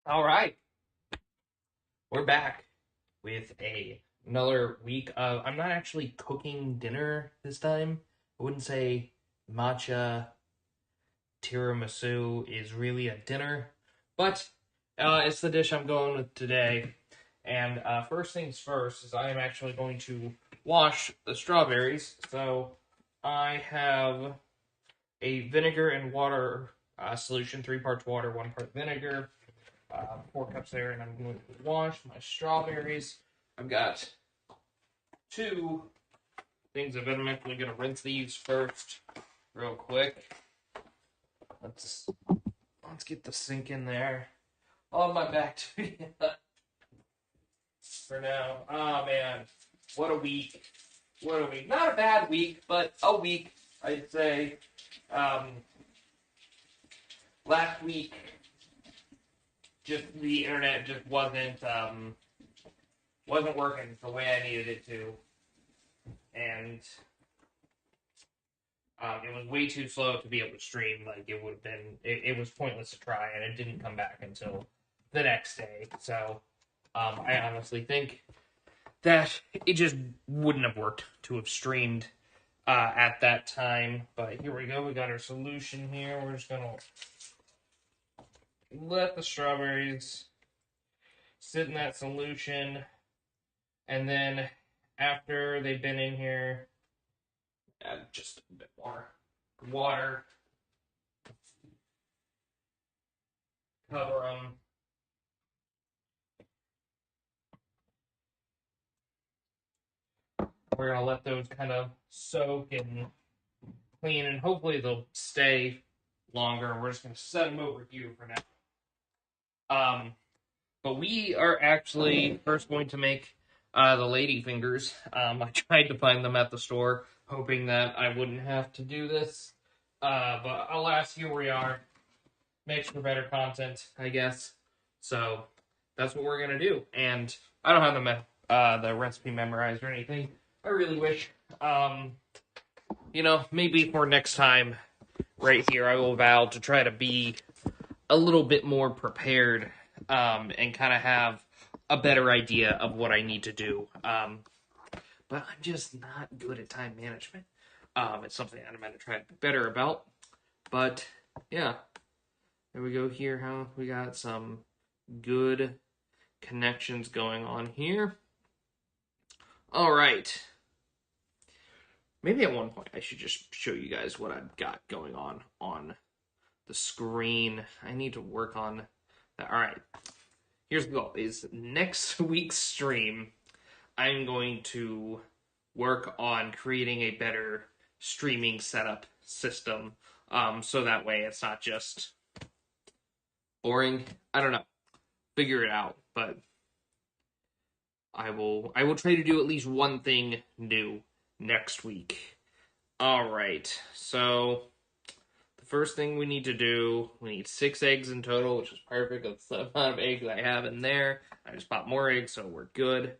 All right, we're back with another week of. I'm not actually cooking dinner this time. I wouldn't say matcha tiramisu is really a dinner, but it's the dish I'm going with today. And first things first is I am actually going to wash the strawberries. So I have a vinegar and water solution, 3 parts water, 1 part vinegar. 4 cups there, and I'm going to wash my strawberries. I've got 2 things of it. I'm actually going to rinse these first, real quick. Let's get the sink in there. On my back to for now. Oh man, what a week! What a week! Not a bad week, but a week, I'd say. Um, Last week, just the internet just wasn't working the way I needed it to, and it was way too slow to be able to stream. Like it would have been, it was pointless to try, and it didn't come back until the next day. So I honestly think that it just wouldn't have worked to have streamed at that time. But here we go. We got our solution here. We're just gonna let the strawberries sit in that solution, and then after they've been in here, add just a bit more water. Cover them. We're going to let those kind of soak and clean, and hopefully they'll stay longer. We're just going to set them over here for now. But we are actually first going to make the lady fingers. I tried to find them at the store, hoping that I wouldn't have to do this. But alas, here we are. Makes for better content, I guess. So that's what we're going to do. And I don't have the recipe memorized or anything. I really wish, maybe for next time, right here, I will vow to try to be a little bit more prepared, and kind of have a better idea of what I need to do. But I'm just not good at time management. It's something I'm going to try to be better about. But yeah, there we go here. How we got some good connections going on here. All right. Maybe at one point I should just show you guys what I've got going on the screen. I need to work on that. All right. Here's the goal: is next week's stream, I'm going to work on creating a better streaming setup system, so that way it's not just boring. I don't know. Figure it out, but I will try to do at least one thing new next week. All right, so the first thing we need to do, we need 6 eggs in total, which is perfect. That's the amount of eggs I have in there. I just bought more eggs, so we're good.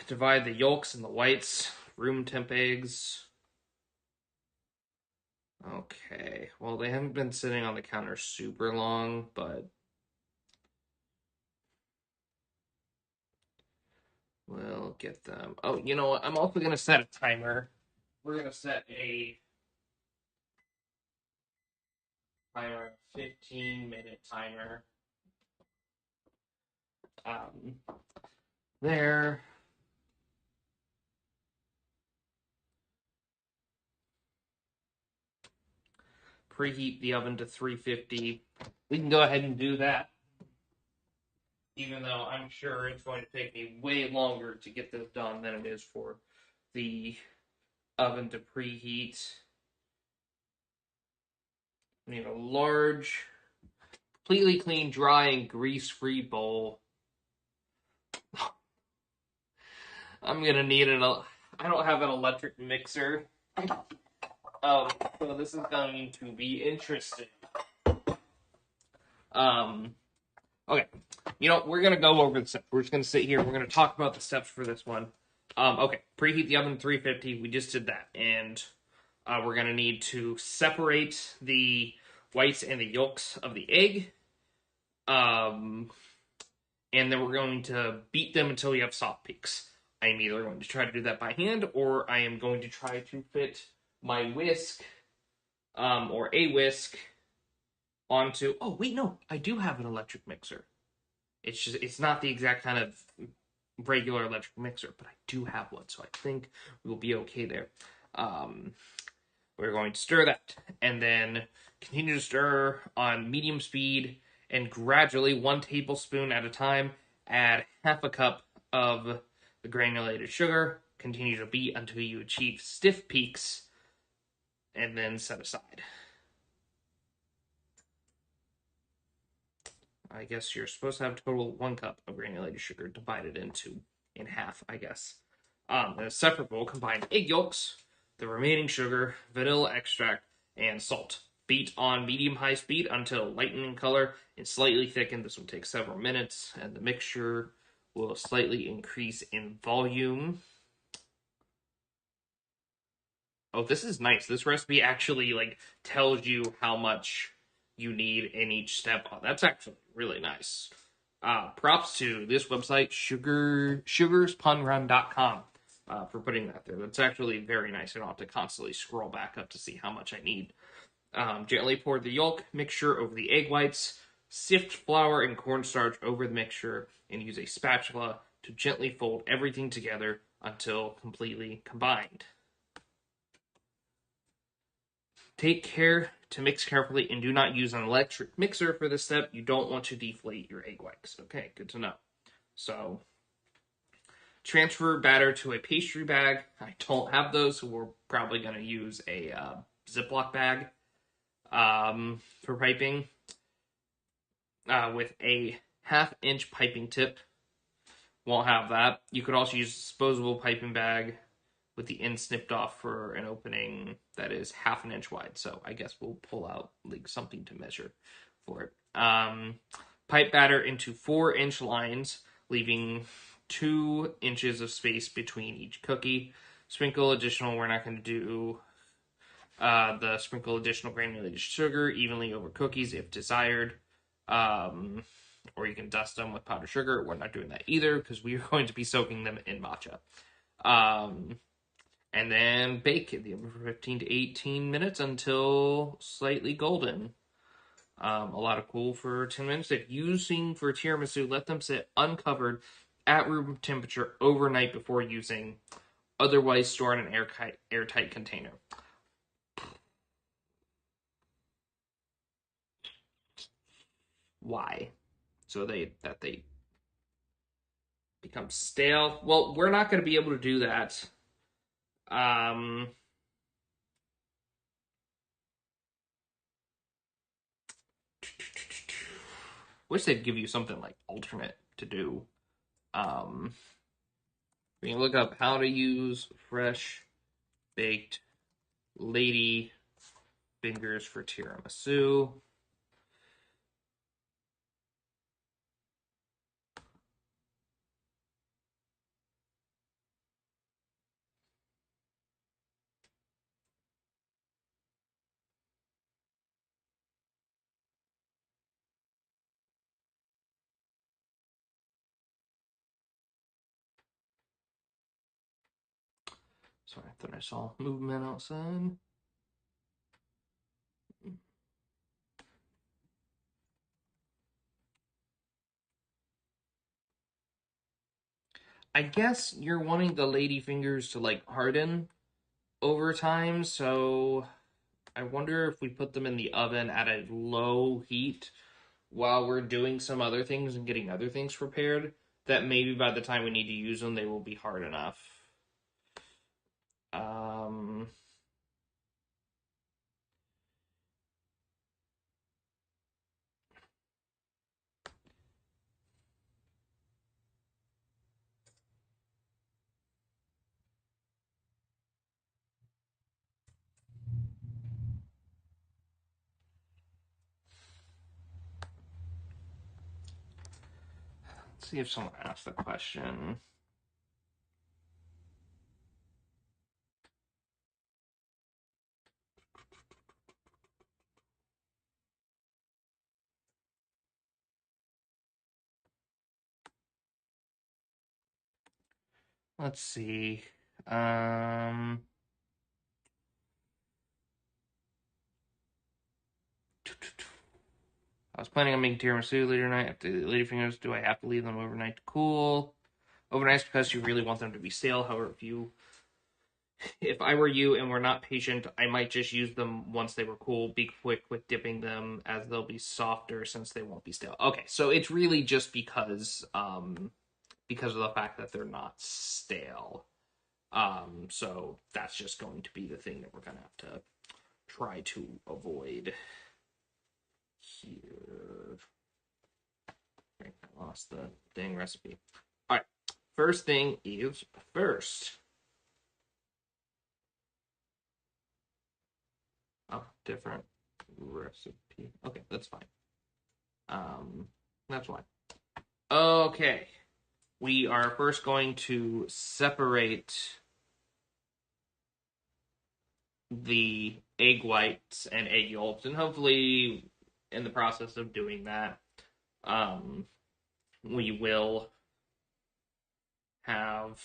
Divide the yolks and the whites, room temp eggs. Okay, well, they haven't been sitting on the counter super long, but we'll get them. Oh, you know what? I'm also going to set a timer. We're going to set a timer, 15-minute timer. There. Preheat the oven to 350. We can go ahead and do that, even though I'm sure it's going to take me way longer to get this done than it is for the oven to preheat. We need a large, completely clean, dry, and grease-free bowl. I'm gonna need I don't have an electric mixer. So this is going to be interesting. Okay. We're gonna go over the steps. We're just gonna sit here. We're gonna talk about the steps for this one. Okay. Preheat the oven to 350. We just did that, and we're gonna need to separate the whites and the yolks of the egg. Um, and then we're going to beat them until we have soft peaks. I am either going to try to do that by hand, or I am going to try to fit my whisk, or a whisk, onto. Oh wait, no, I do have an electric mixer. It's not the exact kind of regular electric mixer, but I do have one, so I think we'll be okay there. Um, we're going to stir that, and then continue to stir on medium speed, and gradually, 1 tablespoon at a time, add half a cup of the granulated sugar. Continue to beat until you achieve stiff peaks, and then set aside. I guess you're supposed to have a total of 1 cup of granulated sugar divided in half, I guess. In a separate bowl, combine egg yolks, the remaining sugar, vanilla extract, and salt. Beat on medium-high speed until lighten in color and slightly thicken. This will take several minutes, and the mixture will slightly increase in volume. Oh, this is nice. This recipe actually tells you how much you need in each step. Oh, that's actually really nice. Props to this website, sugarspunrun.com, for putting that there. That's actually very nice. I don't have to constantly scroll back up to see how much I need. Gently pour the yolk mixture over the egg whites. Sift flour and cornstarch over the mixture and use a spatula to gently fold everything together until completely combined. Take care to mix carefully and do not use an electric mixer for this step. You don't want to deflate your egg whites. Okay, good to know. So, transfer batter to a pastry bag. I don't have those, so we're probably going to use a Ziploc bag for piping with a 1/2-inch piping tip. Won't have that. You could also use a disposable piping bag with the end snipped off for an opening that is 1/2 inch wide. So I guess we'll pull out something to measure for it. Pipe batter into 4-inch lines, leaving 2 inches of space between each cookie. Sprinkle additional. We're not going to do sprinkle additional granulated sugar evenly over cookies if desired. Or you can dust them with powdered sugar. We're not doing that either because we are going to be soaking them in matcha. And then bake in the oven for 15 to 18 minutes until slightly golden. A lot of cool for 10 minutes. If using for tiramisu, let them sit uncovered at room temperature overnight before using. Otherwise, store in an airtight container. Why? So they become stale. Well, we're not going to be able to do that. Wish they'd give you something alternate to do. We can look up how to use fresh baked lady fingers for tiramisu. Sorry, I thought I saw movement outside. I guess you're wanting the lady fingers to harden over time, so I wonder if we put them in the oven at a low heat while we're doing some other things and getting other things prepared, that maybe by the time we need to use them, they will be hard enough. Um, let's see if someone asked the question. let's see. I was planning on making tiramisu later tonight. After the ladyfingers, do I have to leave them overnight to cool? Overnight because you really want them to be stale. However, if I were you and were not patient, I might just use them once they were cool. Be quick with dipping them as they'll be softer since they won't be stale. Okay, so it's really just because of the fact that they're not stale. So that's just going to be the thing that we're gonna have to try to avoid here. I lost the dang recipe. All right, first thing is first. Oh, different recipe. Okay, that's fine. That's fine. Okay, we are first going to separate the egg whites and egg yolks, and hopefully, in the process of doing that, we will have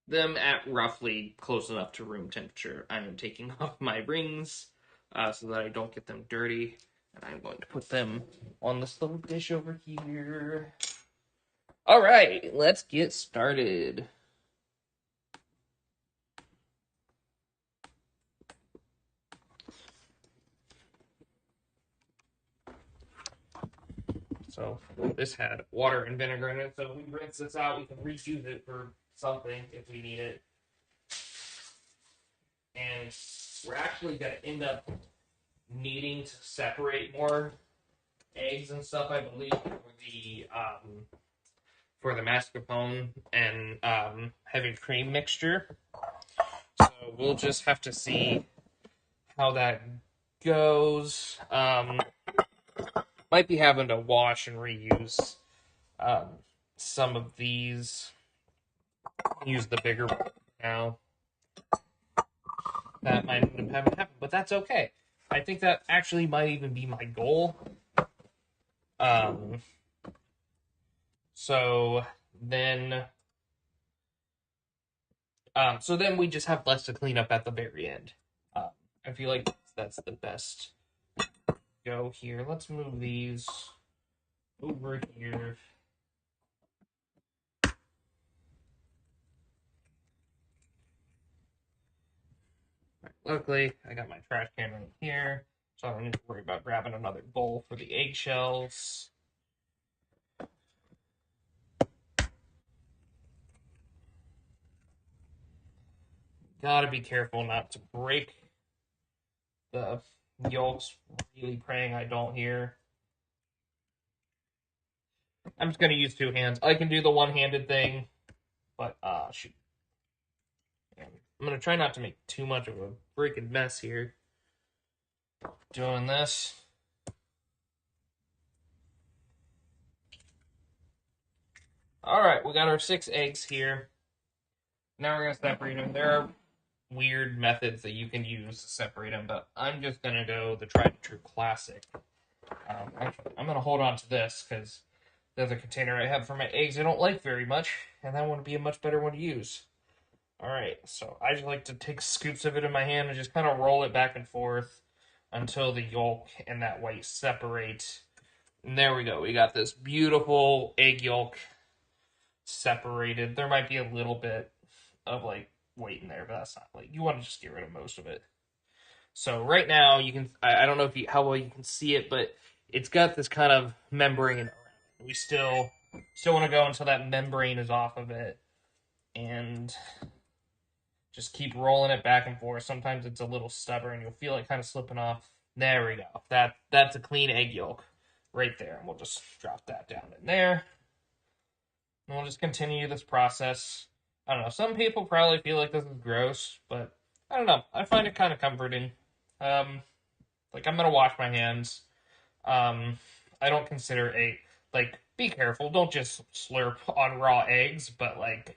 them at roughly close enough to room temperature. I am taking off my rings so that I don't get them dirty, and I'm going to put them on this little dish over here. All right, let's get started. So this had water and vinegar in it, so if we rinse this out, we can reuse it for something if we need it. And we're actually going to end up needing to separate more eggs and stuff, I believe, for the mascarpone and heavy cream mixture. So we'll just have to see how that goes. Might be having to wash and reuse some of these. Use the bigger one now. That might end up having to happen, but that's okay. I think that actually might even be my goal. So then we just have less to clean up at the very end. I feel like that's the best go here. Let's move these over here. Right, luckily, I got my trash can right here, so I don't need to worry about grabbing another bowl for the eggshells. Gotta be careful not to break the yolks. Really praying I don't here. I'm just gonna use two hands. I can do the one-handed thing, but shoot. I'm gonna try not to make too much of a freaking mess here. Doing this. All right, we got our 6 eggs here. Now we're gonna separate them. There are weird methods that you can use to separate them, but I'm just gonna go the tried and true classic. Actually, I'm gonna hold on to this because the other container I have for my eggs I don't like very much, and that one would be a much better one to use. All right, so I just like to take scoops of it in my hand and just kind of roll it back and forth until the yolk and that white separate. And there we go. We got this beautiful egg yolk separated. There might be a little bit of like weight in there, but that's not like you want to just get rid of most of it. So right now you can I don't know if how well you can see it, but it's got this kind of membrane around it. We still want to go until that membrane is off of it, and just keep rolling it back and forth. Sometimes it's a little stubborn. You'll feel it kind of slipping off. There we go. That's a clean egg yolk right there. And we'll just drop that down in there. And we'll just continue this process. I don't know. Some people probably feel like this is gross, but I don't know. I find it kind of comforting. Like I'm gonna wash my hands. I don't consider be careful. Don't just slurp on raw eggs, but like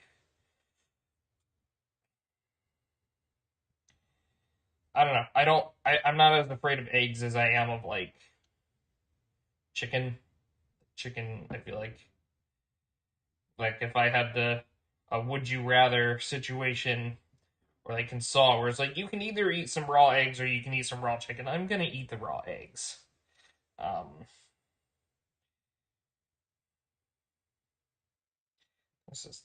I don't know. I'm not as afraid of eggs as I am of like chicken. Chicken, I feel like if I had to a would you rather situation where they can solve, where it's like you can either eat some raw eggs or you can eat some raw chicken. I'm gonna eat the raw eggs. Um, this is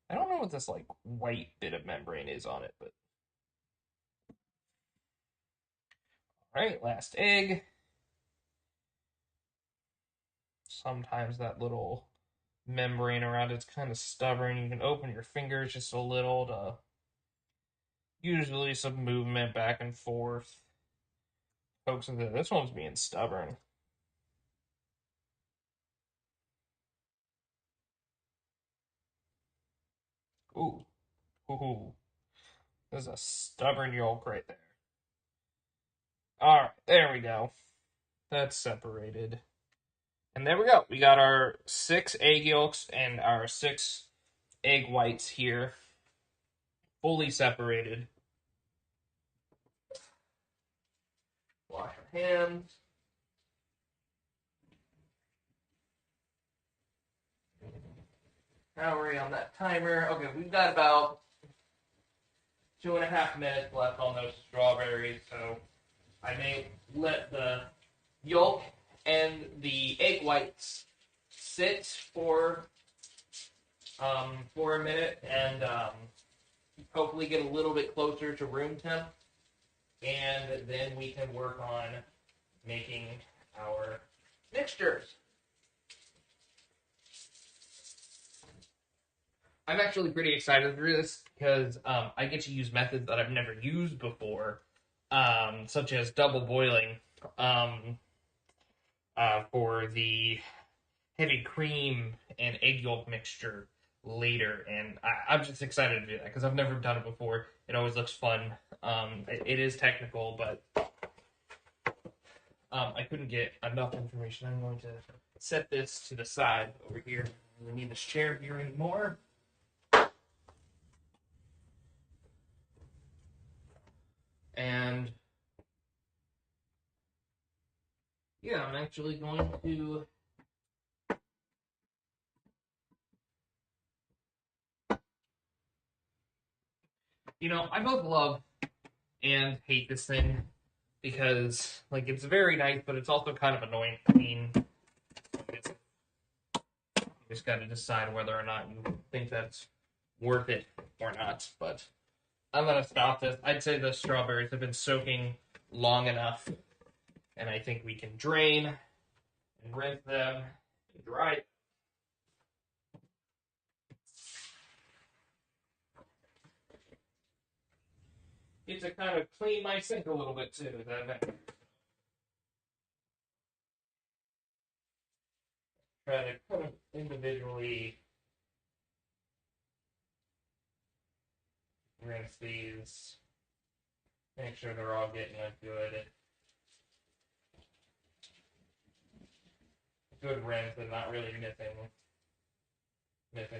I don't know what this like white bit of membrane is on it, but all right, last egg. Sometimes that little membrane around it's kind of stubborn. You can open your fingers just a little to usually some movement back and forth. Pokes into this one's being stubborn. Ooh, ooh, there's a stubborn yolk right there. All right, there we go. That's separated. And there we go. We got our 6 egg yolks and our 6 egg whites here, fully separated. Wash our hands. Now we're on that timer. Okay, we've got about 2.5 minutes left on those strawberries, so I may let the yolk and the egg whites sit for a minute and hopefully get a little bit closer to room temp, and then we can work on making our mixtures. I'm actually pretty excited for this because I get to use methods that I've never used before, such as double boiling for the heavy cream and egg yolk mixture later. And I'm just excited to do that because I've never done it before. It always looks fun. It is technical, but I couldn't get enough information. I'm going to set this to the side over here. I don't need this chair here anymore. And yeah, I'm actually going to I both love and hate this thing because like it's very nice, but it's also kind of annoying. I mean, you just got to decide whether or not you think that's worth it or not. But I'm gonna stop this. I'd say the strawberries have been soaking long enough, and I think we can drain and rinse them and dry. Get to kind of clean my sink a little bit too. Try to kind of individually rinse these. Make sure they're all getting a good rinse and not really missing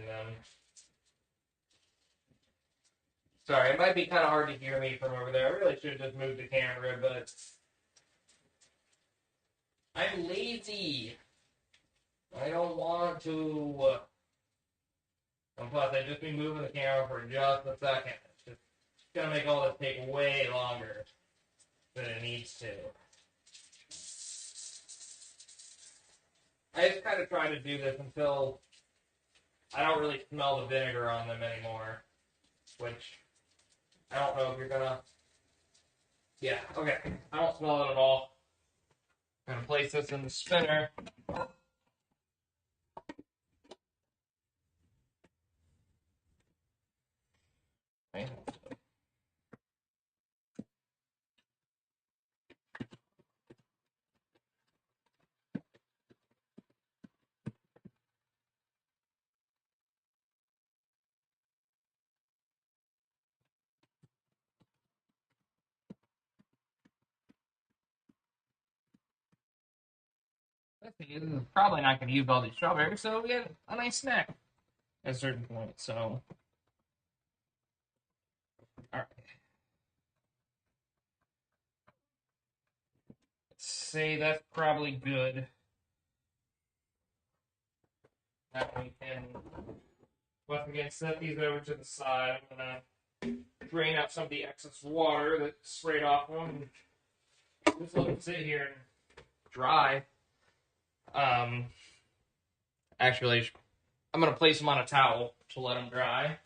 them. Sorry, it might be kind of hard to hear me from over there. I really should have just moved the camera, but I'm lazy. I don't want to. And plus, I'd just be moving the camera for just a second. It's just gonna make all this take way longer than it needs to. I just kind of try to do this until I don't really smell the vinegar on them anymore, which I don't know if you're gonna. Yeah, okay. I don't smell it at all. I'm gonna place this in the spinner. Okay. Probably not going to use all these strawberries, so we get a nice snack at a certain point. So, all right. Let's say that's probably good. Now we can Once again, set these over to the side. I'm gonna drain out some of the excess water that sprayed off them. Just let them sit here and dry. Actually, I'm gonna place them on a towel to let them dry.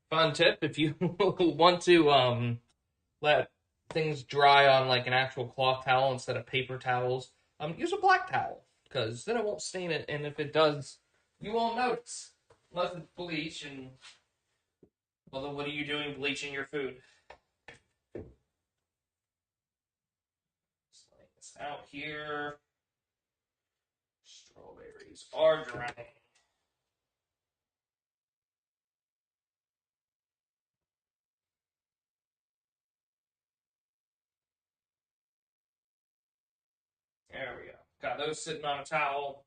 Fun tip: if you want to let things dry on like an actual cloth towel instead of paper towels, use a black towel because then it won't stain it, and if it does, you won't notice unless it's bleach. And although, what are you doing bleaching your food? Just lay this out here. Strawberries are drying. There we go. Got those sitting on a towel.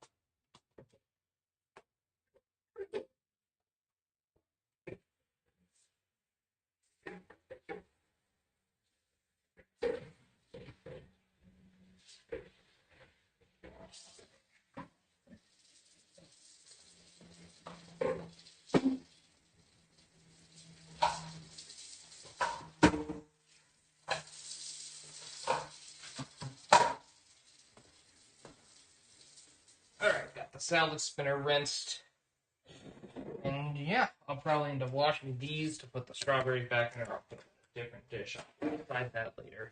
Alright, got the salad spinner rinsed. And yeah, I'll probably end up washing these to put the strawberries back in a different dish. I'll try that later.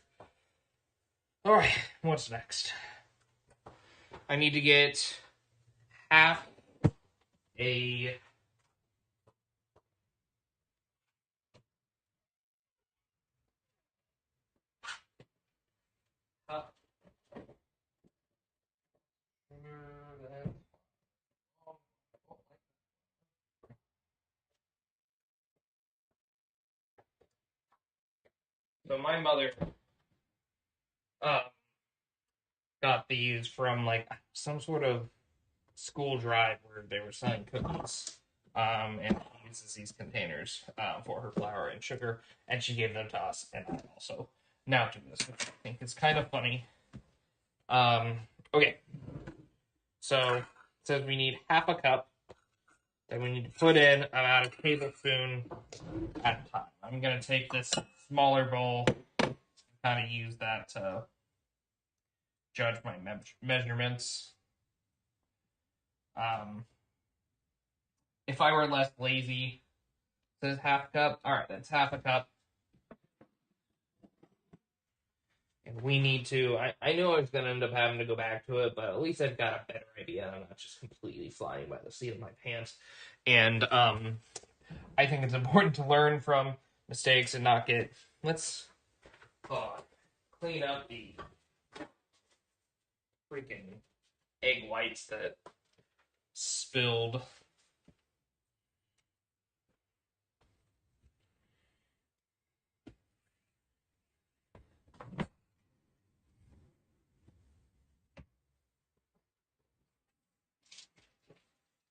Alright, what's next? I need to get half a cup. So my mother got these from like some sort of school drive where they were selling cookies. And she uses these containers for her flour and sugar, and she gave them to us, and I also now do this, which I think is kind of funny. Okay, so it says we need half a cup that we need to put in about a tablespoon at a time. I'm going to take this smaller bowl and kind of use that to judge my measurements. If I were less lazy, it says half a cup. All right, that's half a cup. And we need to, I knew I was going to end up having to go back to it, but at least I've got a better idea. I'm not just completely flying by the seat of my pants. And I think it's important to learn from mistakes and not get, let's clean up the freaking egg whites that spilled.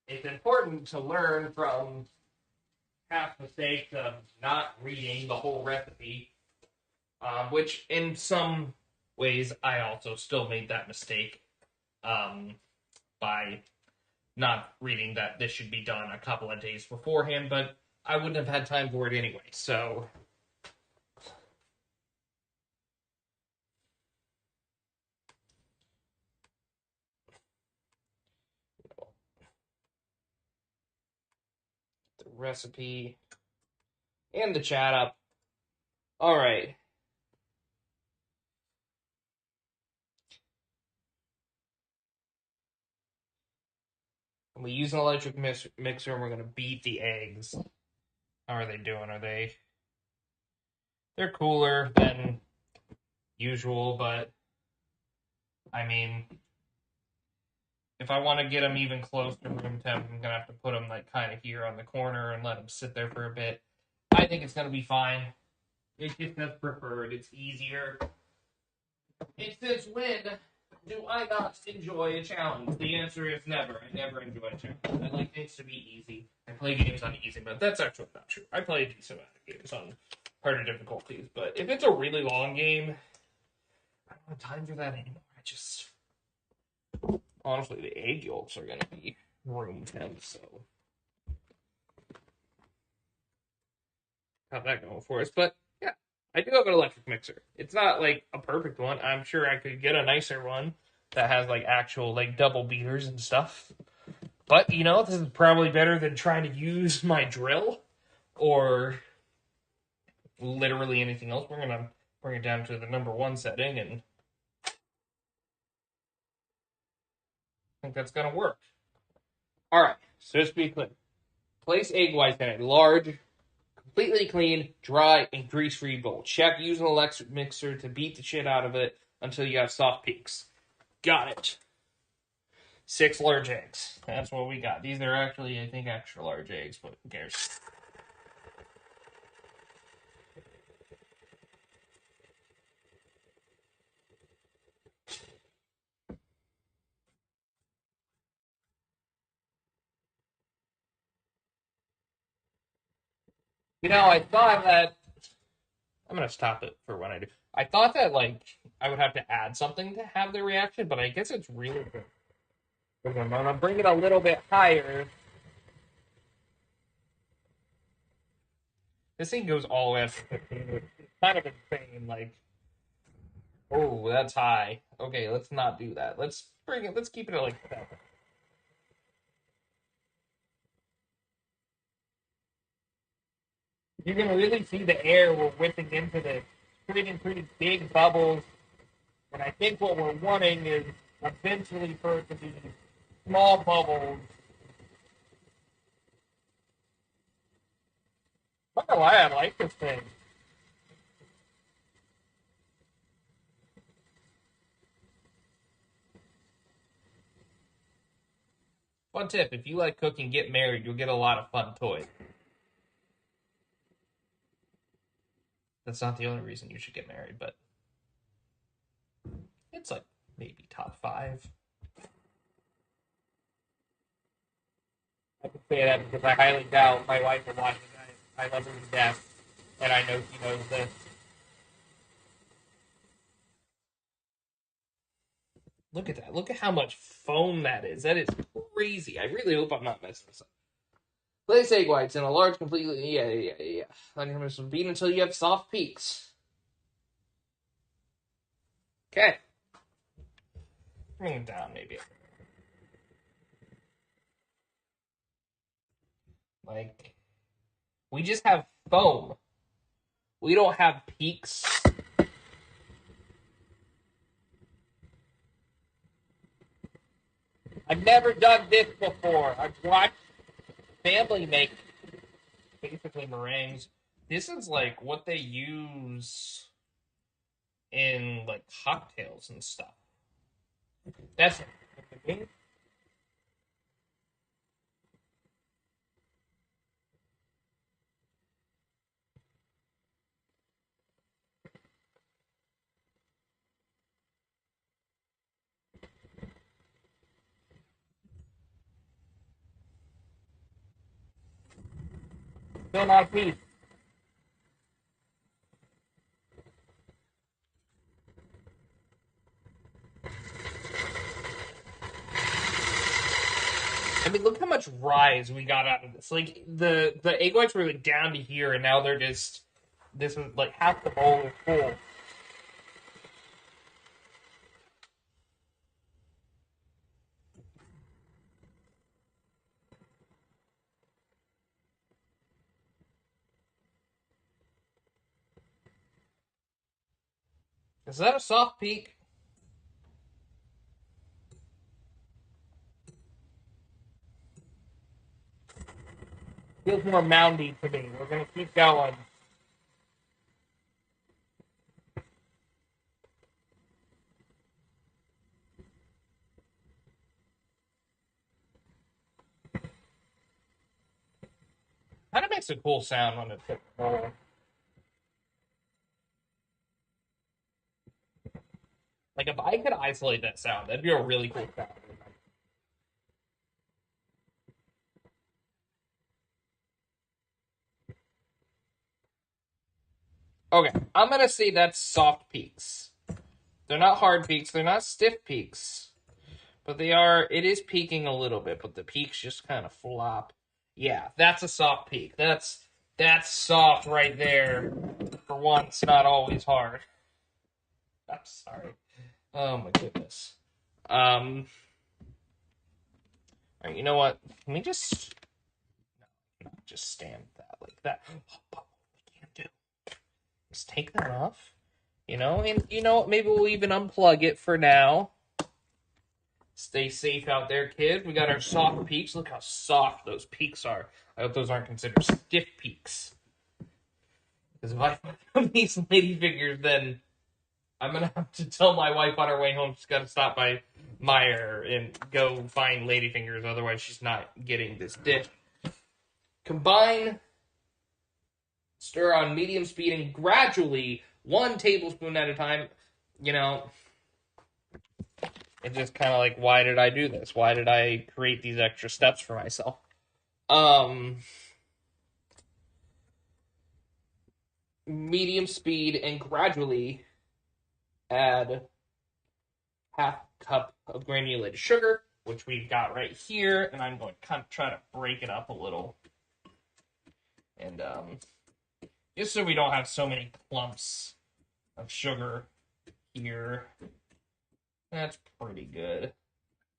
It's important to learn from past mistakes of not reading the whole recipe, which in some ways I also still made that mistake by not reading that this should be done a couple of days beforehand, but I wouldn't have had time for it anyway, so... The recipe and the chat up. All right. We use an electric mixer and we're going to beat the eggs. How are they doing? Are they... They're cooler than usual, but I mean, if I want to get them even close to room temp, I'm going to have to put them like kind of here on the corner and let them sit there for a bit. I think it's going to be fine. It's just as preferred. It's easier. And since when do I not enjoy a challenge? The answer is never. I never enjoy a challenge. I like things to be easy. I play games on easy, but that's actually not true. I play a decent amount of games on harder difficulties, but if it's a really long game, I don't have time for that anymore. I just honestly, the egg yolks are gonna be room temp, so have that going for us. But yeah, I do have an electric mixer. It's not like a perfect one. I'm sure I could get a nicer one that has like actual like double beaters and stuff. But you know, this is probably better than trying to use my drill or literally anything else. We're gonna bring it down to the number one setting, and I think that's gonna work. All right, so just be clear. Place egg whites in a large, completely clean, dry, and grease-free bowl. Check using an electric mixer to beat the shit out of it until you have soft peaks. Got it. 6 large eggs. That's what we got. These are actually, I think, extra large eggs, but who cares? You know, I thought that I'm gonna stop it for when I do. I thought that like I would have to add something to have the reaction, but I guess it's really good. I'm gonna bring it a little bit higher. This thing goes all the way up to 15. It's kind of insane. Like, oh, that's high. Okay, let's not do that. Let's bring it. Let's keep it at like 7. You can really see the air we're whipping into this, creating pretty big bubbles. And I think what we're wanting is eventually for it to be small bubbles. I don't know why I like this thing. Fun tip: if you like cooking, get married. You'll get a lot of fun toys. That's not the only reason you should get married, but it's like maybe top 5. I can say that because I highly doubt my wife will watch it. I love her to death, and I know she knows this. Look at that. Look at how much foam that is. That is crazy. I really hope I'm not messing this up. Place egg whites in a large, completely. Yeah. Let them beat until you have soft peaks. Okay. Bring it down, maybe. Like, we just have foam. We don't have peaks. I've never done this before. I've watched family make basically meringues. This is like what they use in like cocktails and stuff. That's it. Still not peace. I mean, look how much rise we got out of this. Like the egg whites were like down to here, and now they're just this was like half the bowl is full. Is that a soft peak? Feels more moundy to me. We're gonna keep going. Kind of makes a cool sound when it's hit the bowl. Like if I could isolate that sound, that'd be a really cool sound. Okay, I'm gonna say that's soft peaks. They're not hard peaks. They're not stiff peaks. But they are, it is peaking a little bit, but the peaks just kind of flop. Yeah, that's a soft peak. That's soft right there. For once, not always hard. I'm sorry. Oh my goodness. All right, you know what? Let me just stand that like that. What we can't do is take that off. And you know what? Maybe we'll even unplug it for now. Stay safe out there, kids. We got our soft peaks. Look how soft those peaks are. I hope those aren't considered stiff peaks. Because if I find these lady figures, then I'm going to have to tell my wife on her way home she's got to stop by Meyer and go find lady fingers. Otherwise, she's not getting this dish. Combine, stir on medium speed, and gradually, 1 tablespoon at a time. It's just kind of like, why did I do this? Why did I create these extra steps for myself? Medium speed, and gradually add half cup of granulated sugar, which we've got right here, and I'm going to kind of try to break it up a little. And just so we don't have so many clumps of sugar here. That's pretty good.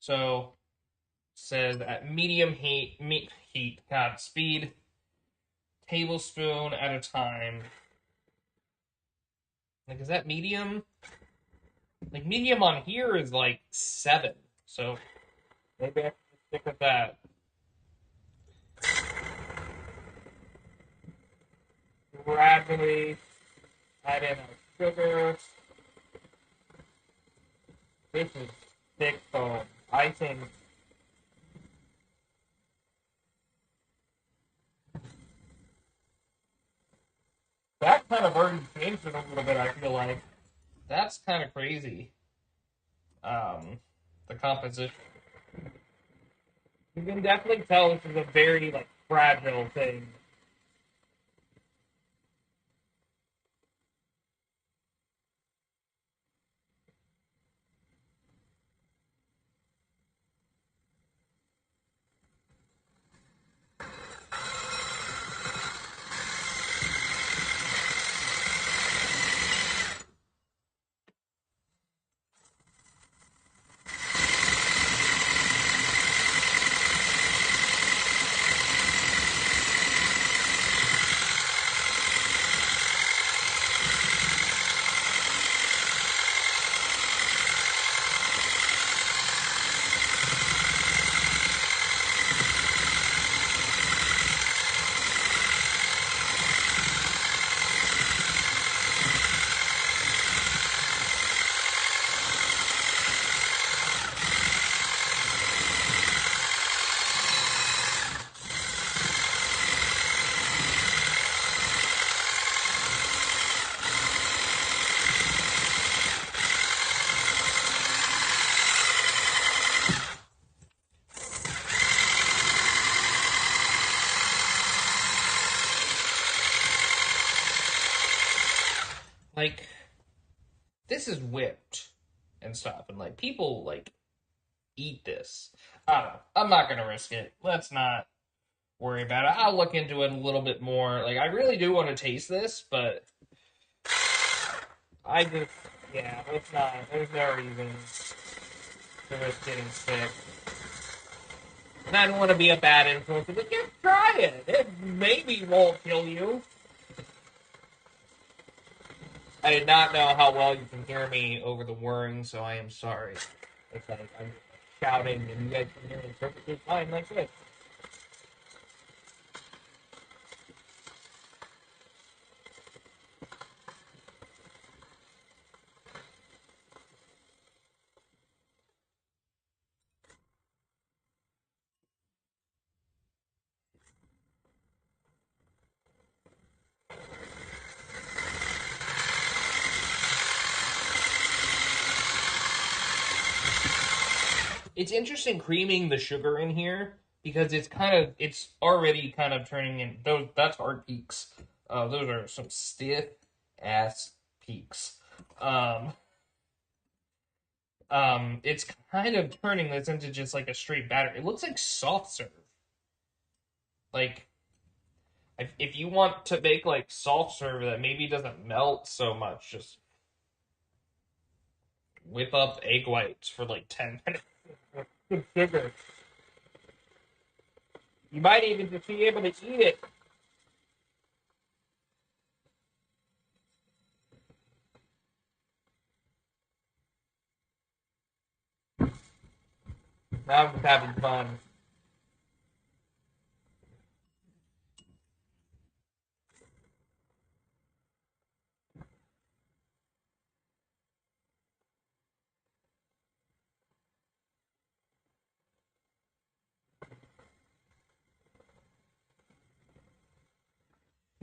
So, it says at medium heat, speed, tablespoon at a time. Like, is that medium? Like, medium on here is like 7. So, maybe I have to stick with that. Gradually add in our sugar. This is thick foam. I think that kind of already changed it a little bit, I feel like. That's kind of crazy. The composition. You can definitely tell this is a very, like, fragile thing. Like, this is whipped and stuff, and, like, people, like, eat this. I don't know. I'm not gonna risk it. Let's not worry about it. I'll look into it a little bit more. Like, I really do want to taste this, but I just, yeah, let's not. There's no reason to risk getting sick. And I don't want to be a bad influence. But just try it. It maybe won't kill you. I did not know how well you can hear me over the whirring, so I am sorry. It's like I'm shouting and you guys can hear me perfectly fine like this. It's interesting creaming the sugar in here because it's already kind of turning in that's hard peaks. Those are some stiff ass peaks. It's kind of turning this into just like a straight batter. It looks like soft serve. Like if you want to make like soft serve that maybe doesn't melt so much, just whip up egg whites for like 10 minutes with sugar. You might even just be able to eat it. Now I'm just having fun.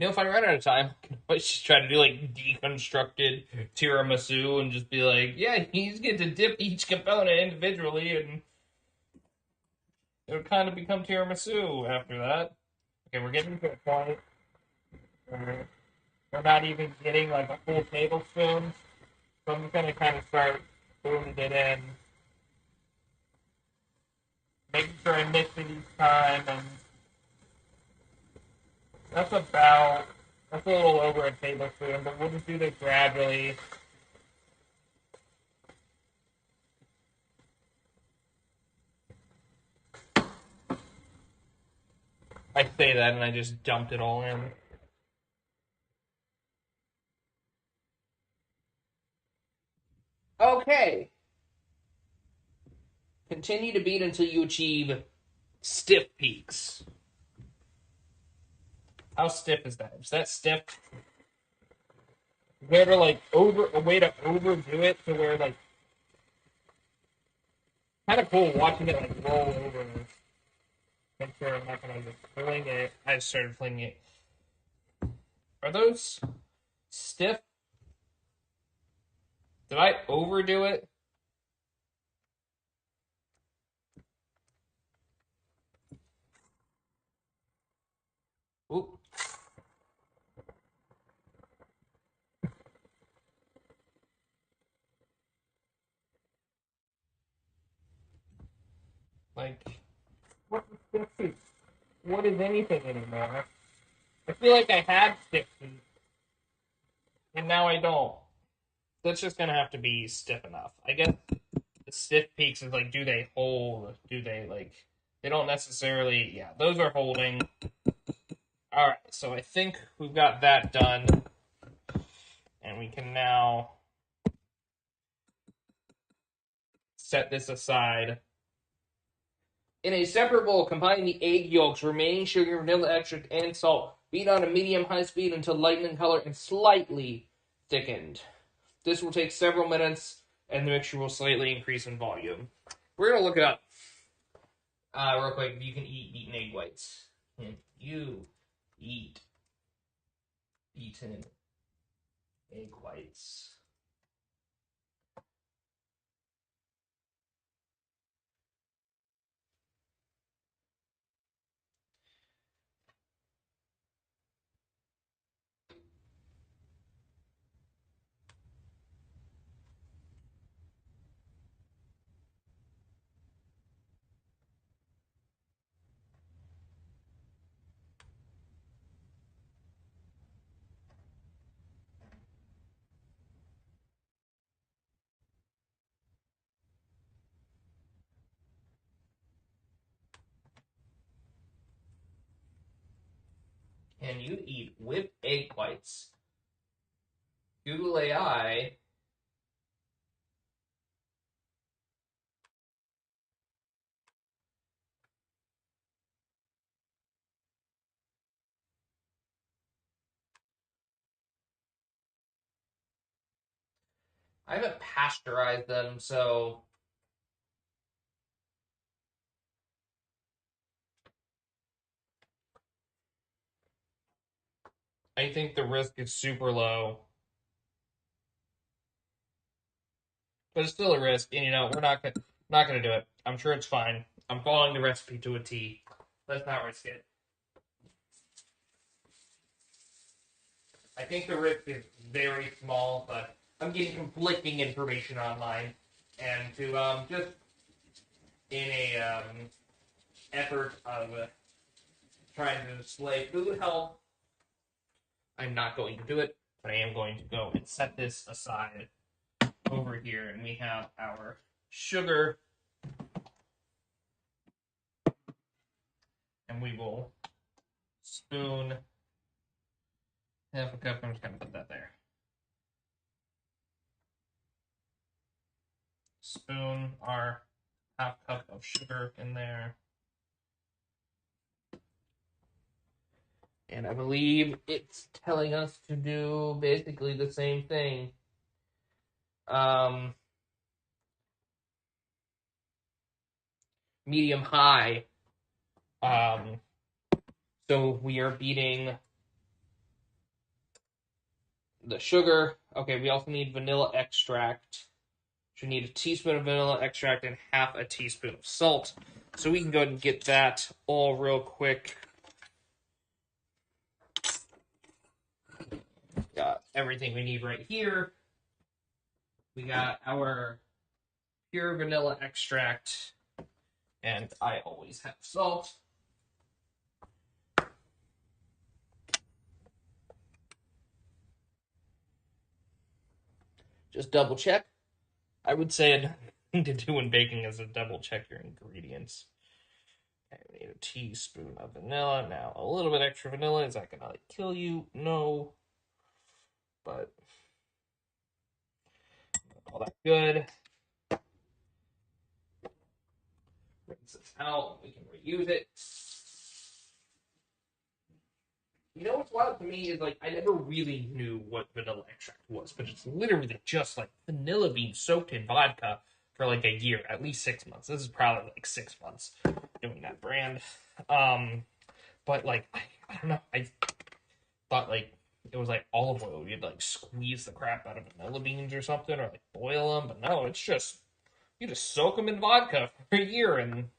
If I run out of time, I just try to do like deconstructed tiramisu and just be like, yeah, you just get to dip each component individually, and it'll kind of become tiramisu after that. Okay, we're getting to a point where we're not even getting like a full tablespoon, so I'm just gonna kind of start moving it in, making sure I mix it each time, and that's about that's a little over a tablespoon, but we'll just do this gradually. I say that and I just dumped it all in. Okay. Continue to beat until you achieve stiff peaks. How stiff is that? Is that stiff? Where to like over a way to overdo it to where like kind of cool watching it like roll over. Make sure I'm not gonna just fling it. I just started flinging it. Are those stiff? Did I overdo it? Oop. Like, what is stiff feet? What is anything anymore? I feel like I had stiff feet, and now I don't. That's just gonna have to be stiff enough. I guess the stiff peaks is like, do they hold? Do they like? They don't necessarily. Yeah, those are holding. All right, so I think we've got that done, and we can now set this aside. In a separate bowl, combine the egg yolks, remaining sugar, vanilla extract, and salt. Beat on a medium-high speed until light in color and slightly thickened. This will take several minutes, and the mixture will slightly increase in volume. We're gonna look it up real quick. You can eat beaten egg whites. Can you eat beaten egg whites? Can you eat whipped egg whites? Google AI. I haven't pasteurized them, so I think the risk is super low. But it's still a risk, and we're not gonna do it. I'm sure it's fine. I'm following the recipe to a T. Let's not risk it. I think the risk is very small, but I'm getting conflicting information online. And to just in a effort of trying to display food health, I'm not going to do it, but I am going to go and set this aside over here, and we have our sugar, and we will spoon half a cup. I'm just going to put that there. Spoon our half cup of sugar in there. And I believe it's telling us to do basically the same thing. Medium high. So we are beating the sugar. Okay, we also need vanilla extract. So we need a teaspoon of vanilla extract and half a teaspoon of salt. So we can go ahead and get that all real quick. Got everything we need right here. We got our pure vanilla extract, and I always have salt. Just double check. I would say a thing to do when baking is to double check your ingredients. Okay, we need a teaspoon of vanilla. Now, a little bit extra vanilla. Is that gonna kill you? No. But all that good. Rinse this out. We can reuse it. You know what's wild to me is, like, I never really knew what vanilla extract was, but it's literally just, like, vanilla beans soaked in vodka for, like, a year, at least 6 months. This is probably, like, 6 months doing that brand. But, like, I don't know. I thought, like, it was, like, olive oil. You'd, like, squeeze the crap out of vanilla beans or something, or, like, boil them. But no, it's just, you just soak them in vodka for a year, and,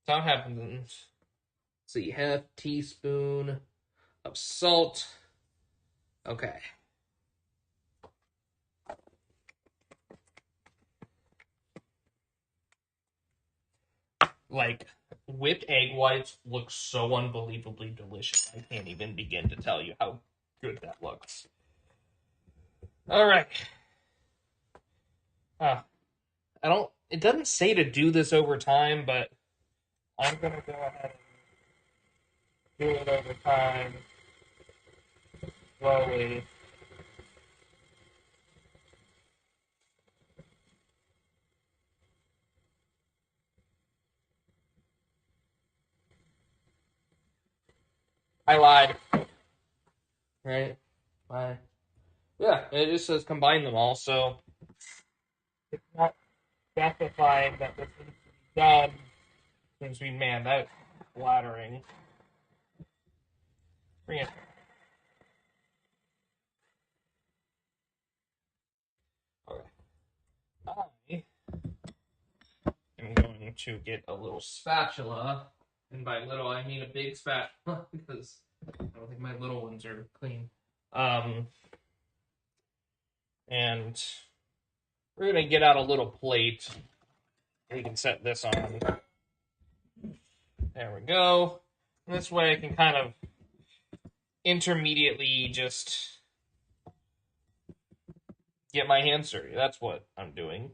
that happens. So you have a teaspoon of salt. Okay. Like, whipped egg whites look so unbelievably delicious. I can't even begin to tell you how good that looks. All right. It doesn't say to do this over time, but I'm going to go ahead and do it over time slowly. I lied. Right? Bye. Yeah, it just says combine them all, so it's not specifying that this needs to be done. Seems to be, man, that's flattering. Bring it. Okay. I'm going to get a little spatula, and by little I mean a big spatula because I don't think my little ones are clean. And we're gonna get out a little plate. We can set this on. There we go. And this way I can kind of intermediately just get my hands dirty. That's what I'm doing.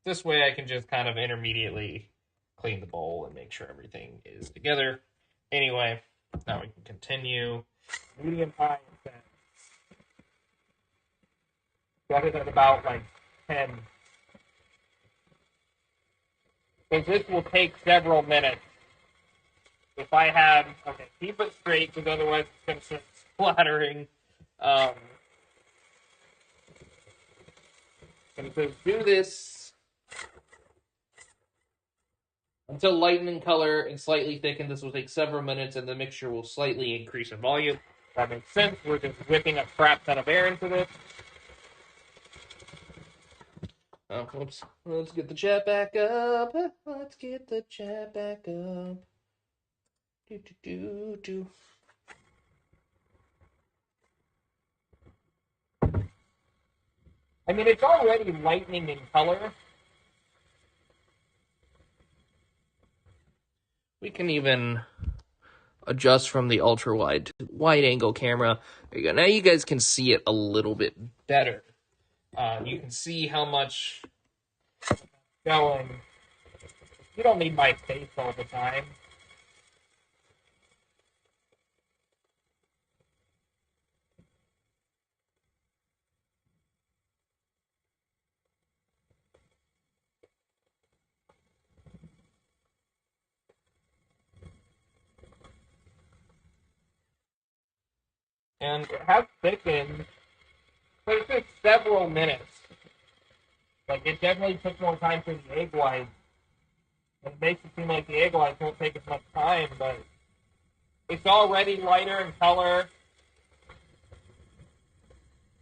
This way I can just kind of intermediately clean the bowl and make sure everything is together. Anyway, now we can continue. Medium high and set it at about like 10. Because this will take several minutes. If I had, okay, keep it straight because otherwise it's going to start splattering. And it says do this until lightened in color and slightly thickened. This will take several minutes and the mixture will slightly increase in volume. That makes sense. We're just whipping a crap ton of air into this. Oh, whoops. Let's get the chat back up. Let's get the chat back up. Do. I mean, it's already lightening in color. We can even adjust from the ultra wide angle camera. There you go. Now you guys can see it a little bit better. You can see how much going. You don't need my face all the time. And it has thickened, but it took several minutes. Like, it definitely took more time for the egg whites. It makes it seem like the egg whites won't take as much time, but it's already lighter in color,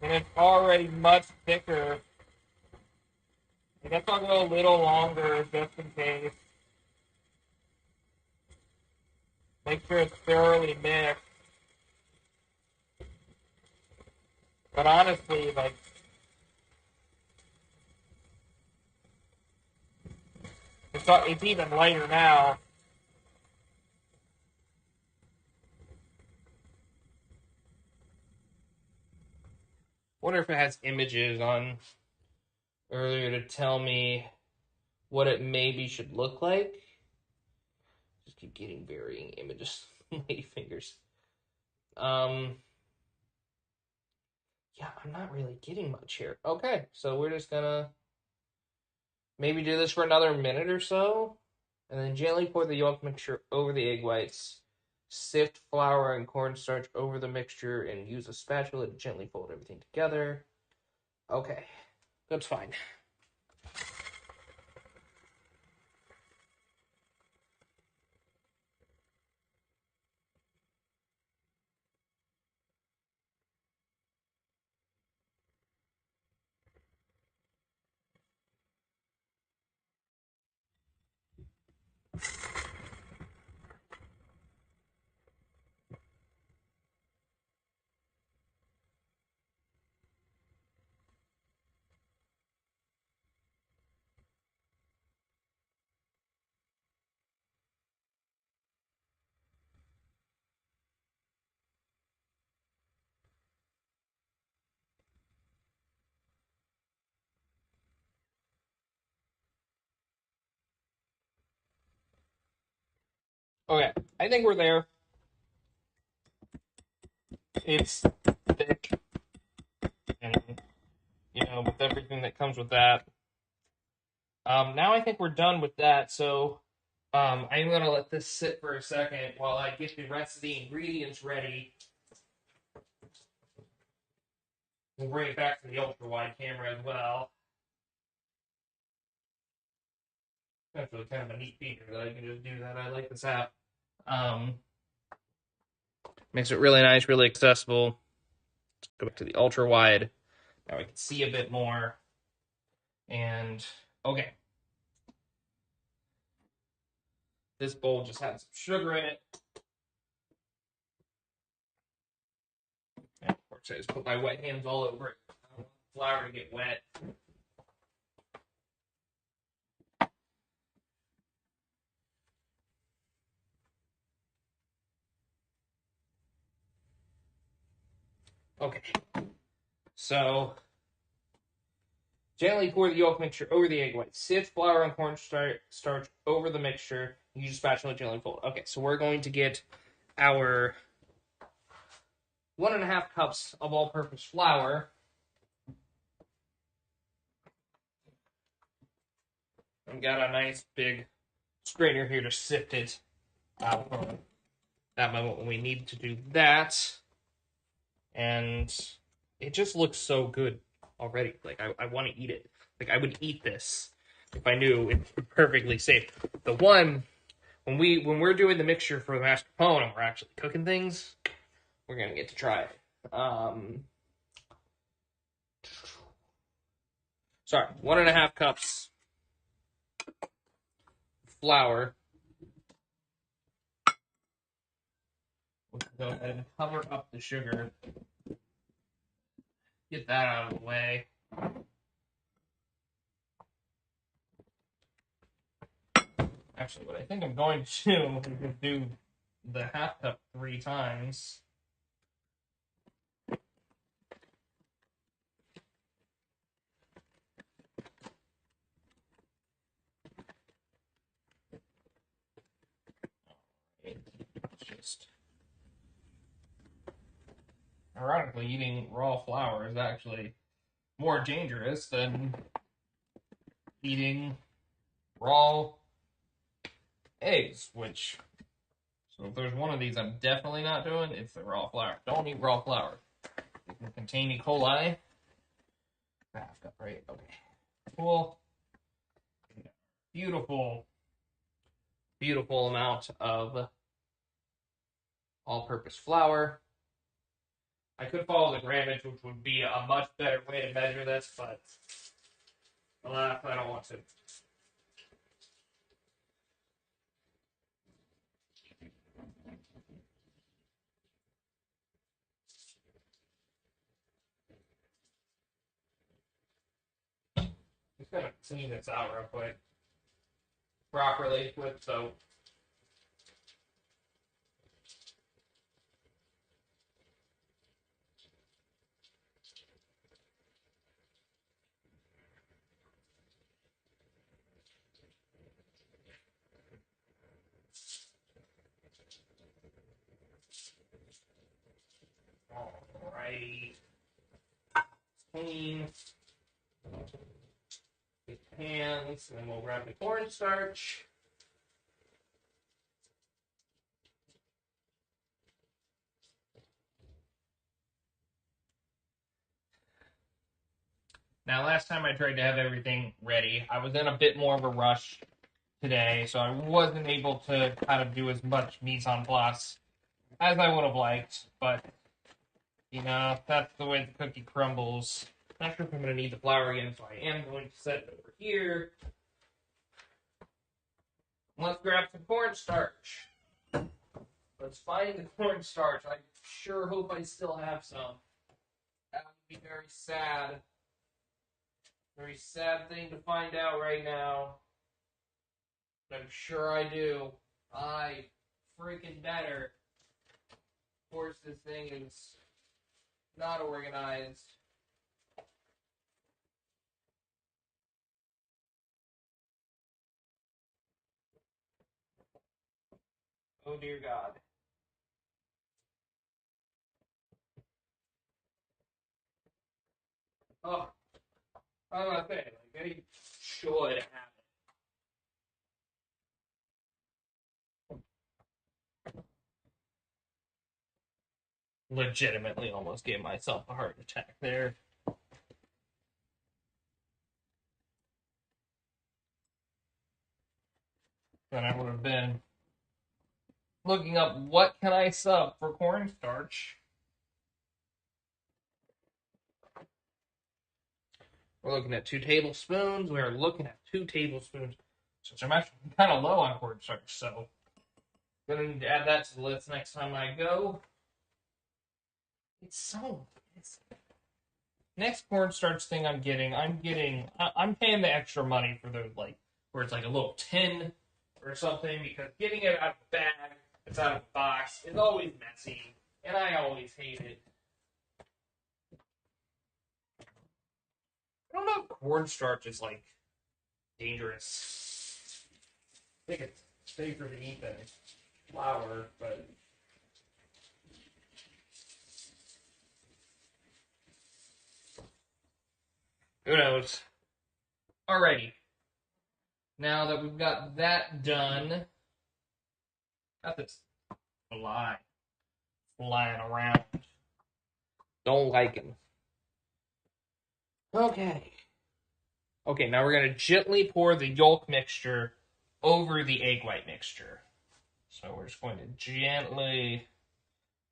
and it's already much thicker. I guess I'll go a little longer just in case. Make sure it's thoroughly mixed. But honestly, like, it's even lighter now. Wonder if it has images on earlier to tell me what it maybe should look like. Just keep getting varying images. Lady fingers. Yeah, I'm not really getting much here. Okay, so we're just gonna maybe do this for another minute or so, and then gently pour the yolk mixture over the egg whites. Sift flour and cornstarch over the mixture and use a spatula to gently fold everything together. Okay, that's fine. Okay, I think we're there. It's thick, and with everything that comes with that. Now I think we're done with that. So, I'm gonna let this sit for a second while I get the rest of the ingredients ready. We'll bring it back to the ultra wide camera as well. That's really kind of a neat feature that I can just do that. I like this app. Um, Makes it really nice, really accessible. Let's go back to the ultra wide. Now we can see a bit more. And okay, this bowl just has some sugar in it. And of course, I just put my wet hands all over it. I don't want the flour to get wet. Okay, so gently pour the yolk mixture over the egg white. Sift flour and cornstarch over the mixture. Use a spatula to gently fold. Okay, so we're going to get our 1.5 cups of all-purpose flour. I've got a nice big strainer here to sift it out. That moment when we need to do that. And it just looks so good already. Like, I want to eat it. Like, I would eat this if I knew it was perfectly safe. The one, when we're doing the mixture for the mascarpone and we're actually cooking things, we're going to get to try it. Sorry, 1.5 cups flour. We'll go ahead and cover up the sugar. Get that out of the way. Actually, what I think I'm going to do is do the half cup 3 times. Just ironically, eating raw flour is actually more dangerous than eating raw eggs, which, so if there's one of these I'm definitely not doing, it's the raw flour. Don't eat raw flour. It can contain E. coli. Half cup, right? Okay. Cool. Beautiful, beautiful amount of all-purpose flour. I could follow the grammage, which would be a much better way to measure this, but I don't want to. Just gonna clean this out real quick, properly with soap. Alrighty. Clean. Get the hands, and then we'll grab the cornstarch. Now, last time I tried to have everything ready, I was in a bit more of a rush today, so I wasn't able to kind of do as much mise en place as I would have liked, but, you know, that's the way the cookie crumbles. Not sure if I'm going to need the flour again, so I am going to set it over here. Let's grab some cornstarch. Let's find the cornstarch. I sure hope I still have some. That would be very sad. Very sad thing to find out right now. But I'm sure I do. I freaking better. Of course, this thing is not organized. Oh dear God. Oh, I was gonna say, like, I should have it. Legitimately almost gave myself a heart attack there. Then I would have been looking up what can I sub for cornstarch. We're looking at 2 tablespoons. We're looking at 2 tablespoons. Since I'm actually kind of low on cornstarch, so I'm gonna need to add that to the list next time I go. It's next cornstarch thing I'm paying the extra money for the, like, where it's like a little tin or something, because getting it out of the bag, it's out of the box, is always messy, and I always hate it. I don't know if cornstarch is, like, dangerous. I think it's safer to eat than flour, but who knows? Alrighty. Now that we've got that done, got this flying around. Don't like him. Okay. Okay, now we're going to gently pour the yolk mixture over the egg white mixture. So we're just going to gently,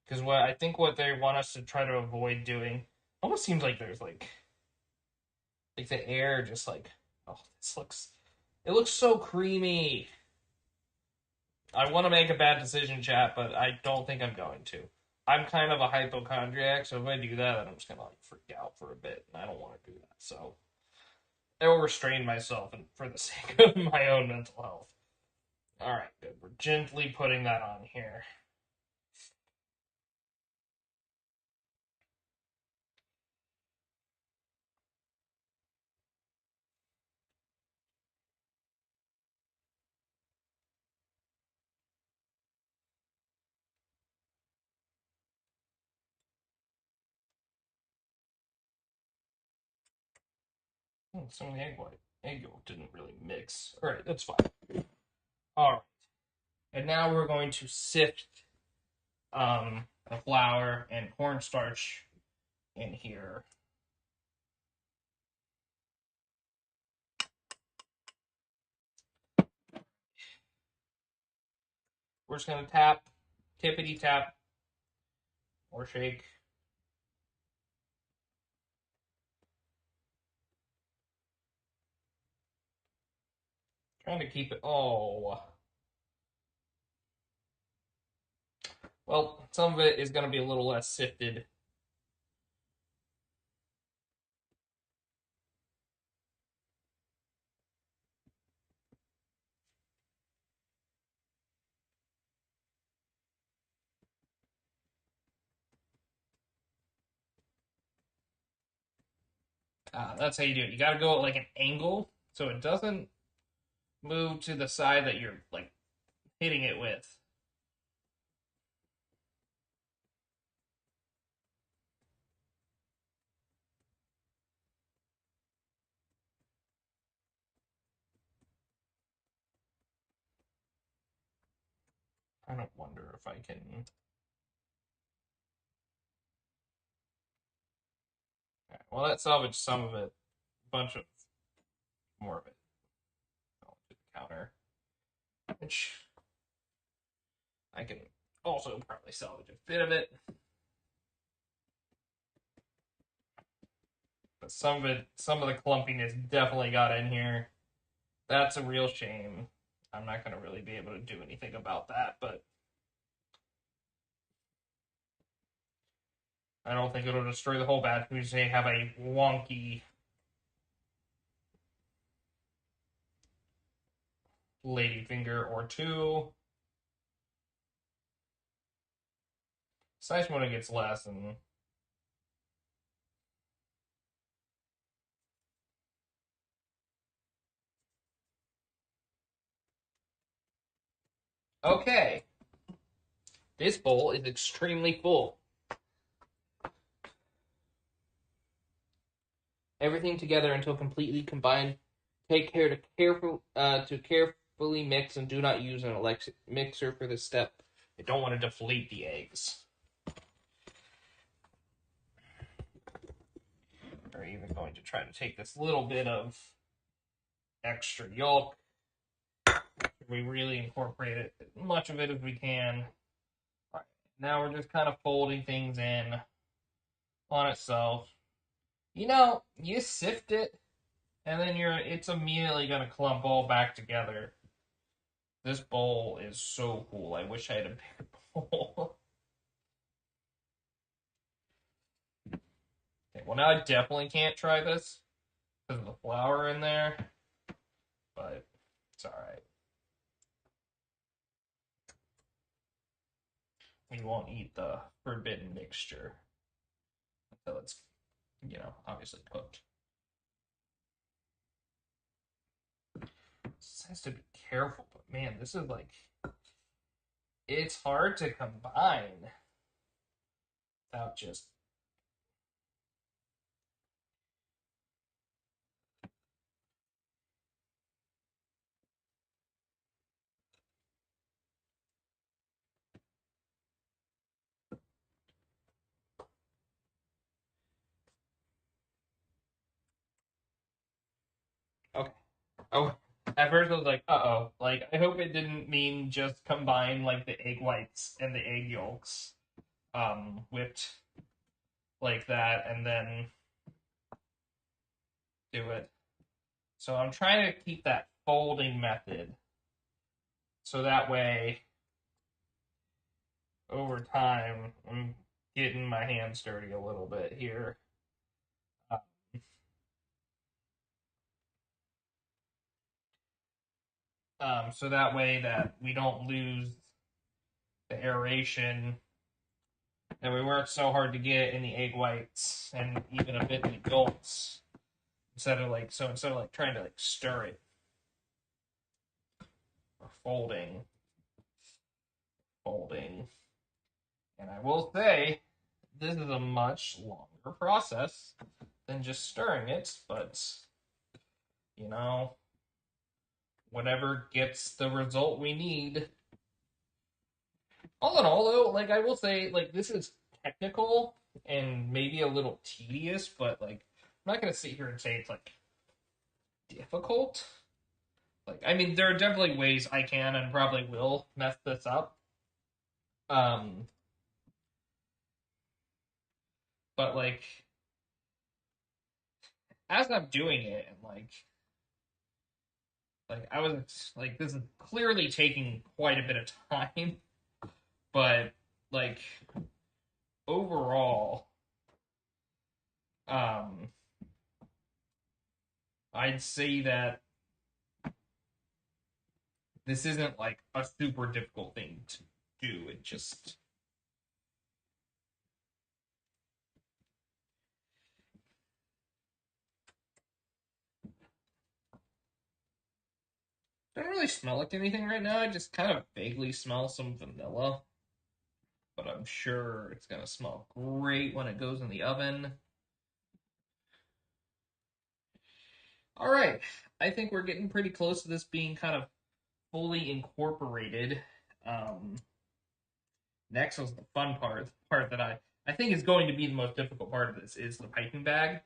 because I think what they want us to try to avoid doing, almost seems like there's like the air just like, oh, it looks so creamy. I want to make a bad decision, chat, but I don't think I'm going to. I'm kind of a hypochondriac, so if I do that, then I'm just going to like freak out for a bit, and I don't want to do that. So I will restrain myself for the sake of my own mental health. All right, good. We're gently putting that on here. Some of the egg yolk didn't really mix. All right, that's fine. All right, and now we're going to sift the flour and cornstarch in here. We're just gonna tap, tippity tap, or shake. Trying to keep it. Oh, well, some of it is gonna be a little less sifted. That's how you do it. You got to go at like an angle so it doesn't move to the side that you're like hitting it with. I don't wonder if I can. Well, that salvaged some of it. A bunch of more of it. I'll do the counter, which I can also probably salvage a bit of it. But some of the clumpiness definitely got in here. That's a real shame. I'm not going to really be able to do anything about that, but I don't think it'll destroy the whole batch. We just have a wonky ladyfinger or two. It's nice when it gets less and okay. This bowl is extremely full. Everything together until completely combined. Take care to carefully mix and do not use an electric mixer for this step. I don't want to deflate the eggs. We're even going to try to take this little bit of extra yolk. We really incorporate it, as much of it as we can. All right, now we're just kind of folding things in on itself. You know, you sift it, and then it's immediately gonna clump all back together. This bowl is so cool. I wish I had a bigger bowl. Okay, well, now I definitely can't try this because of the flour in there, but it's all right. We won't eat the forbidden mixture until it's, obviously cooked. This has to be careful, but man, this is like, it's hard to combine without just. Okay. Oh, at first I was like, uh-oh. Like, I hope it didn't mean just combine, like, the egg whites and the egg yolks, whipped like that, and then do it. So I'm trying to keep that folding method, so that way, over time, I'm getting my hands dirty a little bit here. Uh, So that way that we don't lose the aeration that we worked so hard to get in the egg whites and even a bit in the yolks. Instead of like trying to like stir it or folding. And I will say this is a much longer process than just stirring it, but you know, whatever gets the result we need. All in all, though, like I will say, like this is technical and maybe a little tedious, but like I'm not gonna sit here and say it's like difficult. Like I mean, there are definitely ways I can and probably will mess this up. Um, but like as I'm doing it, and like I was like this is clearly taking quite a bit of time, but like overall, um, I'd say that this isn't like a super difficult thing to do. It just doesn't really smell like anything right now. I just kind of vaguely smell some vanilla, but I'm sure it's gonna smell great when it goes in the oven. All right, I think we're getting pretty close to this being kind of fully incorporated. Um, Next was the fun part, the part that I think is going to be the most difficult part of this is the piping bag.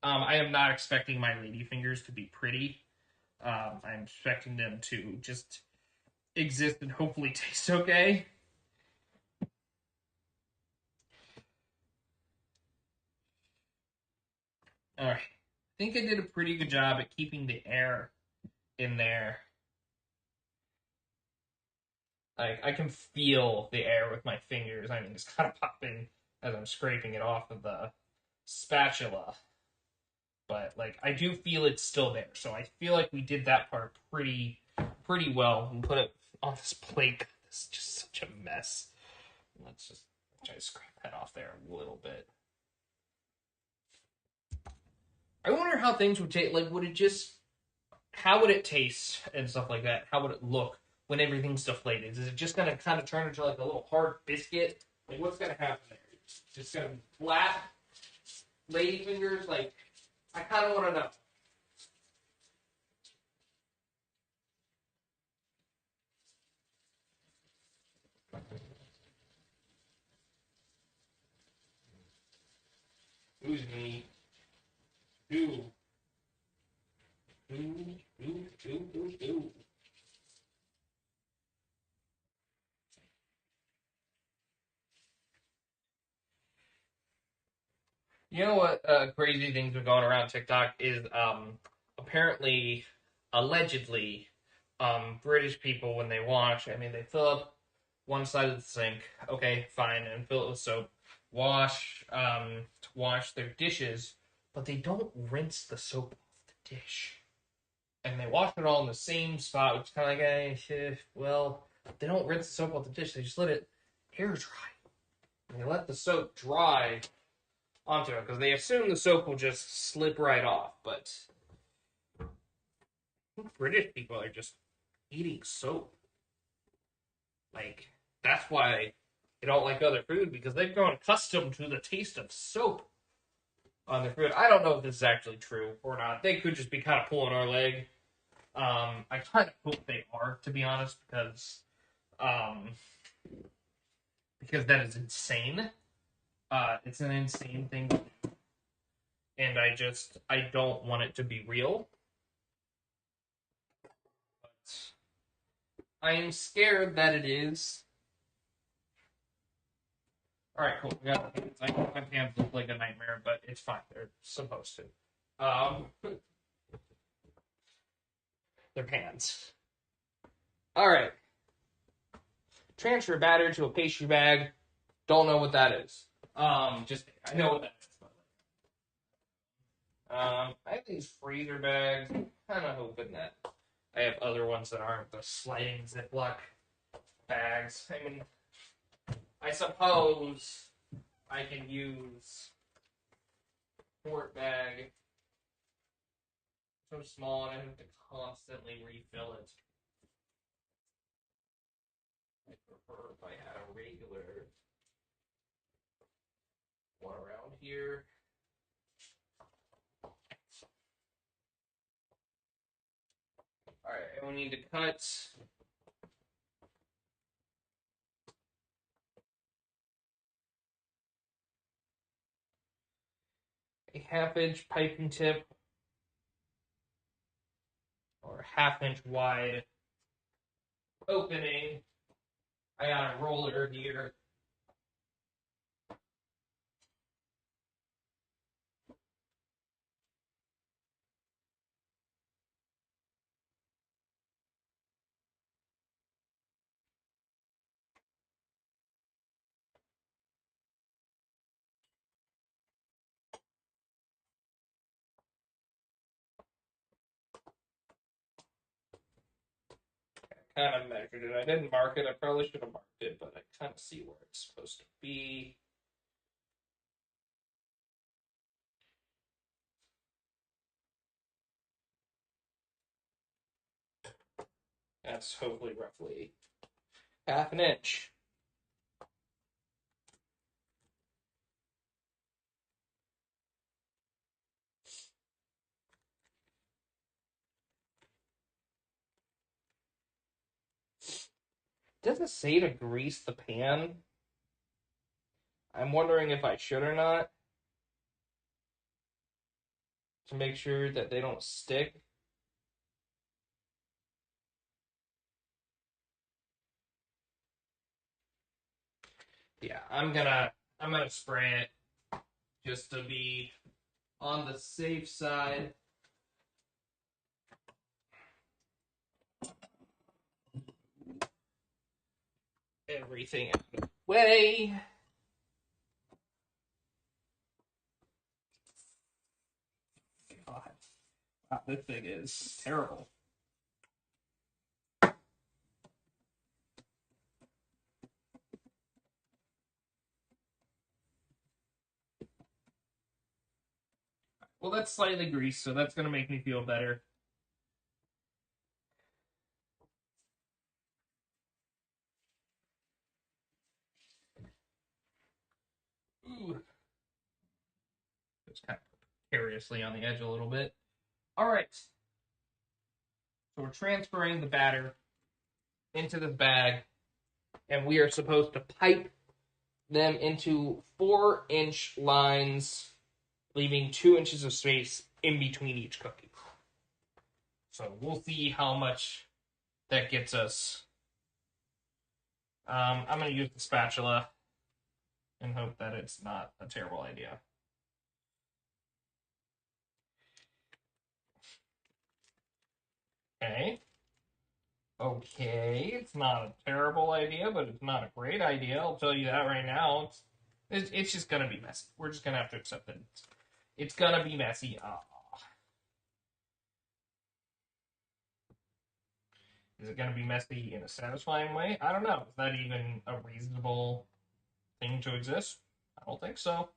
I am not expecting my lady fingers to be pretty. I'm expecting them to just exist and hopefully taste okay. All right, I think I did a pretty good job at keeping the air in there. Like I can feel the air with my fingers. I mean, it's kind of popping as I'm scraping it off of the spatula. But like I do feel it's still there. So I feel like we did that part pretty well and put it on this plate. This is just such a mess. Let's just try to scrape that off there a little bit. I wonder how things would taste. Like, would it just? How would it taste and stuff like that? How would it look when everything's deflated? Is it just gonna kind of turn into like a little hard biscuit? Like, what's gonna happen there? It's just gonna be flat, lady fingers. Like, I kind of want to know. Who's me? Who? Who? You know what crazy things are going around TikTok is apparently allegedly British people when they wash, I mean they fill up one side of the sink, okay, fine, and fill it with soap, to wash their dishes, but they don't rinse the soap off the dish. And they wash it all in the same spot, which is kind of like, well, they don't rinse the soap off the dish, they just let it air dry. And they let the soap dry onto it because they assume the soap will just slip right off. But British people are just eating soap. Like that's why they don't like other food because they've grown accustomed to the taste of soap on their food. I don't know if this is actually true or not. They could just be kind of pulling our leg. I kind of hope they are, to be honest, um, because that is insane. It's an insane thing, and I don't want it to be real. But I am scared that it is. All right, cool. We got the pants. I know my pants look like a nightmare, but it's fine. They're supposed to. They're pants. All right. Transfer batter to a pastry bag. Don't know what that is. Just I know what that is. I have these freezer bags. Kind of hoping that I have other ones that aren't the sliding Ziploc bags. I mean, I suppose I can use quart bag so small and I have to constantly refill it. I prefer if I had a regular one around here. Alright, and we need to cut a half-inch piping tip or half-inch wide opening. I got a roller here. Kind of measured it. I didn't mark it. I probably should have marked it, but I kind of see where it's supposed to be. That's hopefully roughly half an inch. Does it say to grease the pan? I'm wondering if I should or not to make sure that they don't stick. Yeah, I'm gonna spray it just to be on the safe side. Everything out of the way. God, wow, this thing is terrible. Well, that's slightly greased, so that's gonna make me feel better. Ooh. Just kind of precariously on the edge a little bit. All right. So we're transferring the batter into this bag, and we are supposed to pipe them into 4-inch lines, leaving 2 inches of space in between each cookie. So we'll see how much that gets us. I'm going to use the spatula and hope that it's not a terrible idea. Okay. Okay, it's not a terrible idea, but it's not a great idea. I'll tell you that right now. It's just gonna be messy. We're just gonna have to accept it. It's gonna be messy. Is it gonna be messy in a satisfying way? I don't know. Is that even a reasonable thing to exist? I don't think so.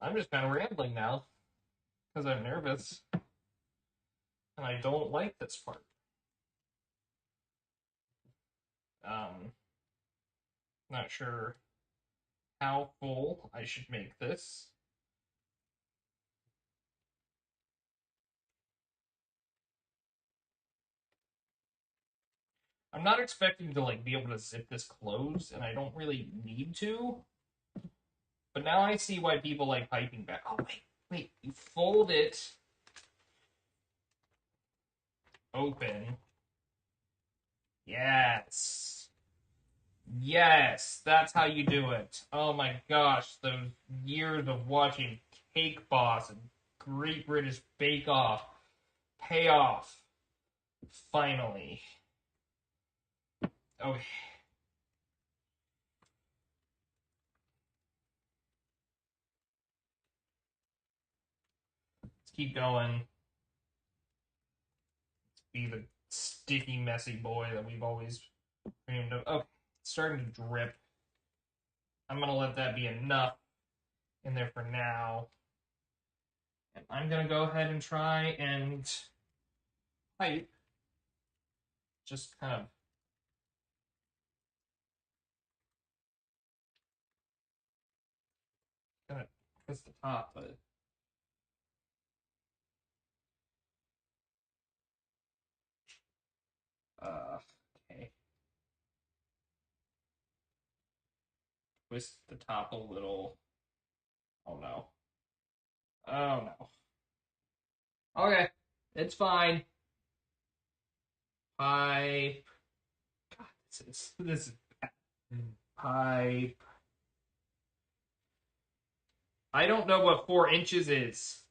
I'm just kind of rambling now because I'm nervous and I don't like this part. Not sure how full I should make this. I'm not expecting to be able to zip this closed, and I don't really need to. But now I see why people like piping back. Oh wait, you fold it open. Yes. Yes, that's how you do it. Oh my gosh, those years of watching Cake Boss and Great British Bake Off pay off. Finally. Okay. Let's keep going. be the sticky, messy boy that we've always dreamed of. Oh, it's starting to drip. I'm gonna let that be enough in there for now. And I'm gonna go ahead and try and pipe. Just kind of gonna twist the top, but okay. Twist the top a little. Oh no. Oh no. Okay, it's fine. Pipe. God, this is bad. Pipe. I don't know what 4 inches is.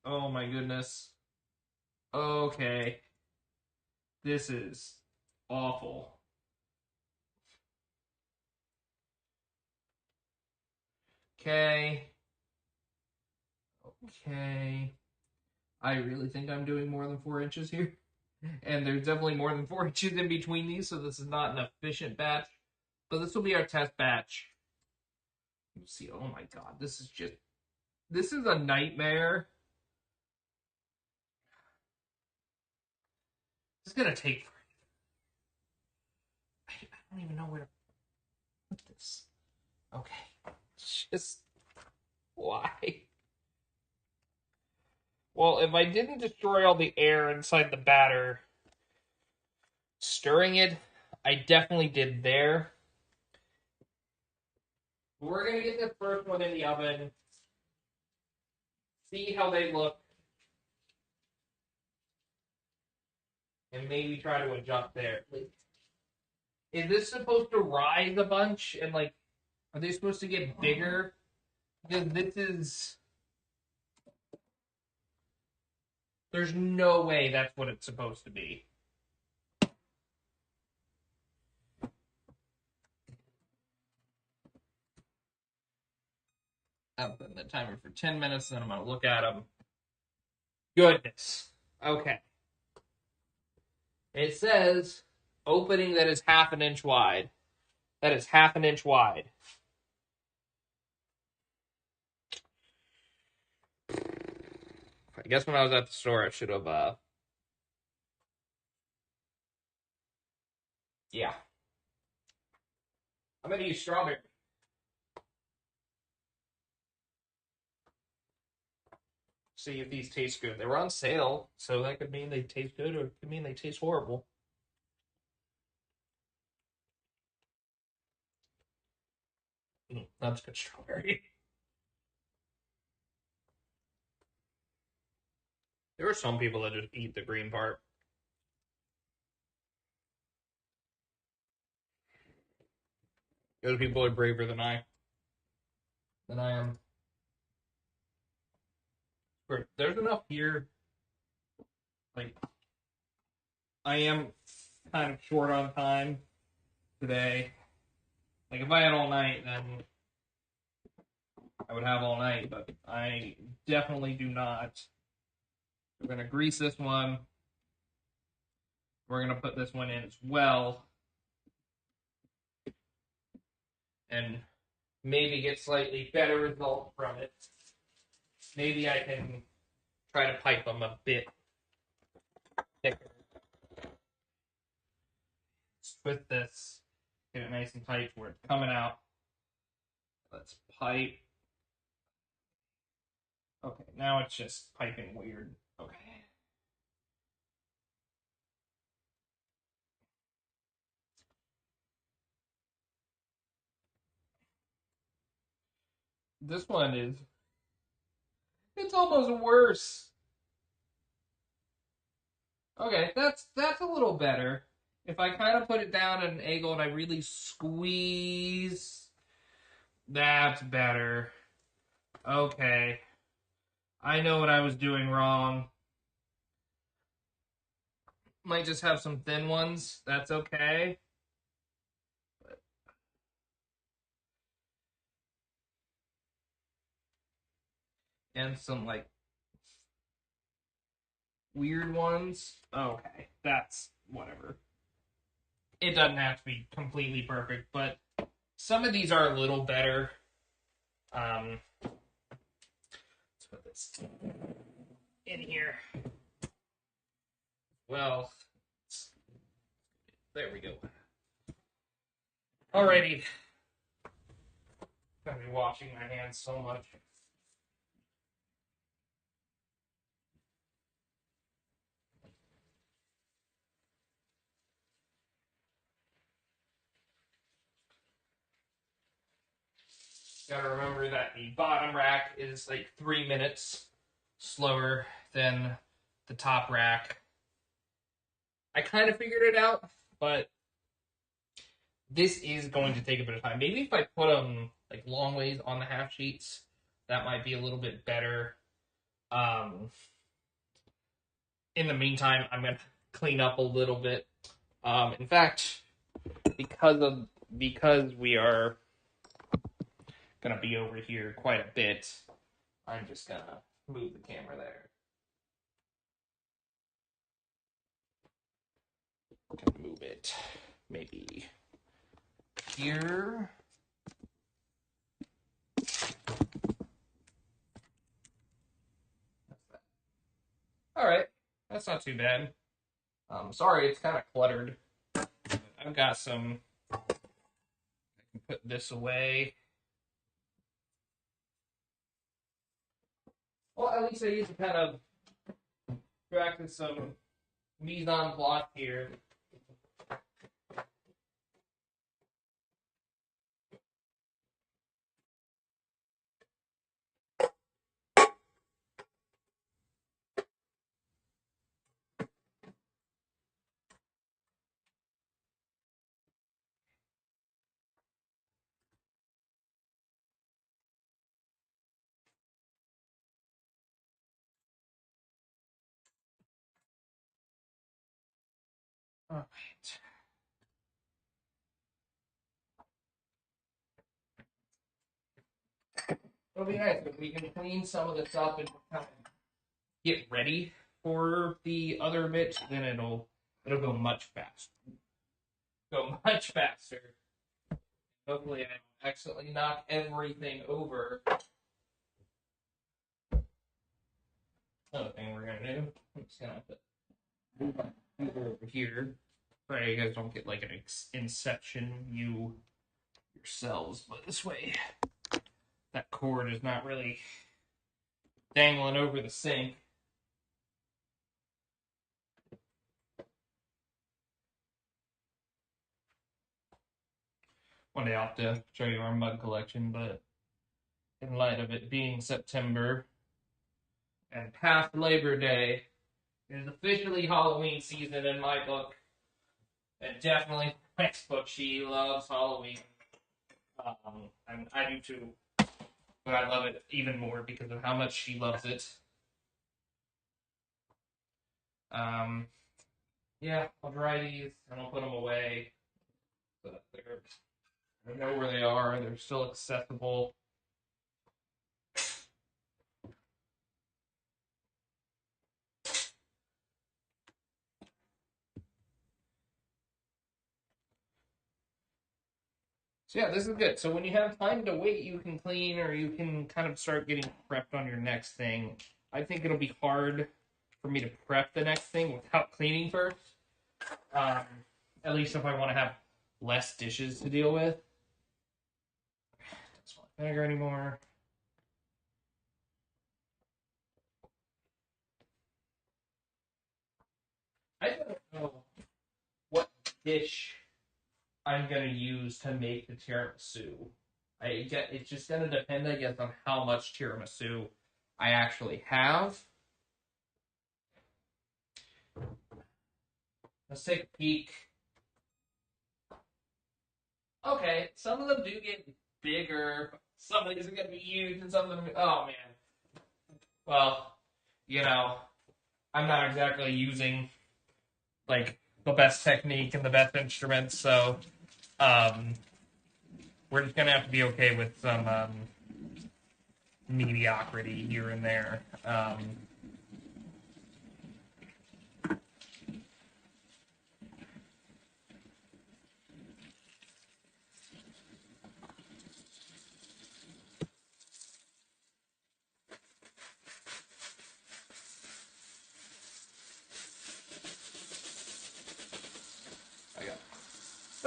Oh my goodness. Okay. This is awful. Okay. Okay. I really think I'm doing more than 4 inches here. And there's definitely more than 4 inches in between these, so this is not an efficient batch. But this will be our test batch. You see, oh my god, this is a nightmare. This is gonna take. I don't even know where to put this. Okay. Just why? Well, if I didn't destroy all the air inside the batter, stirring it, I definitely did there. We're gonna get this first one in the oven, see how they look, and maybe try to adjust there. Is this supposed to rise a bunch and like, are they supposed to get bigger? Because this is. There's no way that's what it's supposed to be. I'm putting the timer for 10 minutes, then I'm going to look at them. Goodness. Okay. It says opening that is 1/2 inch wide. That is 1/2 inch wide. I guess when I was at the store, I should have, yeah. I'm going to use strawberry. See if these taste good. They were on sale, so that could mean they taste good, or it could mean they taste horrible. That's good strawberry. There are some people that just eat the green part. Those people are braver than I am. There's enough here. Like, I am kind of short on time today. Like, if I had all night, then I would have all night, but I definitely do not. We're going to grease this one. We're going to put this one in as well. And maybe get slightly better result from it. Maybe I can try to pipe them a bit thicker. Let's twist this. Get it nice and tight where it's coming out. Let's pipe. Okay, now it's just piping weird. Okay. This one is. It's almost worse. Okay, that's a little better. If I kind of put it down at an angle and I really squeeze, that's better. Okay. I know what I was doing wrong. Might just have some thin ones. That's okay. And some, like, weird ones. Okay, that's whatever. It doesn't have to be completely perfect, but some of these are a little better. Let's put this in here. Well, there we go. Alrighty. I've been washing my hands so much. Gotta remember that the bottom rack is like 3 minutes slower than the top rack. I kind of figured it out, but this is going to take a bit of time. Maybe if I put them like long ways on the half sheets, that might be a little bit better. In the meantime, I'm gonna clean up a little bit. In fact, because we are gonna be over here quite a bit, I'm just gonna move the camera there. Gonna move it maybe here. All right, that's not too bad. Sorry, it's kind of cluttered. I've got some. I can put this away. Well, at least I used to kind of practice some mise en place here. All right. It'll be nice if we can clean some of this up and kind of get ready for the other bits. Then it'll go much faster. Go much faster. Hopefully, I don't accidentally knock everything over. Another thing we're gonna do. I'm just gonna have to move over here. Sorry, you guys don't get like an inception view yourselves, but this way that cord is not really dangling over the sink. One day I'll have to show you our mug collection, but in light of it being September and past Labor Day, it is officially Halloween season in my book. And definitely next book, she loves Halloween. And I do too. But I love it even more because of how much she loves it. Yeah, I'll dry these and I'll put them away. So that I know where they are. They're still accessible. So yeah, this is good. So when you have time to wait, you can clean or you can kind of start getting prepped on your next thing. I think it'll be hard for me to prep the next thing without cleaning first. At least if I want to have less dishes to deal with. Don't smell like vinegar anymore. I don't know what dish I'm gonna use to make the tiramisu. It's just gonna depend, I guess, on how much tiramisu I actually have. Let's take a peek. Okay, some of them do get bigger. Some of these are gonna be huge, and some of them. Oh man. Well, you know, I'm not exactly using like the best technique and the best instruments, so um, we're just gonna have to be okay with some mediocrity here and there.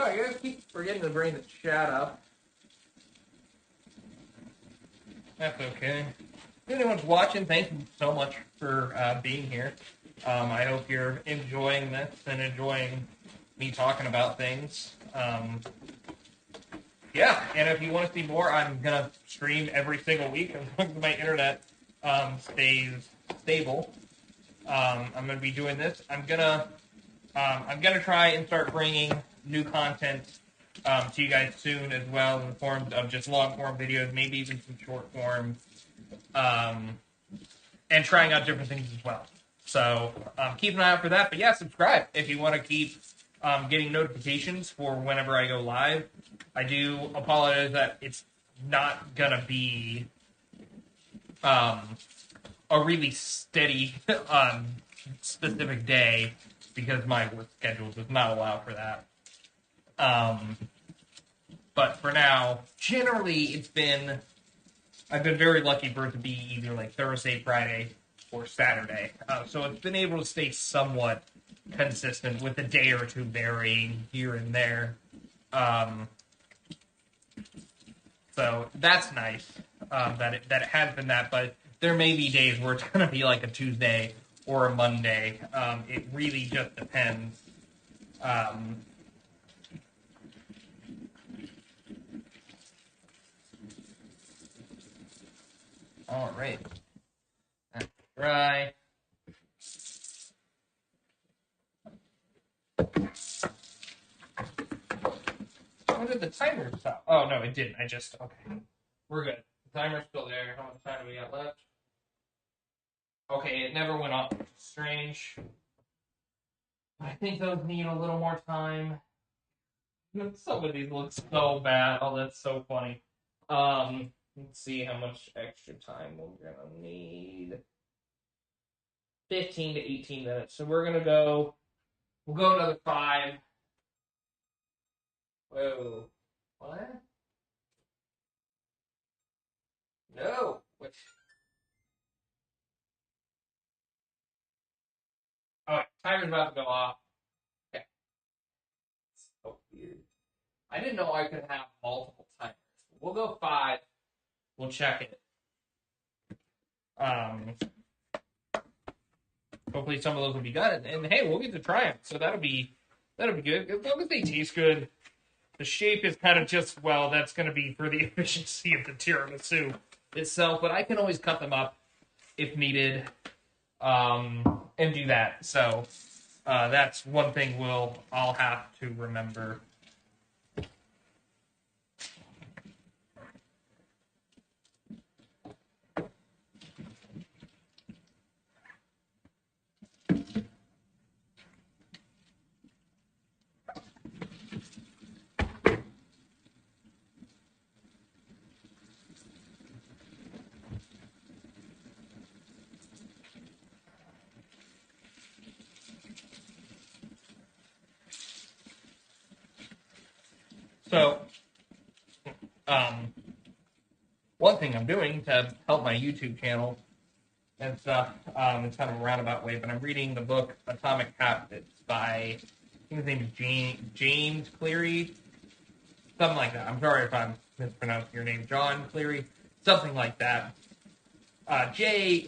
Sorry, I keep forgetting to bring the chat up. That's okay. If anyone's watching, thank you so much for being here. I hope you're enjoying this and enjoying me talking about things. Yeah, and if you want to see more, I'm gonna stream every single week as long as my internet stays stable. I'm gonna be doing this. I'm gonna try and start bringing new content to you guys soon as well, in the form of just long form videos, maybe even some short form, and trying out different things as well. So keep an eye out for that. But yeah, subscribe if you want to keep getting notifications for whenever I go live. I do apologize that it's not gonna be a really steady specific day because my work schedule does not allow for that. But for now, generally I've been very lucky for it to be either like Thursday, Friday, or Saturday. So it's been able to stay somewhat consistent with a day or two varying here and there. So that's nice that it has been that, but there may be days where it's going to be like a Tuesday or a Monday. It really just depends. All right. That's dry. When did the timer stop? Oh, no, it didn't. Okay. We're good. The timer's still there. How much time do we got left? Okay, it never went off, which is strange. I think those need a little more time. Some of these look so bad. Oh, that's so funny. Let's see how much extra time we're gonna need. 15 to 18 minutes. So we'll go another 5. Whoa. What? No. Which? Alright, timer's about to go off. Okay. So weird. I didn't know I could have multiple timers. We'll go 5. We'll check it. Hopefully some of those will be good, and hey, we'll get to try them. So that'll be good. As long as they taste good. The shape is kind of just, well, that's going to be for the efficiency of the tiramisu itself, but I can always cut them up if needed, and do that. So that's one thing I'll have to remember. So, one thing I'm doing to help my YouTube channel and stuff, it's kind of a roundabout way, but I'm reading the book Atomic Habits by, I think his name is James Cleary, something like that. I'm sorry if I'm mispronouncing your name, John Cleary, something like that. Jay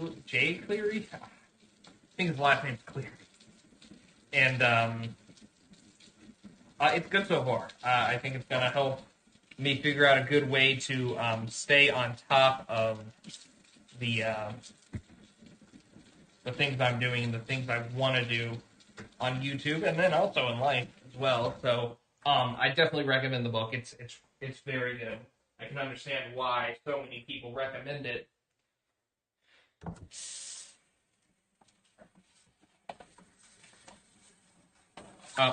Cleary? I think his last name's Cleary. And it's good so far. I think it's going to help me figure out a good way to stay on top of the things I'm doing and the things I want to do on YouTube, and then also in life as well. So I definitely recommend the book. It's very good. I can understand why so many people recommend it.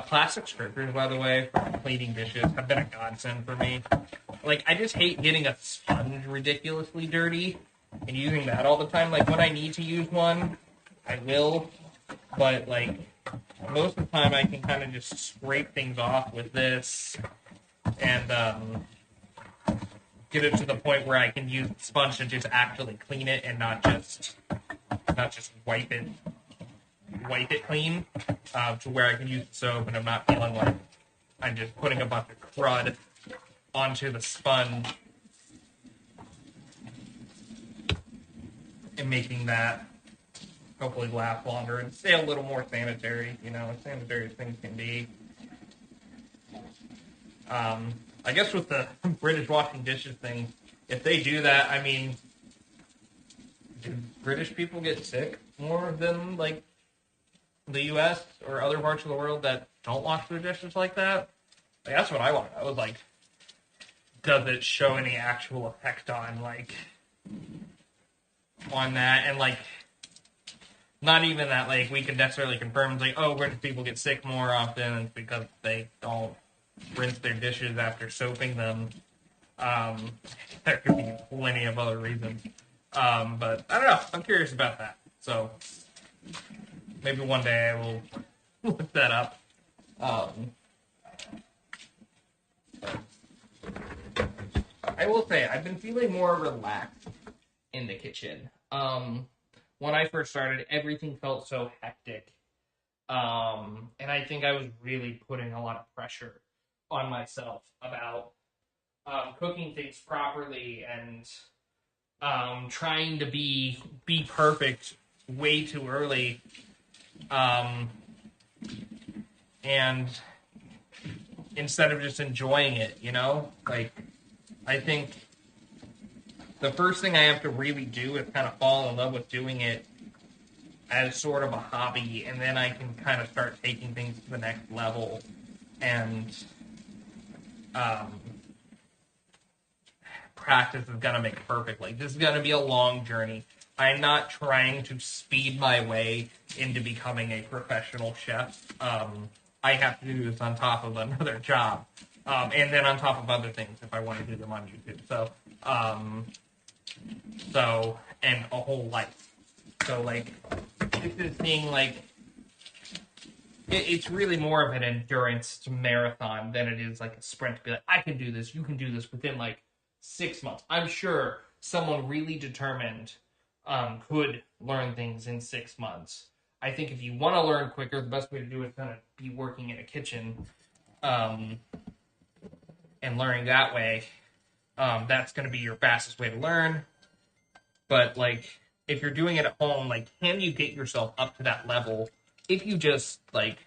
Plastic strippers, by the way, for cleaning dishes have been a godsend for me. Like, I just hate getting a sponge ridiculously dirty and using that all the time. Like, when I need to use one, I will. But, like, most of the time I can kind of just scrape things off with this and get it to the point where I can use the sponge to just actually clean it and not just wipe it clean, to where I can use the soap and I'm not feeling like I'm just putting a bunch of crud onto the sponge and making that hopefully last longer and stay a little more sanitary, as sanitary as things can be. I guess with the British washing dishes thing, if they do that, I mean, do British people get sick more than like the U.S. or other parts of the world that don't wash their dishes like that? Like, that's what I want. I was like, does it show any actual effect on that? And like, not even that like we could necessarily confirm. It's like, oh, British people get sick more often because they don't rinse their dishes after soaping them. There could be plenty of other reasons. But I don't know. I'm curious about that. So maybe one day I will look that up. I will say I've been feeling more relaxed in the kitchen. When I first started, everything felt so hectic. And I think I was really putting a lot of pressure on myself about cooking things properly and trying to be perfect way too early. And instead of just enjoying it, like I think the first thing I have to really do is kind of fall in love with doing it as sort of a hobby, and then I can kind of start taking things to the next level. And practice is gonna make perfect. Like, this is gonna be a long journey. I'm not trying to speed my way into becoming a professional chef. I have to do this on top of another job, and then on top of other things if I want to do them on YouTube. So and a whole life. So like, this is being like, it's really more of an endurance marathon than it is like a sprint to be like, I can do this, you can do this within like 6 months. I'm sure someone really determined could learn things in 6 months. I think if you want to learn quicker, the best way to do it is kind of be working in a kitchen and learning that way. That's going to be your fastest way to learn. But like, if you're doing it at home, like, can you get yourself up to that level if you just like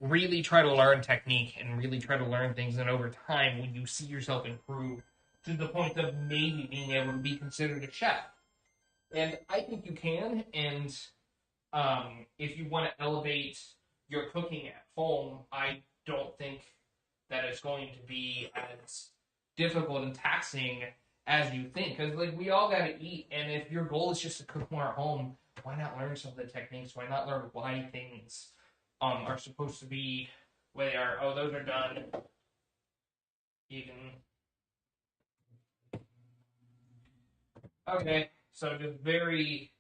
really try to learn technique and really try to learn things, and over time, when you see yourself improve to the point of maybe being able to be considered a chef? And I think you can. And if you want to elevate your cooking at home, I don't think that it's going to be as difficult and taxing as you think. Because like, we all got to eat, and if your goal is just to cook more at home, why not learn some of the techniques? Why not learn why things are supposed to be the way they are? Oh, those are done. You can. Okay, so just very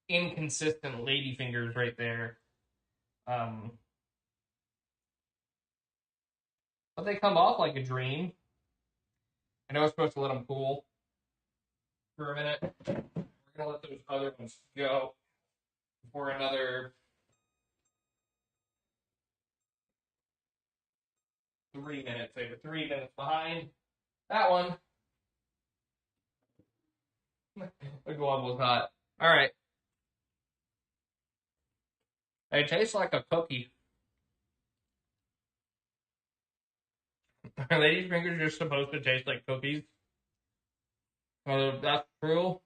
inconsistent lady fingers right there. But they come off like a dream. I know I was supposed to let them cool for a minute. We're gonna let those other ones go for another 3 minutes. They were 3 minutes behind that one. The glove was hot. All right. It tastes like a cookie. Are ladies' fingers just supposed to taste like cookies? Well, if that's true,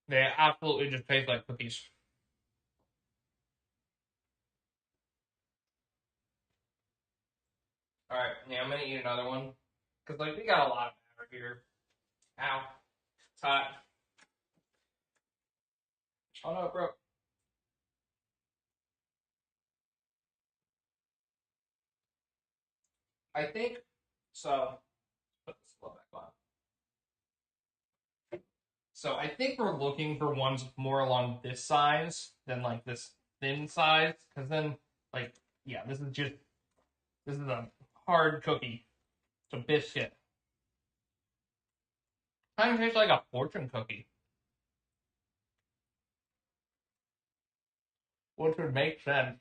they absolutely just taste like cookies. All right, yeah, I'm gonna eat another one because like, we got a lot of batter here. Ow, it's hot. Oh no, it broke. I think so. Put this glove back on. So I think we're looking for ones more along this size than like this thin size, because then like, yeah, this is a hard cookie. It's a biscuit. Kind of tastes like a fortune cookie, which would make sense.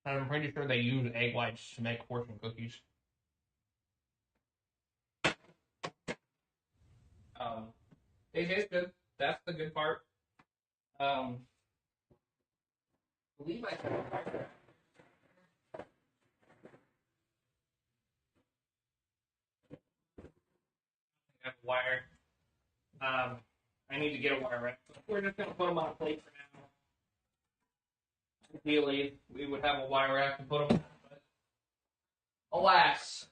I'm pretty sure they use egg whites to make fortune cookies. Um, they taste good. That's the good part. I believe I have a wire. I need to get a wire rack. We're just gonna put them on a plate for now. Ideally, we would have a wire rack to put them on, but alas.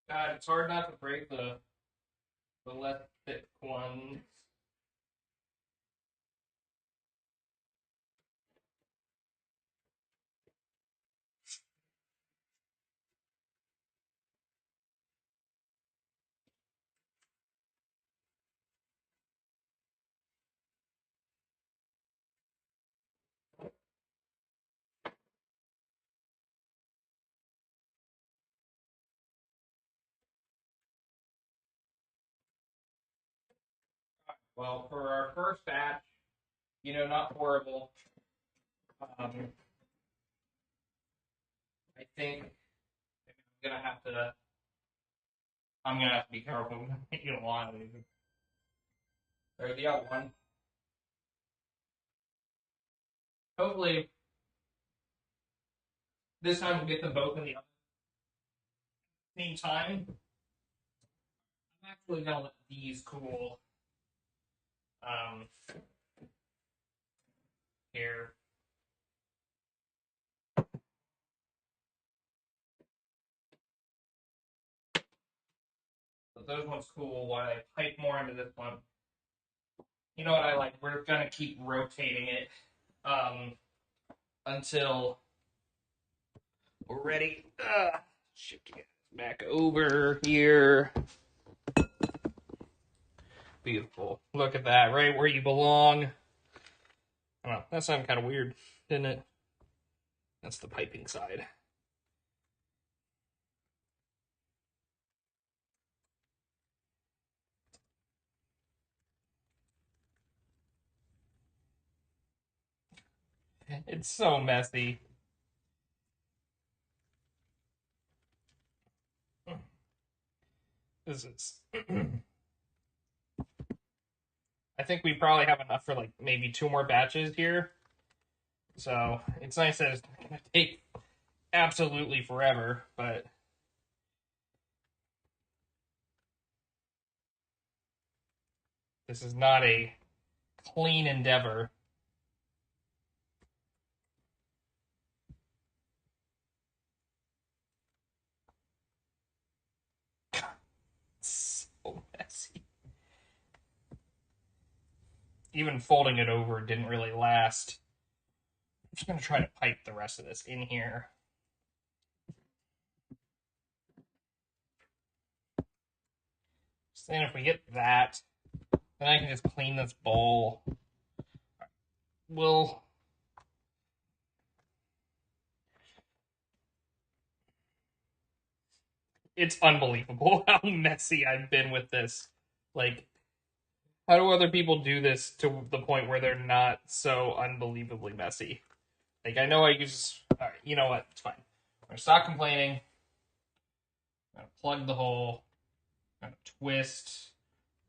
God, it's hard not to break the less thick ones. Well, for our first batch, not horrible. I think I'm gonna have to. I'm gonna have to be careful. You don't want to. There's the other one. Hopefully, this time we'll get them both in the same time. I'm actually gonna let these cool. Um, here. So those ones cool while I pipe more into this one. You know what I like? We're gonna keep rotating it until we're ready. Shift you guys back over here. Beautiful. Look at that, right where you belong. I don't know, that sounded kind of weird, didn't it? That's the piping side. It's so messy. This is. I think we probably have enough for like maybe 2 more batches here. So it's nice that it's not going to take absolutely forever, but this is not a clean endeavor. So messy. Even folding it over didn't really last. I'm just going to try to pipe the rest of this in here. So then if we get that, then I can just clean this bowl. We'll it's unbelievable how messy I've been with this. Like, how do other people do this to the point where they're not so unbelievably messy? Like, I know I use. All right, you know what? It's fine. I'm gonna stop complaining. I'm gonna plug the hole. I'm gonna twist.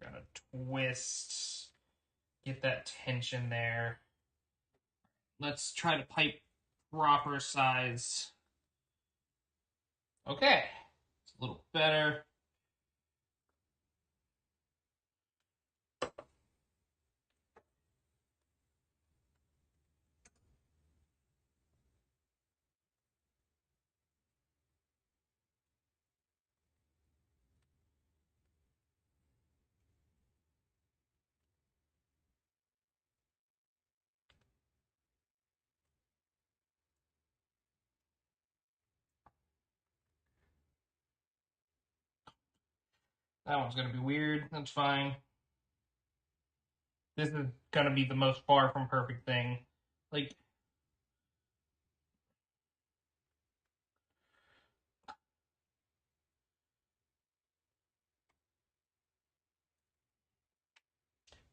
I'm gonna twist. Get that tension there. Let's try to pipe proper size. Okay, it's a little better. That one's gonna be weird. That's fine. This is gonna be the most far from perfect thing. Like,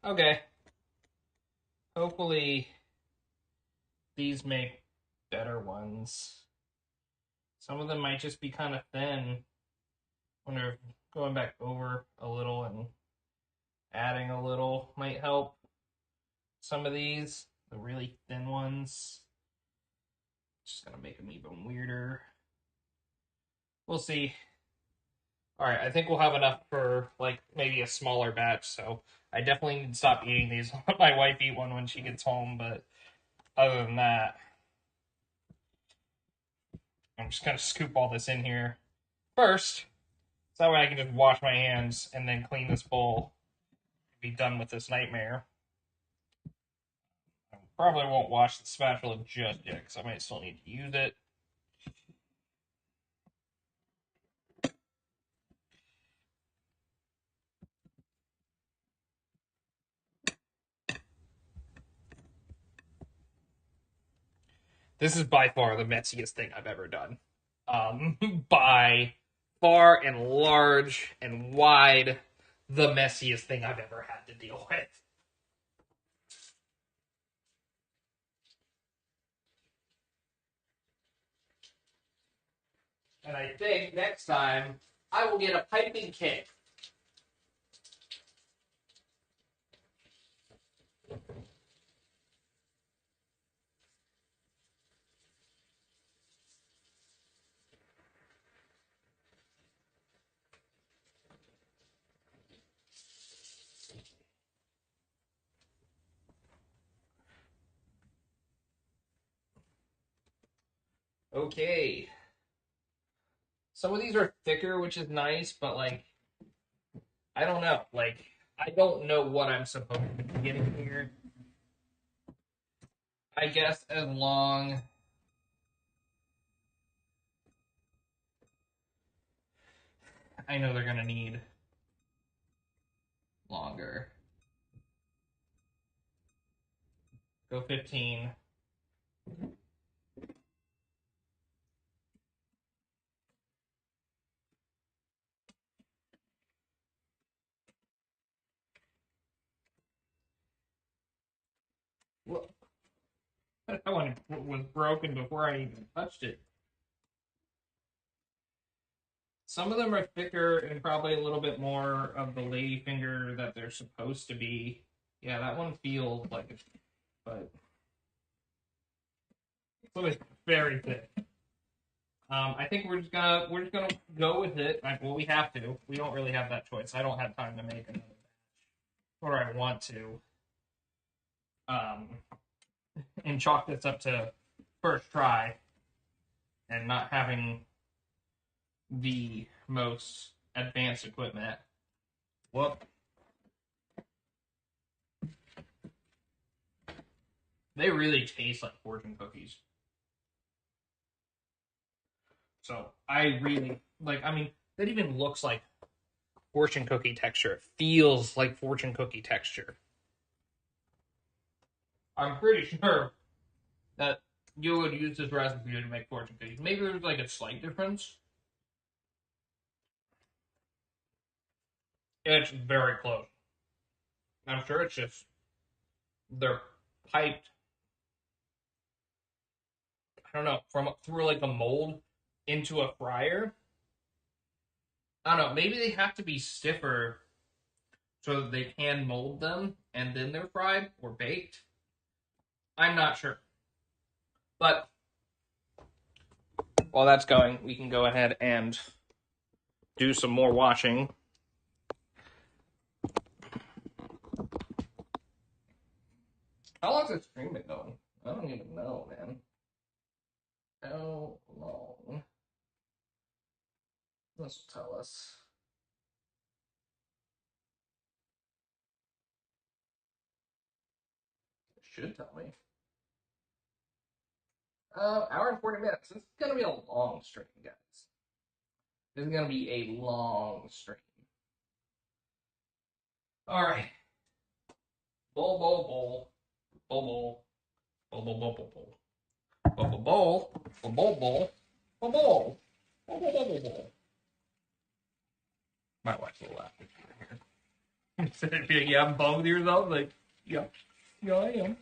okay. Hopefully these make better ones. Some of them might just be kind of thin. Wonder if going back over a little and adding a little might help. Some of these, the really thin ones, just gonna make them even weirder. We'll see. All right, I think we'll have enough for like maybe a smaller batch. So I definitely need to stop eating these. I'll let my wife eat one when she gets home. But other than that, I'm just gonna scoop all this in here first, so that way I can just wash my hands and then clean this bowl. Be done with this nightmare. I probably won't wash the spatula just yet because I might still need to use it. This is by far the messiest thing I've ever done. By far and large and wide, the messiest thing I've ever had to deal with. And I think next time I will get a piping kit. Okay. Some of these are thicker, which is nice, but like, I don't know. Like, I don't know what I'm supposed to be getting here. I guess as long. I know they're gonna need longer. Go 15. Well, that one was broken before I even touched it. Some of them are thicker and probably a little bit more of the ladyfinger that they're supposed to be. Yeah, that one feels like it, but it's very thick. I think we're just gonna go with it. Well, we have to. We don't really have that choice. I don't have time to make another batch, or I want to. Um, and chalk this up to first try, and not having the most advanced equipment. Well, they really taste like fortune cookies. So I really like. I mean, that even looks like fortune cookie texture. It feels like fortune cookie texture. I'm pretty sure that you would use this recipe to make fortune cookies. Maybe there's like a slight difference. It's very close. I'm sure it's just they're piped. I don't know, from through like a mold into a fryer. I don't know. Maybe they have to be stiffer so that they can mold them and then they're fried or baked. I'm not sure. But while that's going, we can go ahead and do some more washing. How long is this stream been going? I don't even know, man. How long? This will tell us. It should tell me. Hour and 40 minutes. This is gonna be a long stream, guys. This is gonna be a long stream. All right. Bowl, bowl, bowl. Bowl, bowl. Bowl, bowl, bowl, bowl, bowl. Bowl, bowl, bowl. Bowl, bowl, bowl. Bowl, bowl. Bowl, bowl, bowl, bowl, bowl. My wife's a little laughing here. Instead of being, yeah, I'm bummed with yourself, like, yeah. Yeah, I am.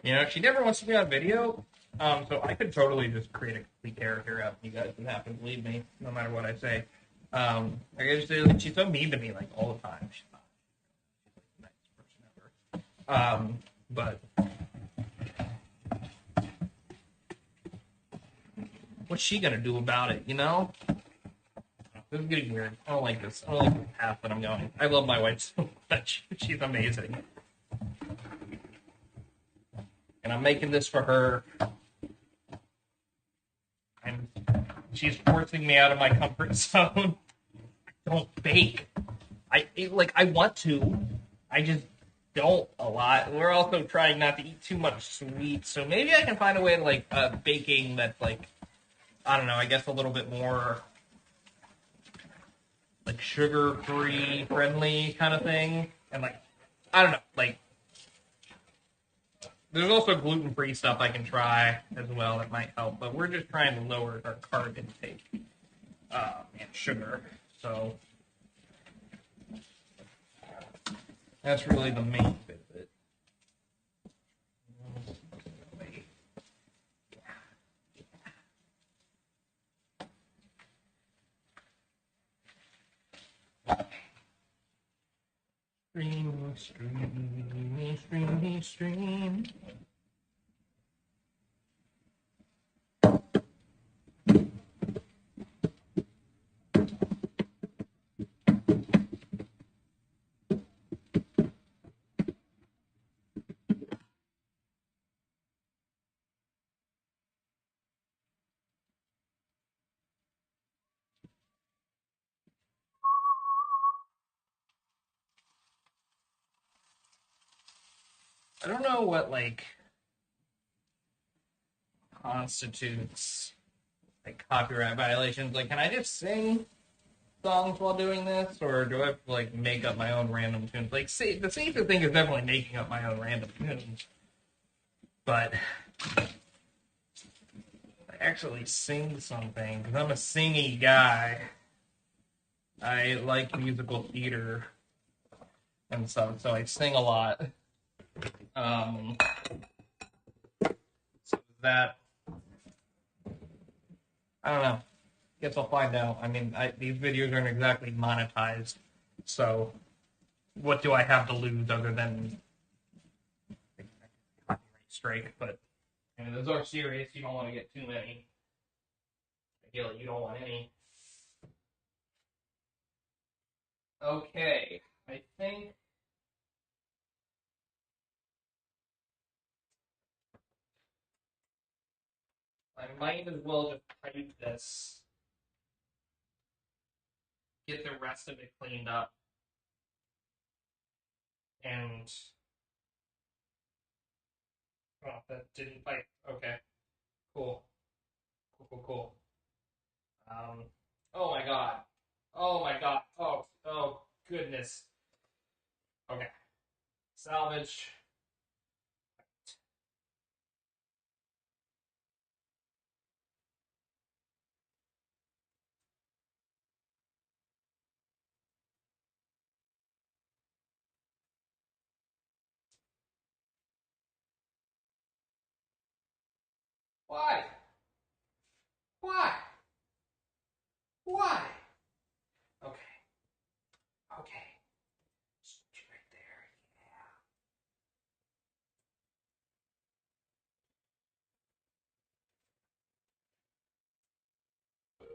You know, she never wants to be on video, so I could totally just create a complete character out, and you guys would have to believe me, no matter what I say. I guess she's so mean to me, like, all the time. She's not the nicest person ever. But what's she gonna do about it, you know? This is getting weird. I don't like this. I don't like the path that I'm going. I love my wife so much. She's amazing. And I'm making this for her. She's forcing me out of my comfort zone. I don't bake. I want to. I just don't a lot. We're also trying not to eat too much sweet, so maybe I can find a way to like baking that's like, I don't know, I guess a little bit more like sugar-free friendly kind of thing. And like, I don't know, like there's also gluten-free stuff I can try as well that might help, but we're just trying to lower our carb intake and sugar. So that's really the main bit of it. Stream, stream, stream, stream. I don't know what like constitutes like copyright violations. Like, can I just sing songs while doing this, or do I have to like make up my own random tunes? Like, see, the safer thing is definitely making up my own random tunes. But I actually sing something because I'm a singy guy. I like musical theater and stuff, so I sing a lot. So that I don't know. Guess I'll find out. I mean, these videos aren't exactly monetized, so what do I have to lose other than copyright strike? But I mean, those are serious. You don't want to get too many. Ideally, you don't want any. Okay, I think I might as well just type this, get the rest of it cleaned up, and oh, that didn't type. Okay, cool, cool, cool, cool. Um, oh my god, oh my god, oh goodness. Okay, salvage. Why? Why? Why? Okay, okay. Switch it right there. Yeah.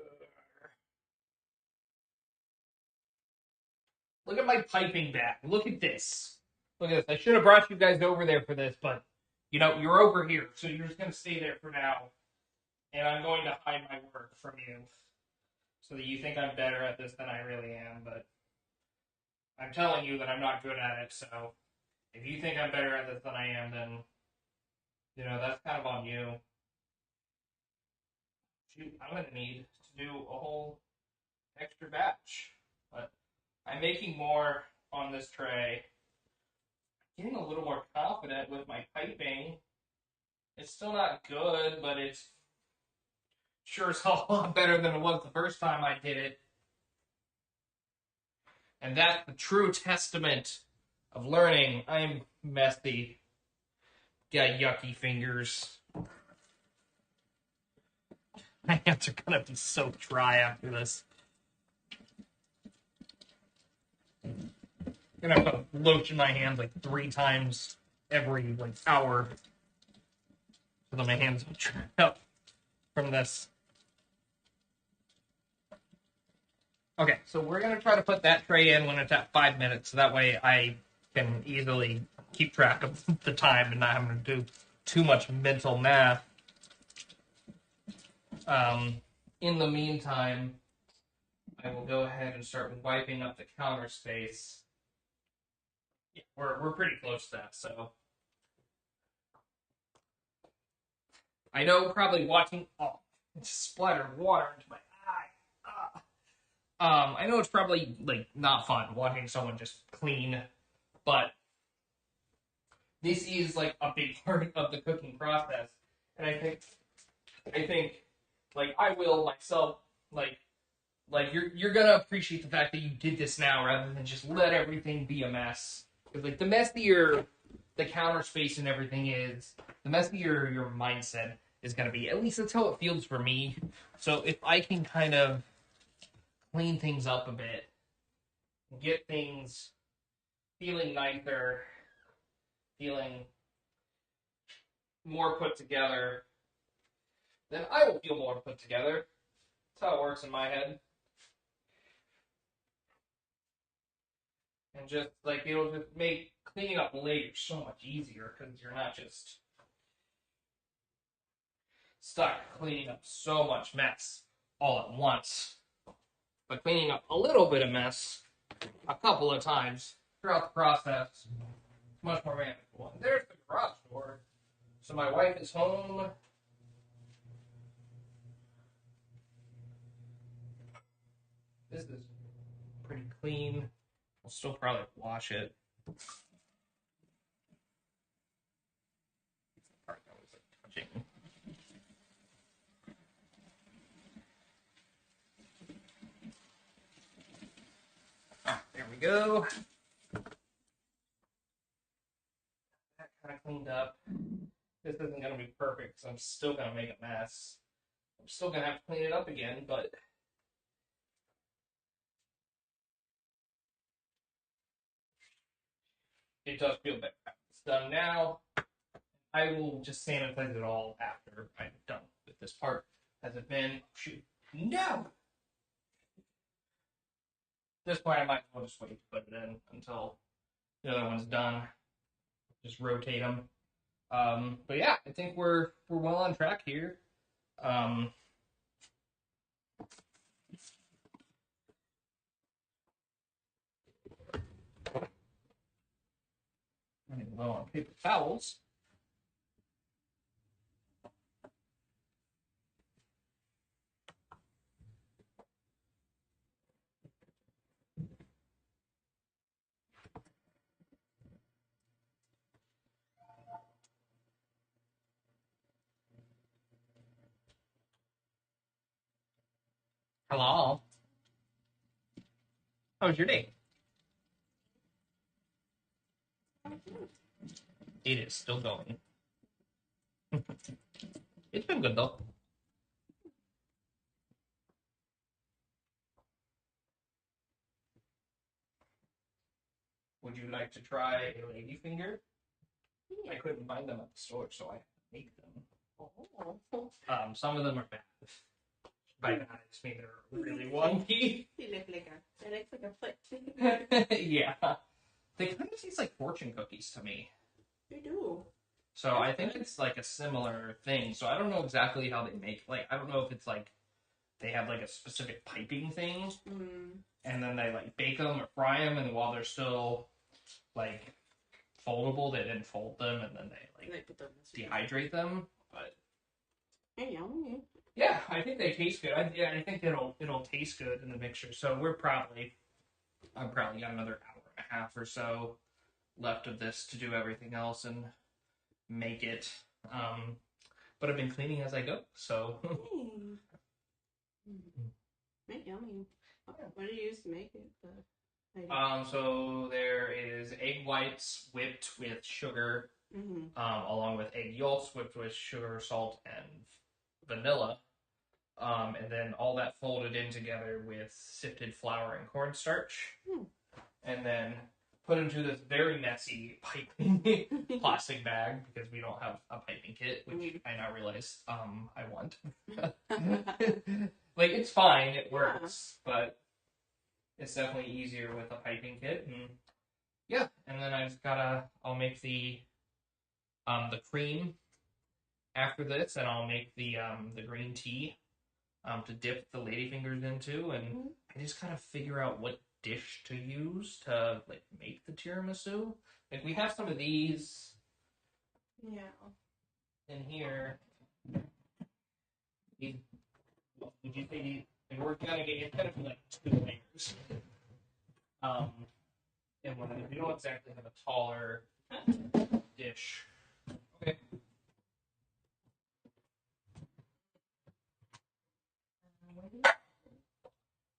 Look at my piping back. Look at this. Look at this. I should have brought you guys over there for this, but you know, you're over here, so you're just gonna stay there for now. And I'm going to hide my work from you. So that you think I'm better at this than I really am, but I'm telling you that I'm not good at it, so if you think I'm better at this than I am, then you know, that's kind of on you. shoot, I'm gonna need to do a whole extra batch. But I'm making more on this tray. Getting a little more confident with my piping. It's still not good, but it's sure as hell a lot better than it was the first time I did it. And that's the true testament of learning. I'm messy. Got yucky fingers. My hands are gonna be so dry after this. I'm gonna have to lotion my hands like 3 times every hour so that my hands will dry up from this. Okay, so we're gonna try to put that tray in when it's at 5 minutes, so that way I can easily keep track of the time and not having to do too much mental math. In the meantime, I will go ahead and start wiping up the counter space. Yeah, we're pretty close to that, so. I know probably watching, oh, it just splattered water into my eye. I know it's probably not fun watching someone just clean, but this is like a big part of the cooking process, and I think I will myself you're gonna appreciate the fact that you did this now rather than just let everything be a mess. Because the messier the counter space and everything is, the messier your mindset is gonna be. At least that's how it feels for me. So if I can kind of clean things up a bit, get things feeling nicer, feeling more put together, then I will feel more put together. That's how it works in my head. And just it'll just make cleaning up later so much easier because you're not just stuck cleaning up so much mess all at once. But cleaning up a little bit of mess a couple of times throughout the process is much more manageable. And there's the garage door. So my wife is home. This is pretty clean. I'll still probably wash it. Part that was touching. Oh, there we go. That kind of cleaned up. This isn't going to be perfect, so I'm still going to make a mess. I'm still going to have to clean it up again, but it does feel better. It's done now. I will just sanitize it all after I'm done with this part. Has it been? Shoot. No! At this point, I might as well just wait to put it in until the other one's done. Just rotate them. But yeah, I think we're well on track here. Running low on paper towels. Hello. How was your day? It is still going. It's been good though. Would you like to try a ladyfinger? Yeah. I couldn't find them at the store, so I make them. Oh. Some of them are bad. By that, I just mean they're really wonky. They look like a foot. Yeah. They kind of taste like fortune cookies to me. They do. So I think it's like a similar thing. So I don't know exactly how they make. I don't know if it's they have a specific piping thing, and then they bake them or fry them, and while they're still foldable, they then fold them, and then they put them dehydrate them. But They're yummy. Yeah, I think they taste good. I think it'll taste good in the mixture. So I've probably got another hour and a half or so left of this to do everything else and make it. But I've been cleaning as I go, so. Mm. They're yummy. What do you use to make it? So there is egg whites whipped with sugar, along with egg yolks whipped with sugar, salt, and vanilla. And then all that folded in together with sifted flour and cornstarch. And then put into this very messy piping plastic bag because we don't have a piping kit, which I now realize I want. Like, it's fine, it works, but it's definitely easier with a piping kit. And yeah, and then I'll make the cream after this, and I'll make the green tea to dip the ladyfingers into, and I just kind of figure out what dish to use to like make the tiramisu. Like, we have some of these in here. Would you say these? And we're gonna get it's gonna be like 2 layers. And we don't exactly have a taller dish. Okay.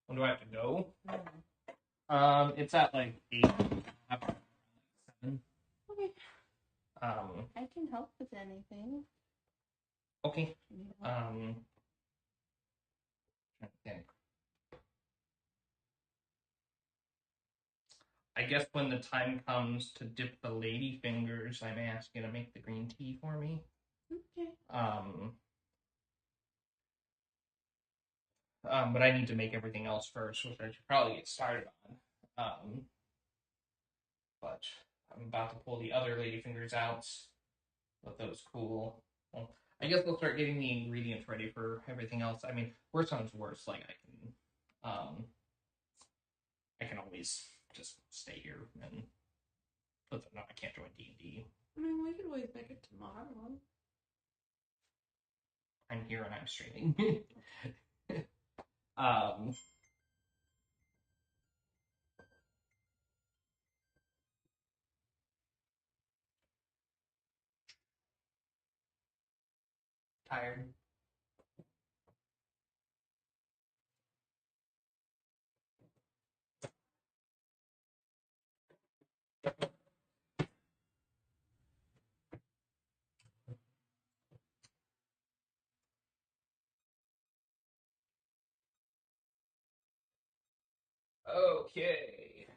When do I have to go? It's at like 8, 7. Okay. I can help with anything. Okay. Trying to think. I guess when the time comes to dip the lady fingers, I may ask you to make the green tea for me. Okay. But I need to make everything else first, which I should probably get started on. But I'm about to pull the other lady fingers out. Let those cool. Well, I guess we'll start getting the ingredients ready for everything else. I mean, worst comes to worst, like I can always just stay here and no, I can't join D&D. I mean, we could always make it tomorrow. I'm here and I'm streaming. Tired. Okay.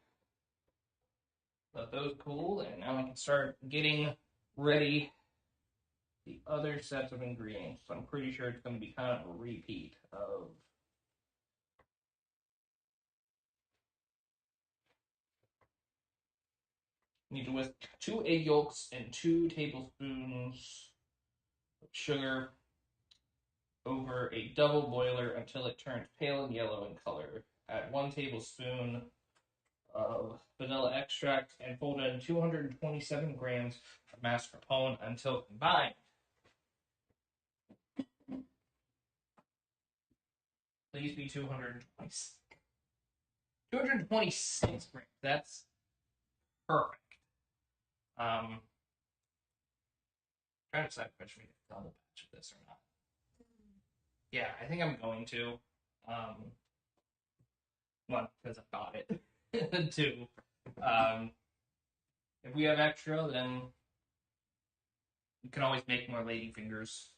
Let those cool, and now I can start getting ready the other sets of ingredients. So I'm pretty sure it's going to be kind of a repeat of need to whisk 2 egg yolks and 2 tablespoons of sugar over a double boiler until it turns pale and yellow in color. Add 1 tablespoon of vanilla extract and fold in 227 grams of mascarpone until combined. Please be 226 grams. That's perfect. Trying to decide if I should make a double batch of this or not. Yeah, I think I'm going to. 1, because I bought it. 2, if we have extra, then you can always make more lady fingers.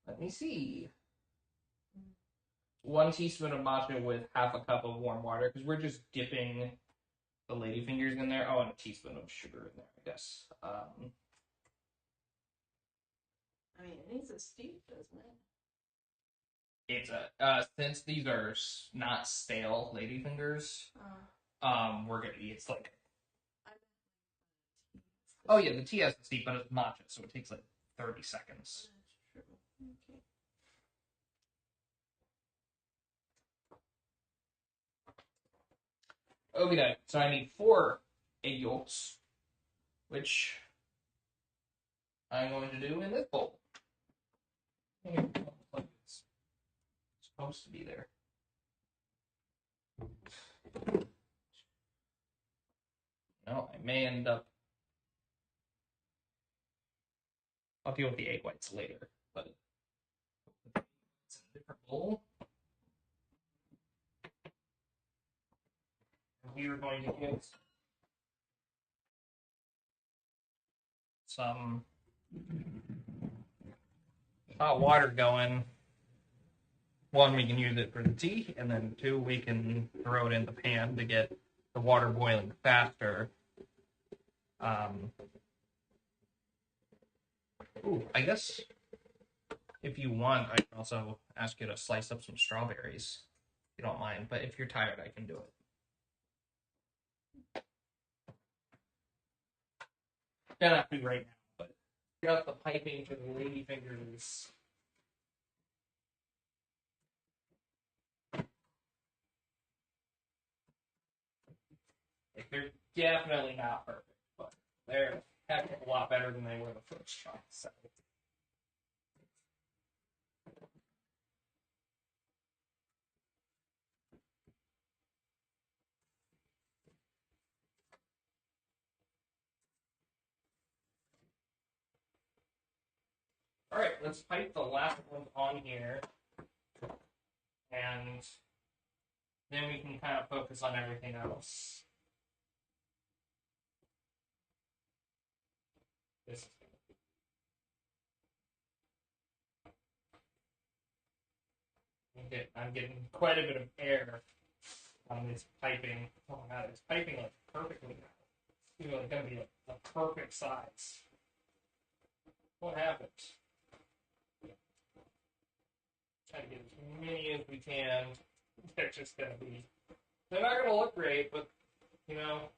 Let me see. 1 teaspoon of matcha with half a cup of warm water, because we're just dipping the lady fingers in there. Oh, and a teaspoon of sugar in there, I guess. I mean, it needs a steep, doesn't it? It's since these are not stale lady fingers, we're gonna. It's like. Oh yeah, the tea has the steep, but it's matcha, so it takes like 30 seconds. That's true. Okay, so I need 4 egg yolks, which I'm going to do in this bowl. Here, like it's supposed to be there. No, I may end up. I'll deal with the egg whites later, but it's in a different bowl. And we are going to get some hot water going. 1, we can use it for the tea, and then 2, we can throw it in the pan to get the water boiling faster. I guess if you want, I can also ask you to slice up some strawberries, if you don't mind. But if you're tired, I can do it. Don't have to right now, but got the piping for the lady fingers. They're definitely not perfect, but they're a heck of a lot better than they were the first try. So. All right, let's pipe the last one on here, and then we can kind of focus on everything else. This is I'm getting quite a bit of air on this piping. Oh my god, it's piping like perfectly now. It's like gonna be a perfect size. What happened? Try to get as many as we can. They're just gonna be. They're not gonna look great, but you know,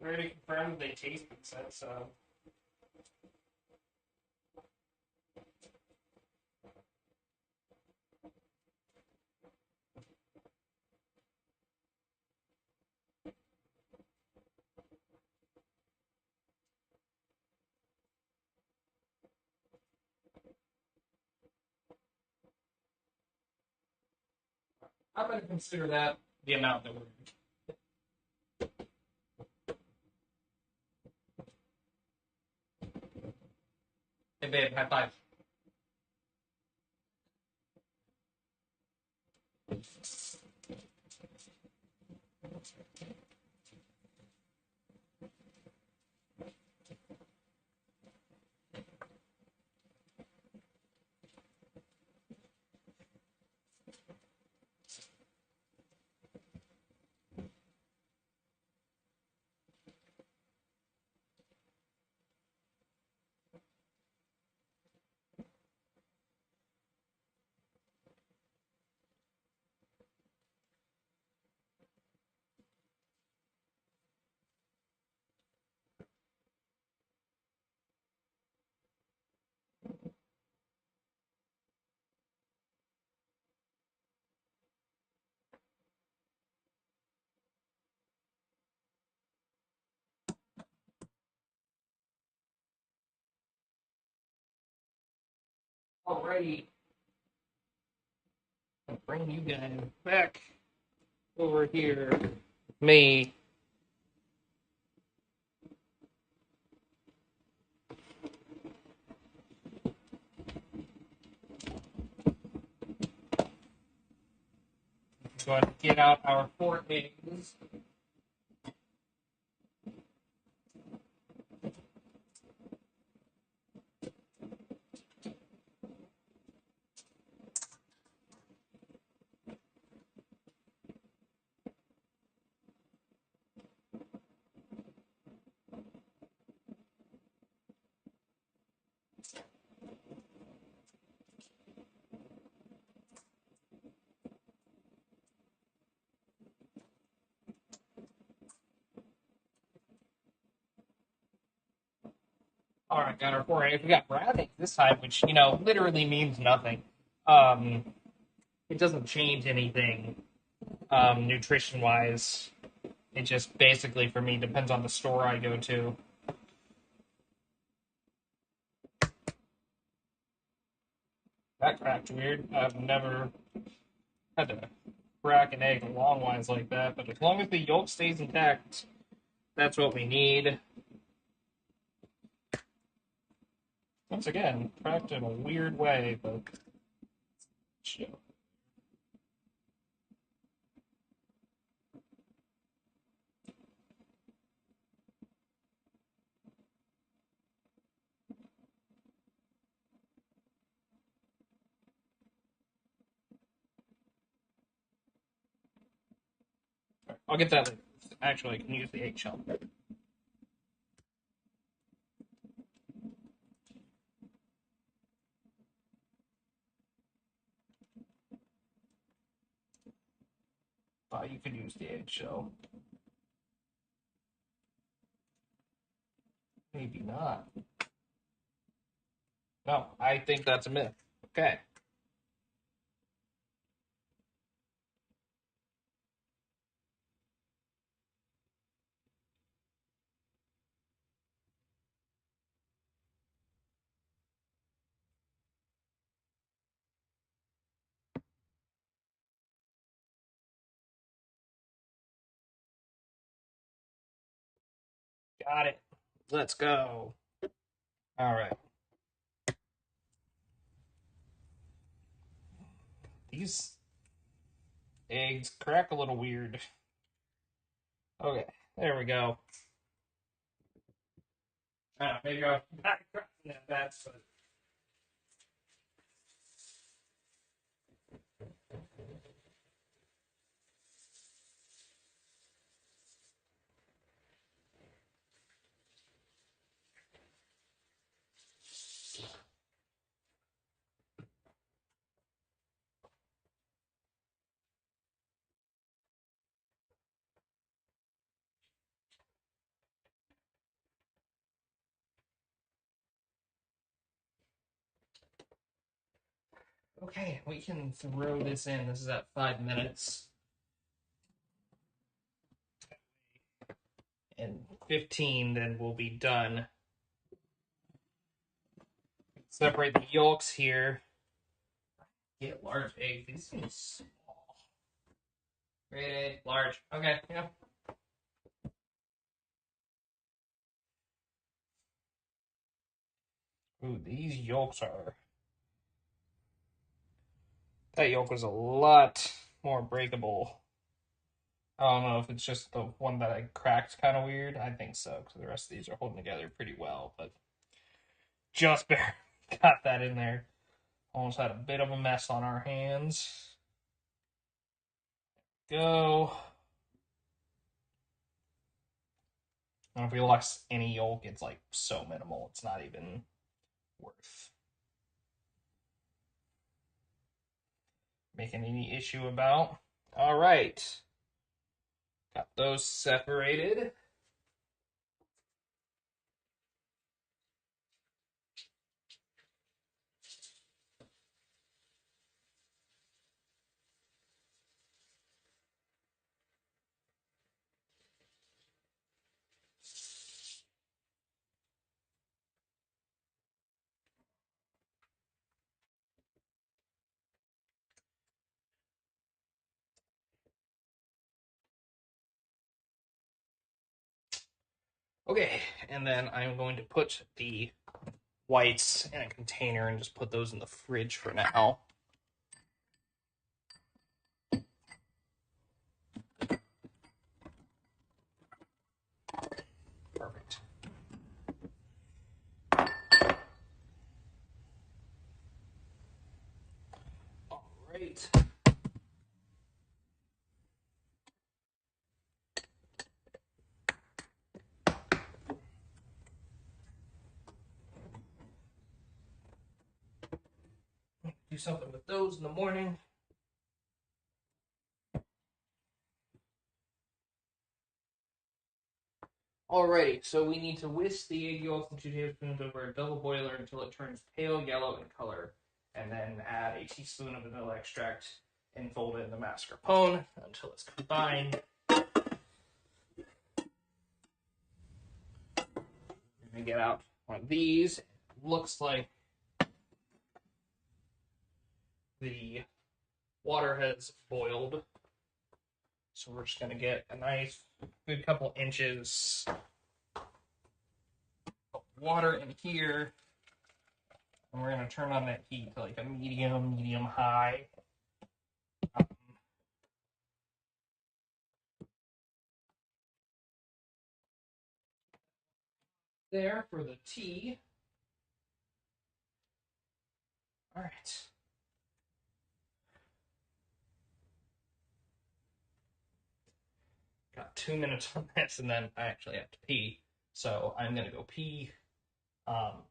we already confirmed they taste decent, so. I'm going to consider that the amount that we're doing. Hey, babe, high five. Alrighty. I'll bring you guys back over here. Me. Go ahead and get out our 4 eggs. Alright, got our 4 eggs. We got brown eggs this time, which, you know, literally means nothing. It doesn't change anything, nutrition-wise. It just basically, for me, depends on the store I go to. That cracked weird. I've never had to crack an egg longwise like that, but as long as the yolk stays intact, that's what we need. Once again, cracked in a weird way, but... I'll get that later. Actually, I can use the eggshell. You could use the eggshell. Maybe not. No, I think that's a myth. Okay. Got it. Let's go. All right. These eggs crack a little weird. Okay, there we go. Maybe I'm not cracking that fast, but... Okay, we can throw this in. This is at 5 minutes. And 15, then we'll be done. Separate the yolks here. Get large egg. These seem small. Grade A, large. Okay, yeah. Ooh, these yolks are... That yolk was a lot more breakable. I don't know if it's just the one that I cracked kind of weird. I think so, because the rest of these are holding together pretty well, but just barely got that in there. Almost had a bit of a mess on our hands. Go. And if we lost any yolk, it's like so minimal. It's not even worth making any issue about. All right. Got those separated. Okay, and then I'm going to put the whites in a container and just put those in the fridge for now. Perfect. All right. Do something with those in the morning. Alrighty, so we need to whisk the egg yolks and 2 tablespoons over a double boiler until it turns pale yellow in color, and then add a teaspoon of vanilla extract and fold it in the mascarpone until it's combined. Let me get out one of these. Looks like the water has boiled. So we're just going to get a nice good couple inches of water in here. And we're going to turn on that heat to like a medium high. There for the tea. All right. Got 2 minutes on this, and then I actually have to pee. So I'm going to go pee,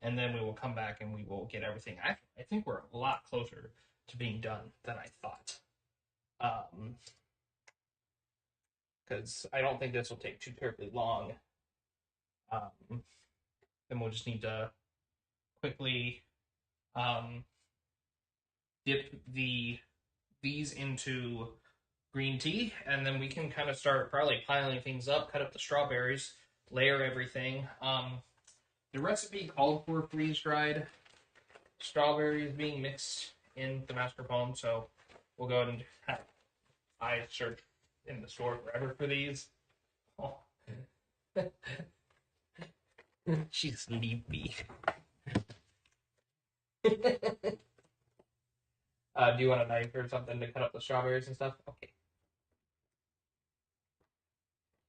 and then we will come back and we will get everything. I think we're a lot closer to being done than I thought. Because I don't think this will take too terribly long. Then we'll just need to quickly dip these into green tea, and then we can kind of start probably piling things up, cut up the strawberries, layer everything. The recipe called for freeze-dried strawberries being mixed in the mascarpone, so we'll go ahead and have I search in the store forever for these. Oh. She's sleepy. Do you want a knife or something to cut up the strawberries and stuff? Okay.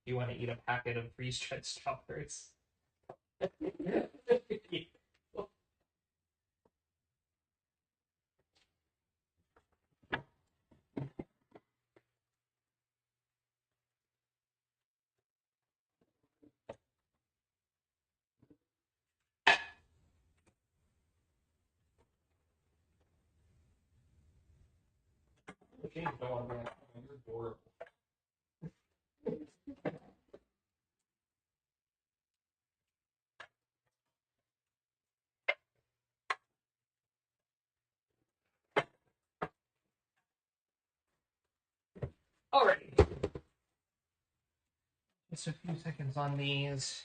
Do you want to eat a packet of freeze-dried strawberries? Okay, don't want to you're adorable. Alrighty. Just a few seconds on these.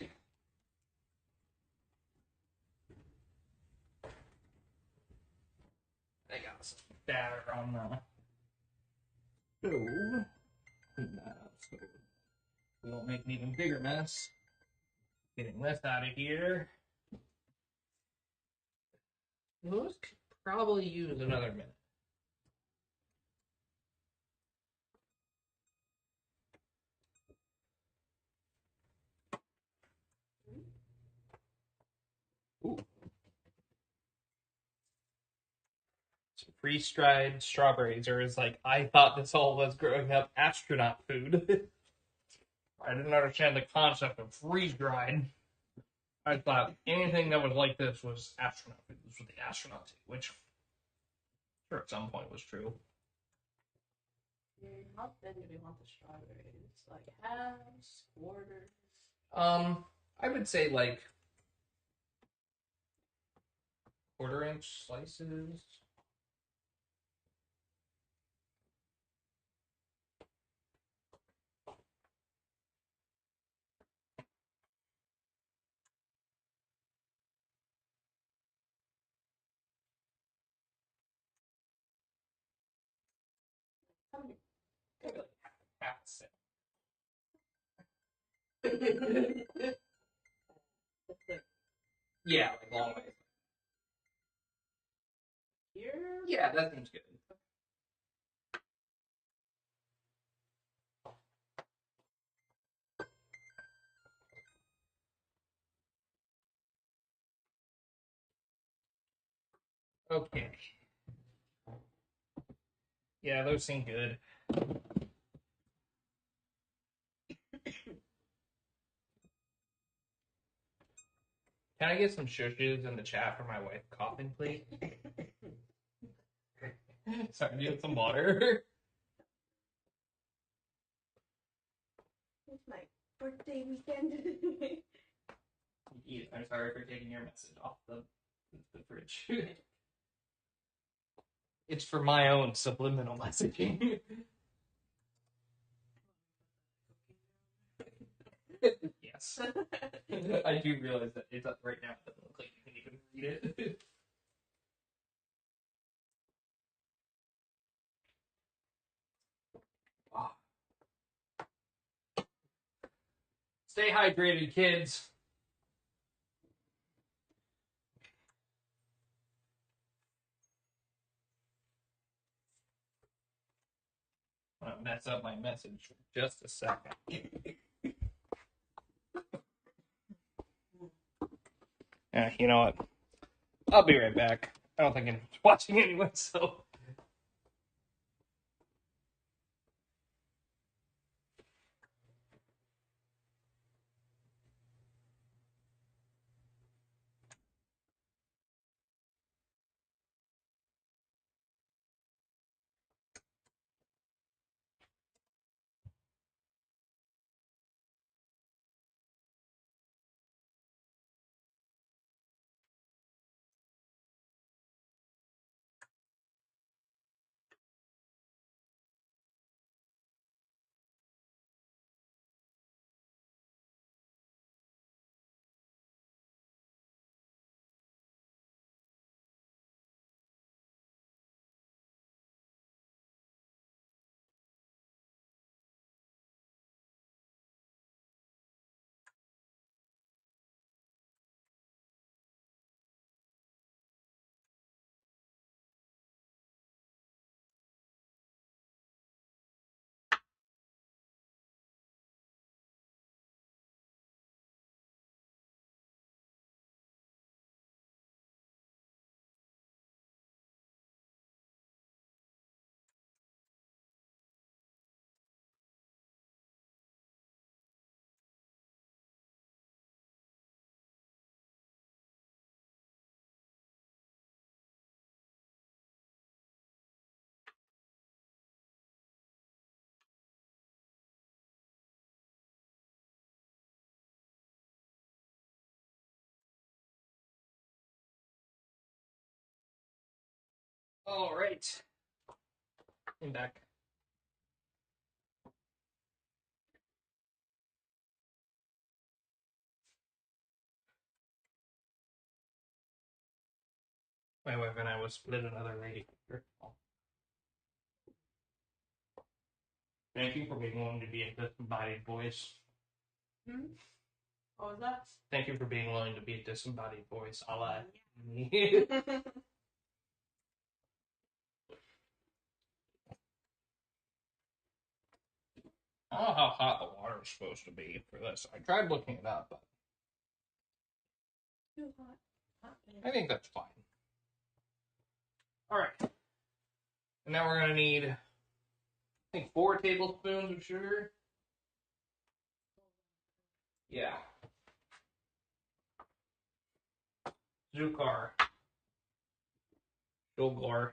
I got some batter on the stove. Clean that up so we don't make an even bigger mess. Getting this out of here. Those could probably use another minute. Ooh. Some freeze-dried strawberries, or as like I thought this all was growing up, astronaut food. I didn't understand the concept of freeze-dried. I thought anything that was like this was astronaut food. This was the astronaut tea, which sure at some point was true. How thin do we want the strawberries? Like halves, quarters? I would say like 1/4-inch slices. Maybe like half a cent. Yeah, like long ways. Here? Yeah, that seems good. Okay. Yeah, those seem good. Can I get some shushes in the chat for my wife coughing, please? Sorry, do you have some water? It's my birthday weekend. I'm sorry for taking your message off the fridge. It's for my own subliminal messaging. Yes. Yes. I do realize that it's up right now. It doesn't look like you can even read it. Wow. Stay hydrated, kids. I'm gonna mess up my message for just a second. You know what? I'll be right back. I don't think anyone's watching anyway, so. All right. I'm back. My wife and I will split another lady. Thank you for being willing to be a disembodied voice. What was that? Thank you for being willing to be a disembodied voice, a la me. I don't know how hot the water is supposed to be for this. I tried looking it up, but Too hot. I think that's fine. All right. And now we're going to need, I think, 4 tablespoons of sugar. Yeah. Zukar. Shulgar.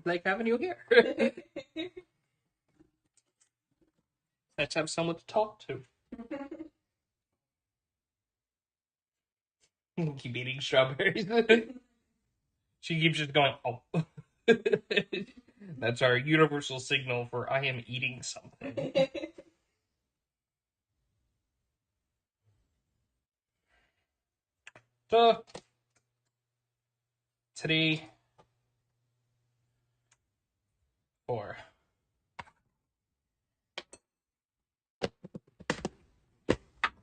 Like having you here. Let's have someone to talk to. Keep eating strawberries. She keeps just going, oh. That's our universal signal for I am eating something. So, today, 4.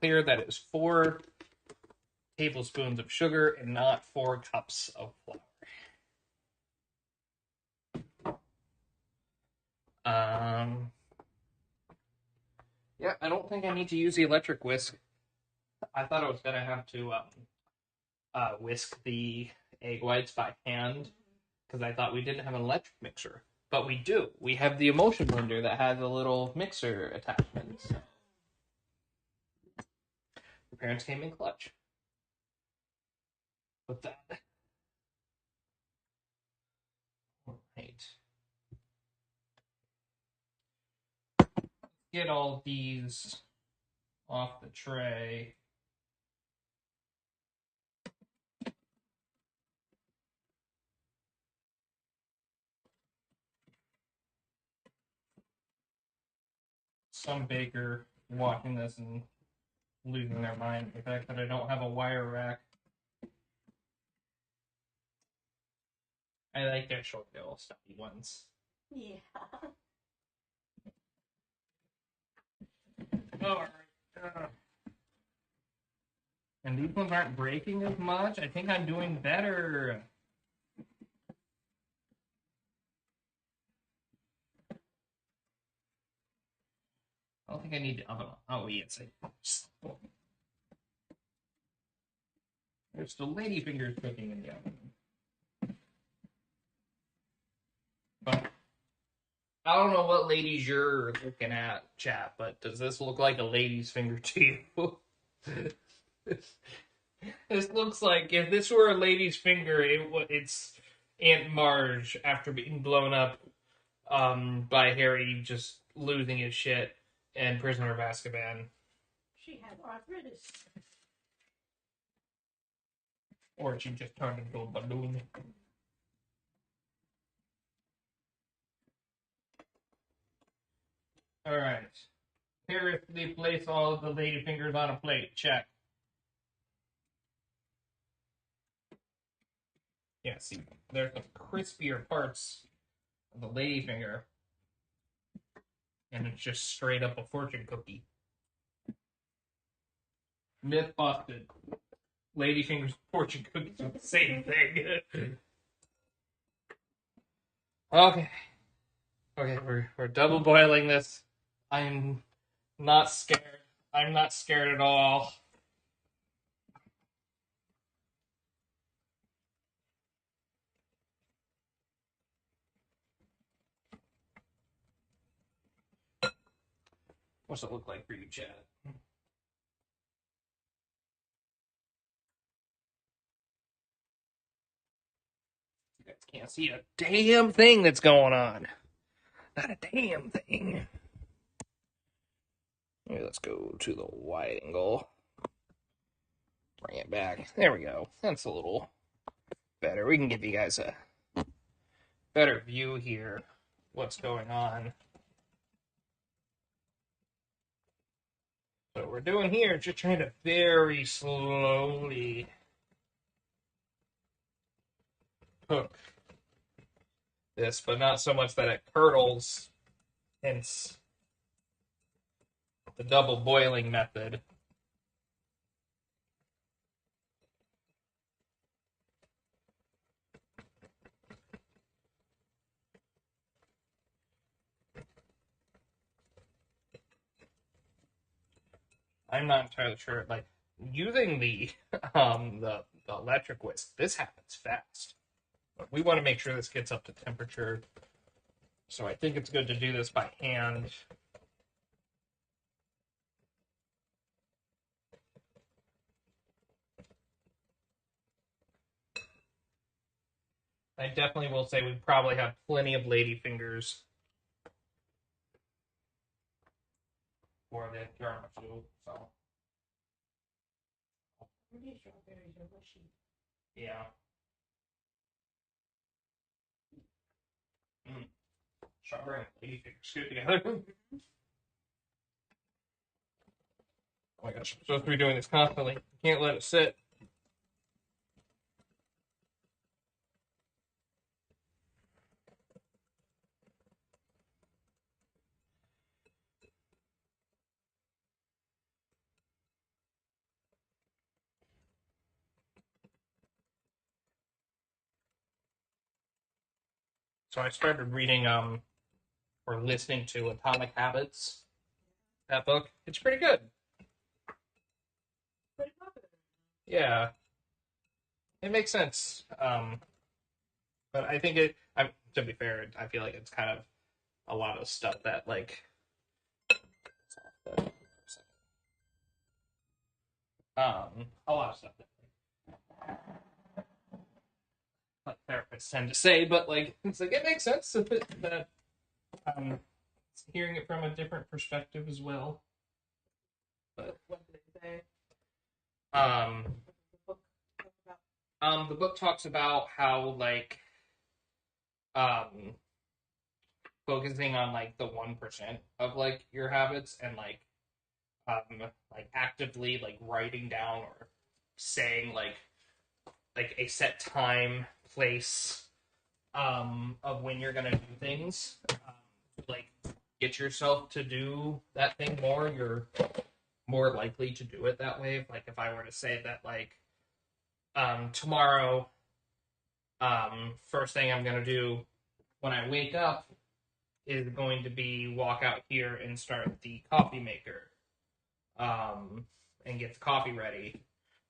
Clear that is 4 tablespoons of sugar and not 4 cups of flour. Yeah, I don't think I need to use the electric whisk. I thought I was gonna have to whisk the egg whites by hand because I thought we didn't have an electric mixer, but we do. We have the emulsion blender that has a little mixer attachment. So. Your parents came in clutch with that. All right. Get all these off the tray. some baker watching this and losing their mind. The fact that I don't have a wire rack. I like their short little stuffy ones. Yeah. Alright. And these ones aren't breaking as much. I think I'm doing better. I don't think I need to oven. Oh, yes. There's still ladyfingers cooking in the oven. But I don't know what ladies you're looking at, chat, but does this look like a lady's finger to you? This looks like, if this were a lady's finger, it's Aunt Marge after being blown up by Harry just losing his shit and Prisoner of Azkaban. She had arthritis. Or she just turned into a balloon. Alright. Carefully place all of the ladyfingers on a plate. Check. Yeah, see, there's the crispier parts of the ladyfinger. And it's just straight up a fortune cookie. Myth busted. Ladyfingers, fortune cookies are the same thing. Okay. Okay, we're double boiling this. I'm not scared. I'm not scared at all. What's it look like for you, Chad? You guys can't see a damn thing that's going on. Not a damn thing. Maybe let's go to the wide angle. Bring it back. There we go. That's a little better. We can give you guys a better view here. What's going on. So what we're doing here is just trying to very slowly cook this, but not so much that it curdles, hence the double boiling method. I'm not entirely sure. Like using the the electric whisk, this happens fast. But we want to make sure this gets up to temperature. So I think it's good to do this by hand. I definitely will say we probably have plenty of ladyfingers for the tiramisu. So Pretty strawberries are mushy. yeah. Strawberry and ladyfingers good together. Oh my gosh, I'm supposed to be doing this constantly. Can't let it sit. So I started reading or listening to Atomic Habits. That book. It's pretty good. Pretty popular. Yeah. It makes sense. But I think to be fair, I feel like it's kind of a lot of stuff that like a lot of stuff that therapists tend to say, but like it's like it makes sense that hearing it from a different perspective as well. But What did they say? The book talk about? The book talks about how like focusing on like the 1% of like your habits and like actively like writing down or saying like a set time, place, of when you're gonna do things, like get yourself to do that thing more, you're more likely to do it that way. Like if I were to say that like tomorrow, first thing I'm gonna do when I wake up is going to be walk out here and start the coffee maker, and get the coffee ready,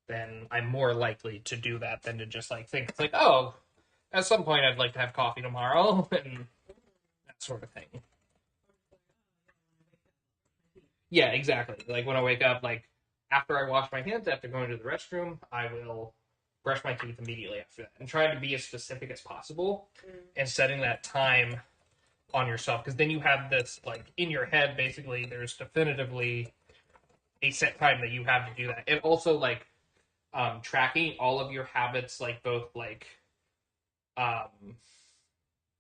then I'm more likely to do that than to just like think it's like, oh, at some point I'd like to have coffee tomorrow and that sort of thing. Yeah, exactly. Like when I wake up, like after I wash my hands, after going to the restroom, I will brush my teeth immediately after that and try to be as specific as possible and setting that time on yourself, because then you have this like in your head, basically there's definitively a set time that you have to do that. And also like tracking all of your habits, like both like um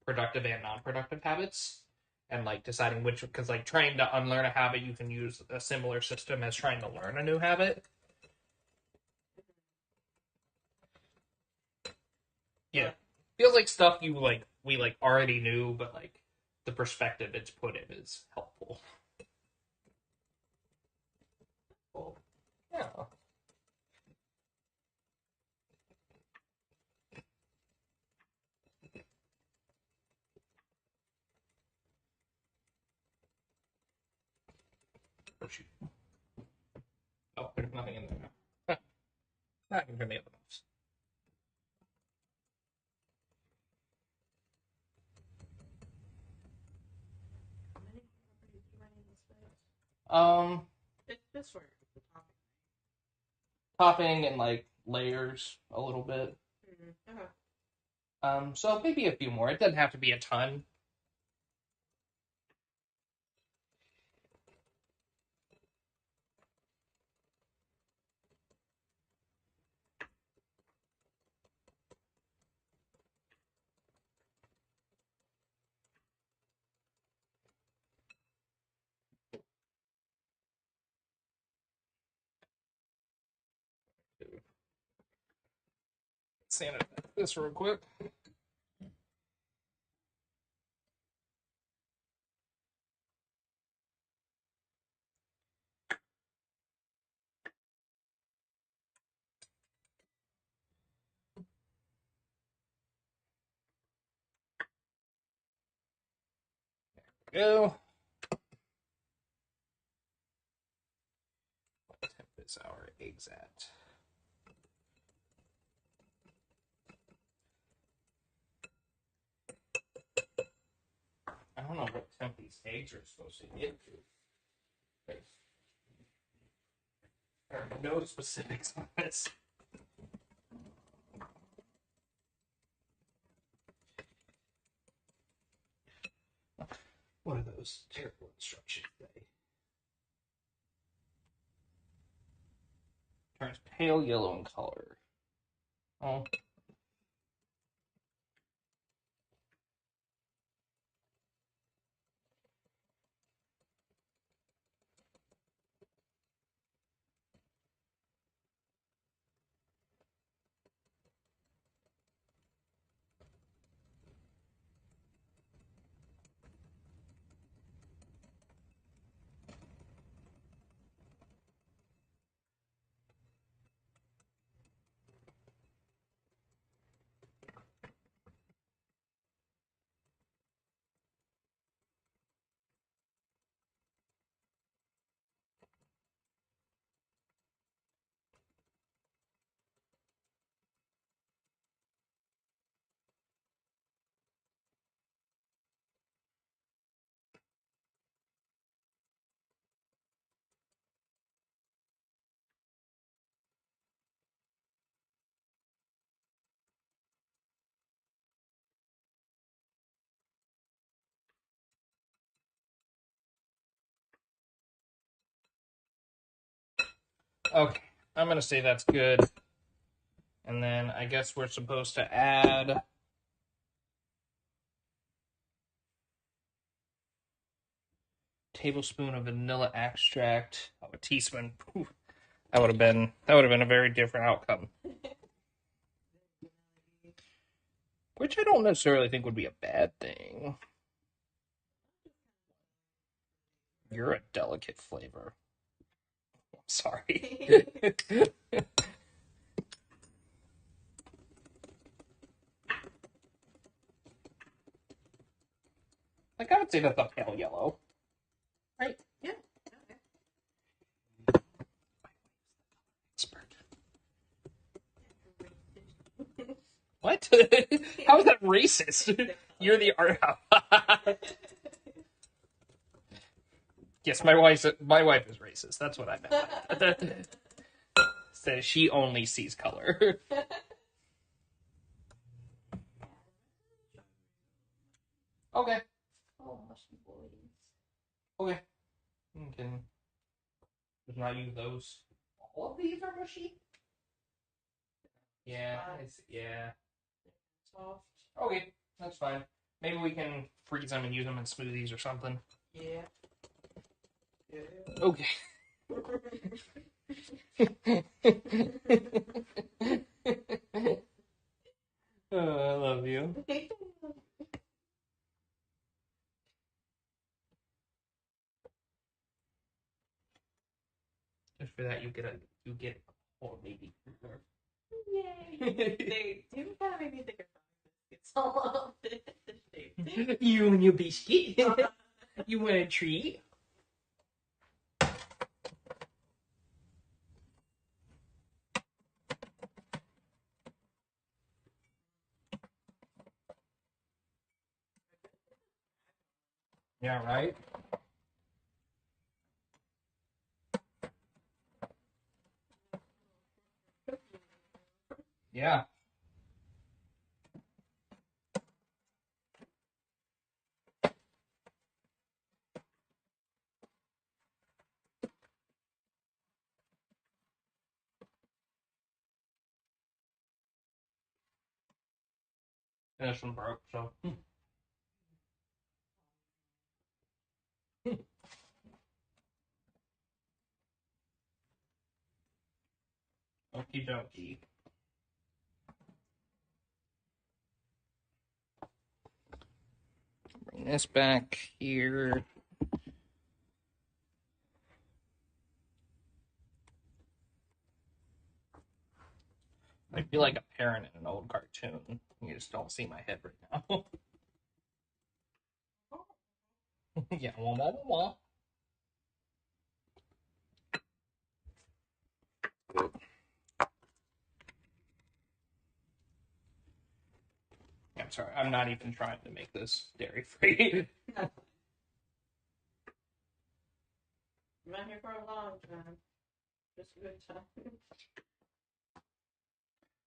productive and non-productive habits, and like deciding which, because like trying to unlearn a habit, you can use a similar system as trying to learn a new habit. Yeah, feels like stuff you like we like already knew, but like the perspective it's put in is helpful. Well, yeah. Oh, shoot. Oh, there's nothing in there now. I can turn the other ones. How many properties do you run in this space? It's this for the topic. Topping and like layers a little bit. Okay. So maybe a few more. It doesn't have to be a ton. Sanitize this real quick. Go. What temp is our eggs at? I don't know what temp these eggs are supposed to get to. There are no specifics on this. What are those terrible instructions say? Turns pale yellow in color. Oh. Okay, I'm gonna say that's good. And then I guess we're supposed to add tablespoon of vanilla extract. Oh, a teaspoon. Whew. That would have been a very different outcome. Which I don't necessarily think would be a bad thing. You're a delicate flavor. I'm sorry. Like, I would say that's a pale yellow. Right? Yeah. Expert. What? How is that racist? You're the art. Yes, my wife is racist. That's what I meant. Says she only sees color. Okay. Oh, mushy boys. Okay. You can just not use those. All of these are mushy? Yeah, yeah. Soft. Okay, that's fine. Maybe we can freeze them and use them in smoothies or something. Yeah. Okay. Oh, I love you. Just for that, you get or maybe. Yay! They kind of made me think of it's all the shape. You and your biscuit. You want a treat? Yeah, right? Yeah. And this one broke, so. Okie dokie. Bring this back here. I feel like a parent in an old cartoon. You just don't see my head right now. Yeah, wah. I'm sorry, I'm not even trying to make this dairy free. I'm not here for a long time. Just a good time.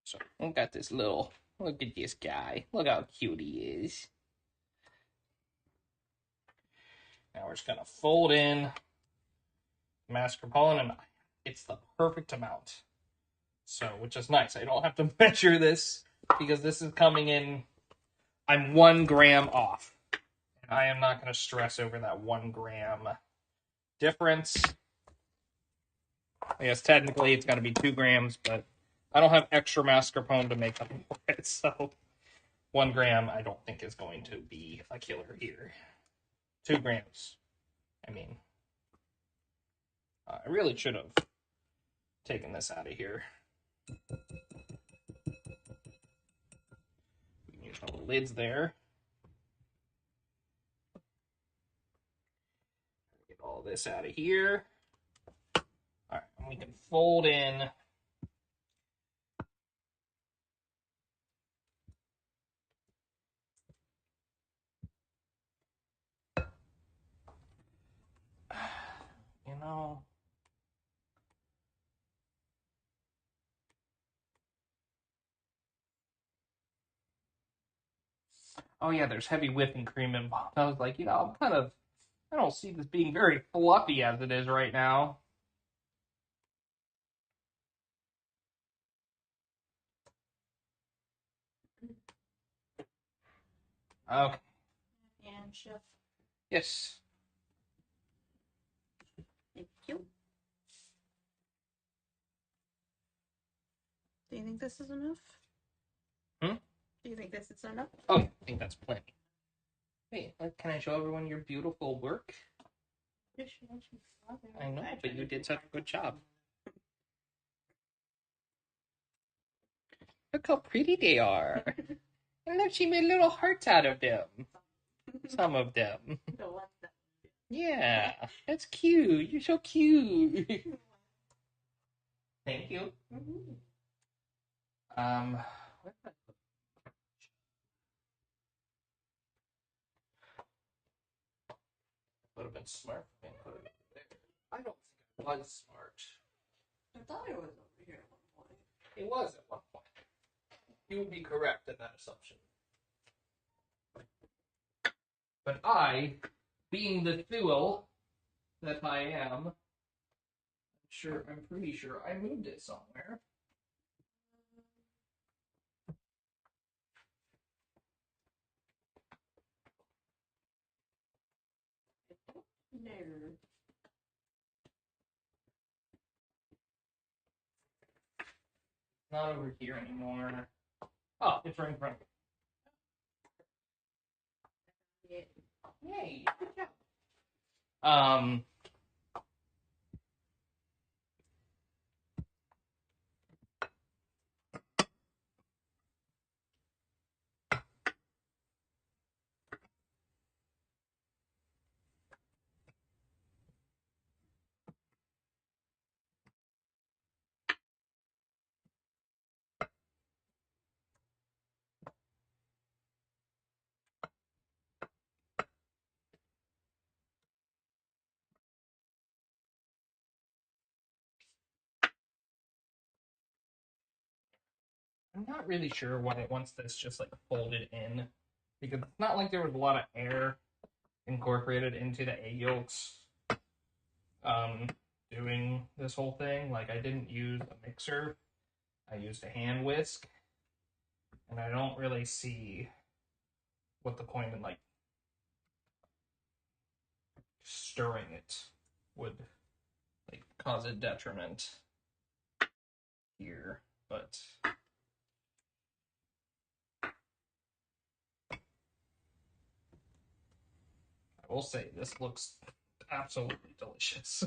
So I got this little. Look at this guy. Look how cute he is. Now we're just gonna fold in mascarpone, and it's the perfect amount. So, which is nice. I don't have to measure this because this is coming in. I'm 1 gram off. And I am not going to stress over that 1 gram difference. I guess technically it's got to be 2 grams, but I don't have extra mascarpone to make up for it. So 1 gram I don't think is going to be a killer here. 2 grams. I mean, I really should have taken this out of here. We can use one of the lids there. Get all this out of here. All right, and we can fold in you know. Oh yeah, there's heavy whipping cream involved. I was like, I don't see this being very fluffy as it is right now. Okay. And chef. Yes. Do you think this is enough? Hmm? Do you think this is enough? Oh, yeah, I think that's plenty. Wait, can I show everyone your beautiful work? I know, but you did such a good job. Look how pretty they are. And look, she made little hearts out of them. Some of them. Yeah, that's cute. You're so cute. Thank you. What did I put? Would have been smart for me to put it over there. I don't think I was smart. I thought it was over here at one point. It was at one point. You would be correct in that assumption. But I, being the fool that I am, I'm pretty sure I moved it somewhere. No. Not over here anymore. Oh, it's right in front of me. Yay, good job. I'm not really sure why it wants this just like folded in, because it's not like there was a lot of air incorporated into the egg yolks. Doing this whole thing, like I didn't use a mixer, I used a hand whisk, and I don't really see what the point in like stirring it would like cause a detriment here, but I will say this looks absolutely delicious.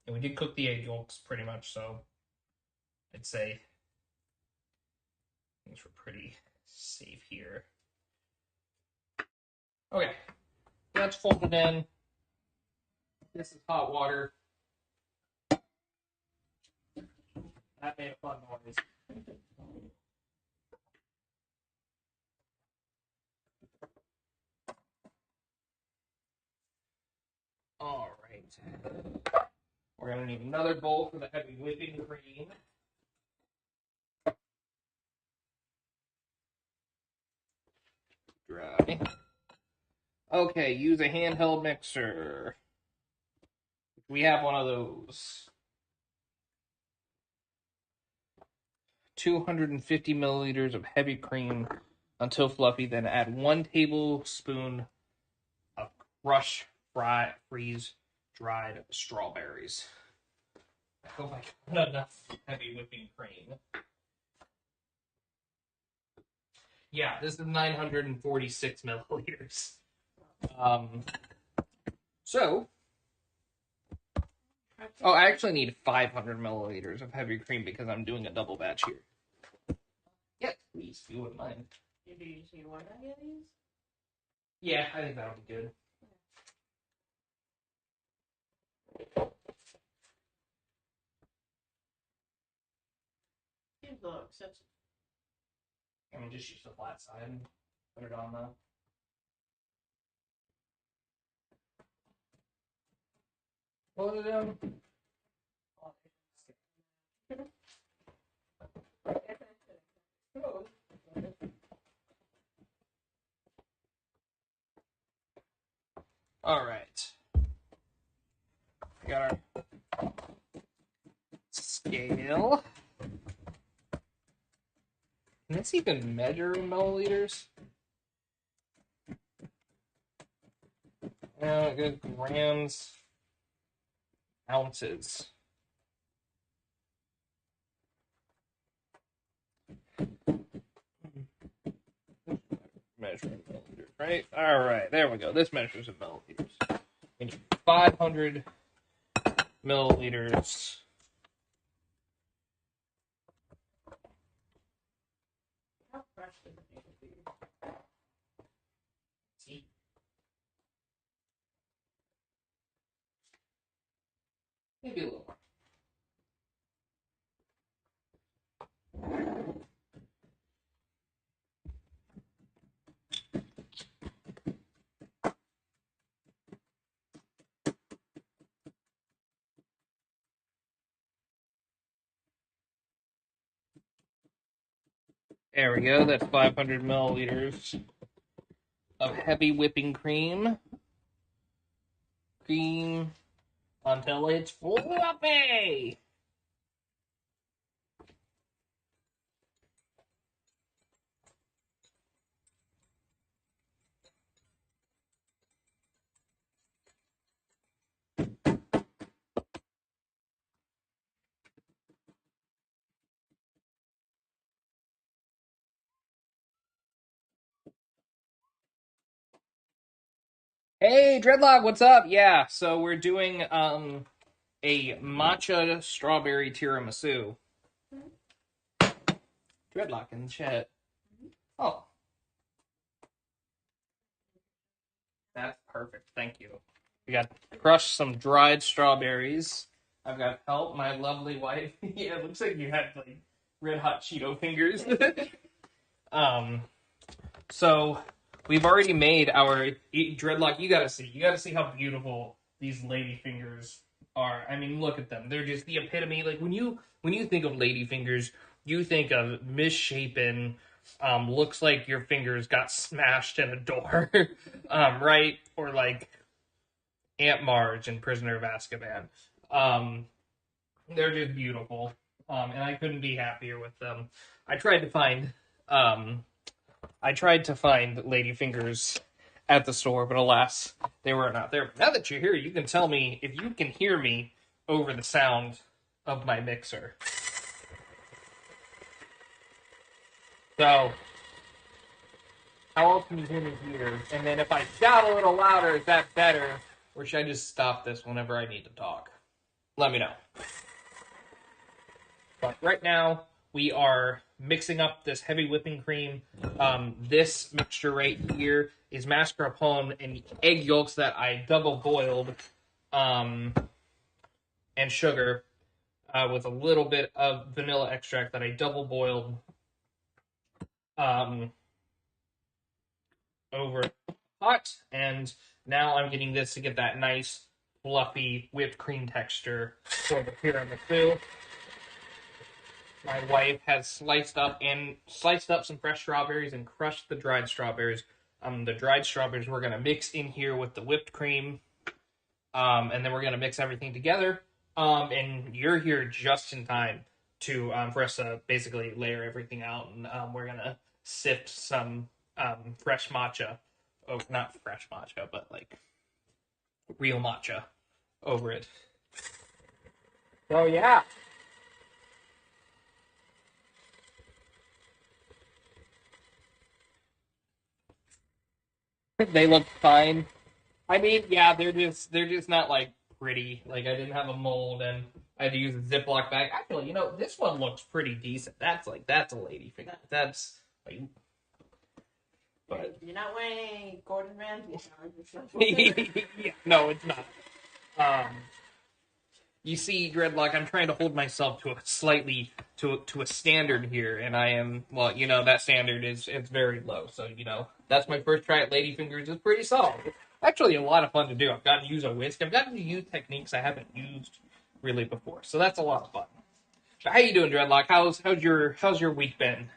And we did cook the egg yolks pretty much, so I'd say things were pretty safe here. Okay, that's folded in. This is hot water. That made a fun noise. All right. We're going to need another bowl for the heavy whipping cream. Dry. Okay, use a handheld mixer. We have one of those. 250 milliliters of heavy cream until fluffy, then add 1 tablespoon of crushed freeze dried strawberries. I hope I got enough heavy whipping cream. Yeah, this is 946 milliliters. So, I actually need 500 milliliters of heavy cream because I'm doing a double batch here. Yeah, please, if you wouldn't mind. Do you see one of these? Yeah, I think that'll be good. Look, such. I mean, just use the flat side and put it on the. Put it in. All right. We got our scale. Can this even measure in milliliters? No, it goes grams. ounces. Measuring milliliters, right? All right, there we go. This measures in milliliters. We need 500 milliliters. How fresh does it need to be? See? Maybe a little more. There we go. That's 500 milliliters of heavy whipping cream. Cream until it's fluffy. Hey, Dreadlock, what's up? Yeah, so we're doing a matcha strawberry tiramisu. Dreadlock in the chat. Oh, that's perfect. Thank you. We got crushed some dried strawberries. I've got help, my lovely wife. Yeah, it looks like you had like red hot Cheeto fingers. So we've already made our Dreadlock. You gotta see how beautiful these lady fingers are. I mean, look at them. They're just the epitome. Like when you think of lady fingers, you think of misshapen. Looks like your fingers got smashed in a door, right? Or like Aunt Marge in Prisoner of Azkaban. Um, they're just beautiful, and I couldn't be happier with them. I tried to find um, ladyfingers at the store, but alas, they were not there. But now that you're here, you can tell me if you can hear me over the sound of my mixer. So, how else can you hear me here? And then if I shout a little louder, is that better? Or should I just stop this whenever I need to talk? Let me know. But right now, we are mixing up this heavy whipping cream. This mixture right here is mascarpone and egg yolks that I double boiled, and sugar, with a little bit of vanilla extract that I double boiled over hot. And now I'm getting this to get that nice, fluffy whipped cream texture for the tiramisu. My wife has sliced up some fresh strawberries and crushed the dried strawberries. The dried strawberries we're gonna mix in here with the whipped cream, and then we're gonna mix everything together. And you're here just in time to for us to basically layer everything out, and we're gonna sift some fresh matcha, oh, not fresh matcha, but like real matcha over it. So yeah. They look fine. I mean, yeah, they're just not like pretty. Like I didn't have a mold and I had to use a Ziploc bag. Actually, this one looks pretty decent. That's a lady finger. That's like, but You're not wearing any Gordon Ramsay yeah, no, it's not. Um, you see, Dreadlock, I'm trying to hold myself to a slightly to a standard here, and I am well. That standard is it's very low. So that's my first try at ladyfingers. It's pretty solid. It's actually a lot of fun to do. I've gotten to use a whisk. I've gotten to use techniques I haven't used really before. So that's a lot of fun. But how you doing, Dreadlock? How's your week been?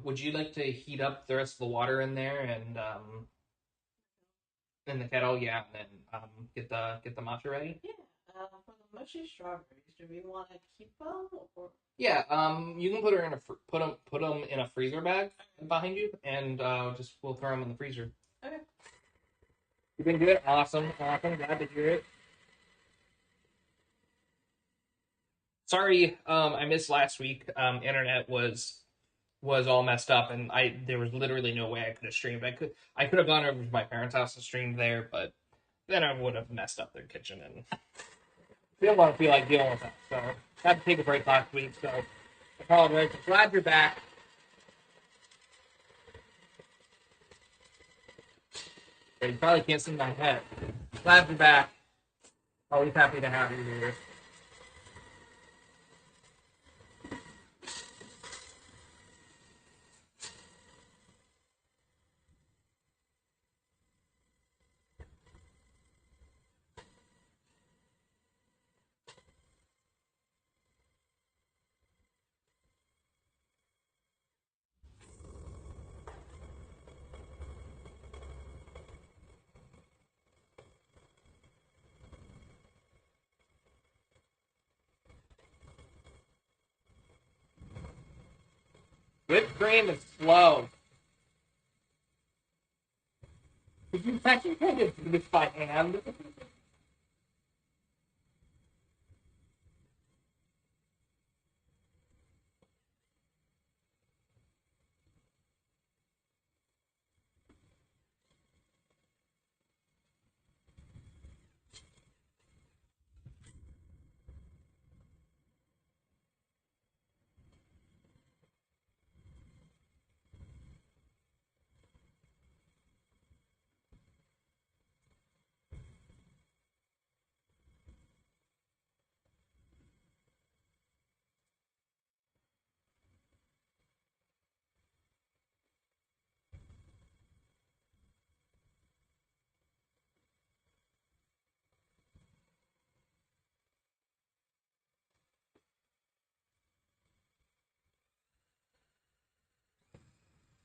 Would you like to heat up the rest of the water in there in the kettle, yeah, and then get the matcha ready. Yeah. For the mushy strawberries, do we want to keep them or? Yeah, you can put her in a put them in a freezer bag behind you, and just we'll throw them in the freezer. Okay. You've been good, awesome. Glad to hear it. Sorry, I missed last week. Internet was all messed up, and I there was literally no way I could have streamed. I could have gone over to my parents' house and streamed there, but then I would have messed up their kitchen, and didn't want to feel like dealing with that. So I had to take a break last week. So I apologize. Glad you're back. You probably can't see my head. Glad you're back. Always happy to have you here. Whipped cream is slow. Could you technically do this by hand?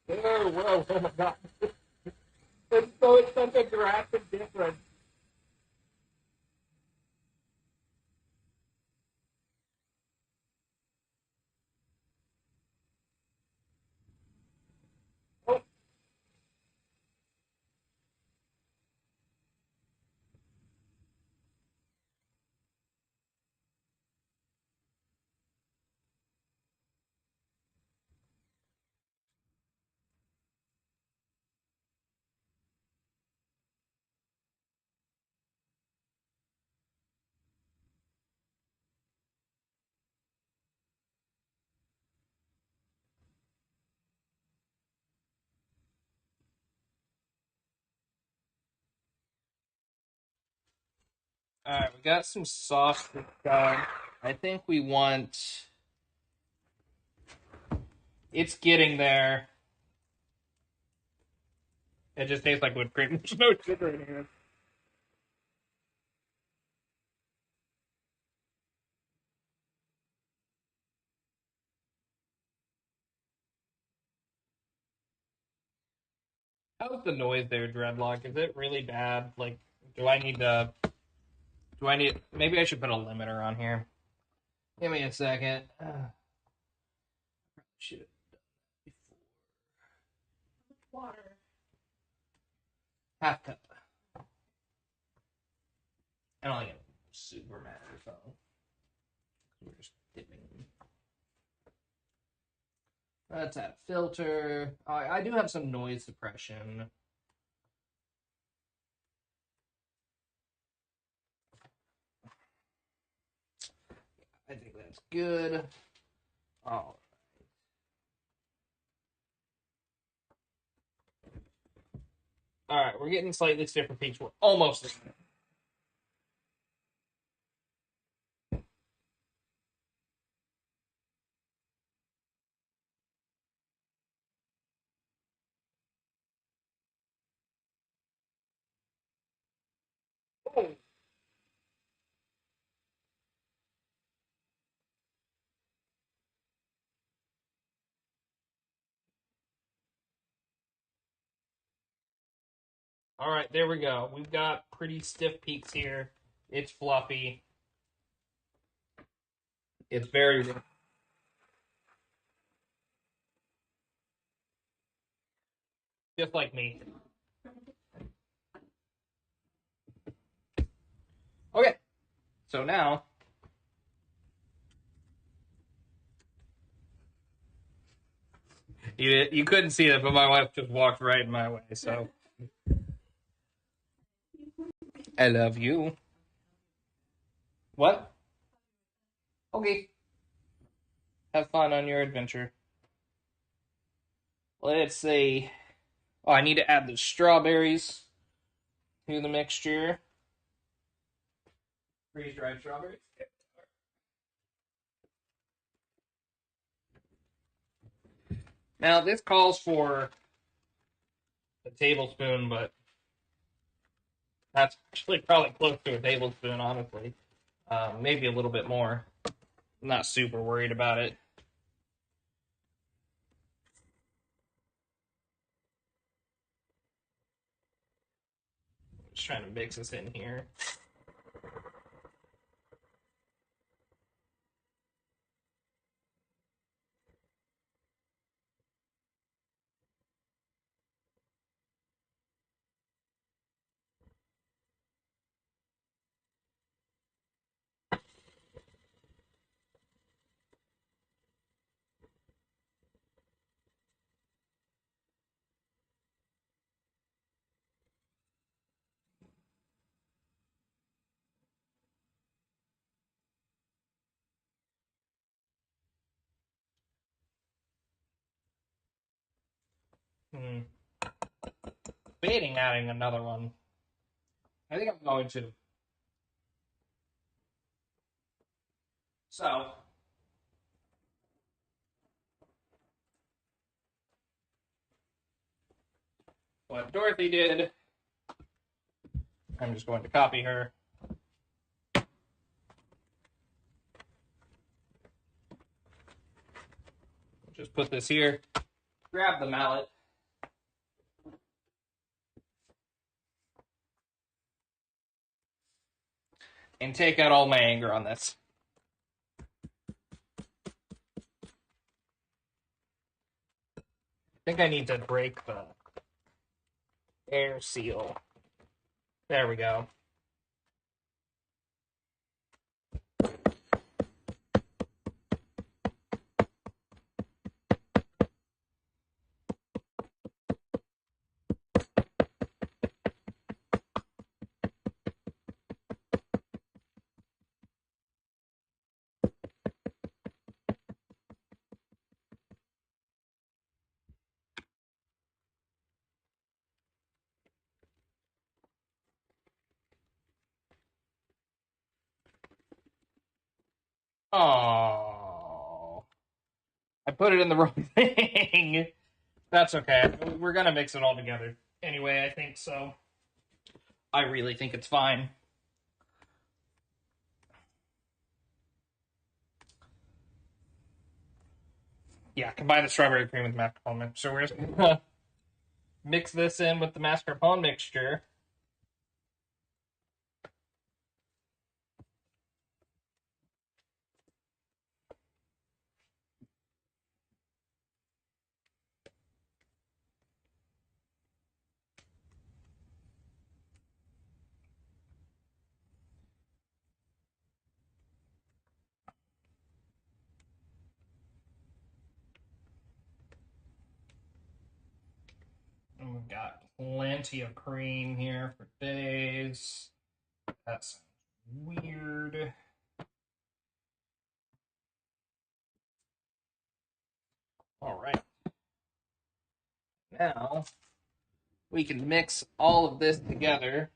Whoa, oh my god. It's such a drastic difference. Oh, Alright, we got some sauce done. I think we want. It's getting there. It just tastes like whipped cream. There's no sugar in here. How's the noise there, Dreadlock? Is it really bad? Like, do I need to. Do I need. Maybe I should put a limiter on here. Give me a second. Should have done that before. Water. Half cup. I don't think it super matters, though. We're just dipping. Let's add a filter. I do have some noise suppression. I think that's good. All right, we're getting slightly different peaks. We're almost there. Oh. All right, there we go. We've got pretty stiff peaks here. It's fluffy. It's very just like me. Okay, so now you couldn't see it, but my wife just walked right in my way. So I love you. What? Okay. Have fun on your adventure. Let's see. Oh, I need to add the strawberries to the mixture. Freeze dried strawberries. Now this calls for a tablespoon, but that's actually probably close to a tablespoon, honestly. Maybe a little bit more. I'm not super worried about it. Just trying to mix this in here. Hmm. Debating adding another one. I think I'm going to. So, what Dorothy did, I'm just going to copy her. Just put this here, grab the mallet, and take out all my anger on this. I think I need to break the air seal. There we go. Oh, I put it in the wrong thing. That's okay. We're gonna mix it all together anyway. I think so. I really think it's fine. Yeah, combine the strawberry cream with mascarpone mix. So we're just gonna mix this in with the mascarpone mixture. And we've got plenty of cream here for days. That sounds weird. All right. Now we can mix all of this together.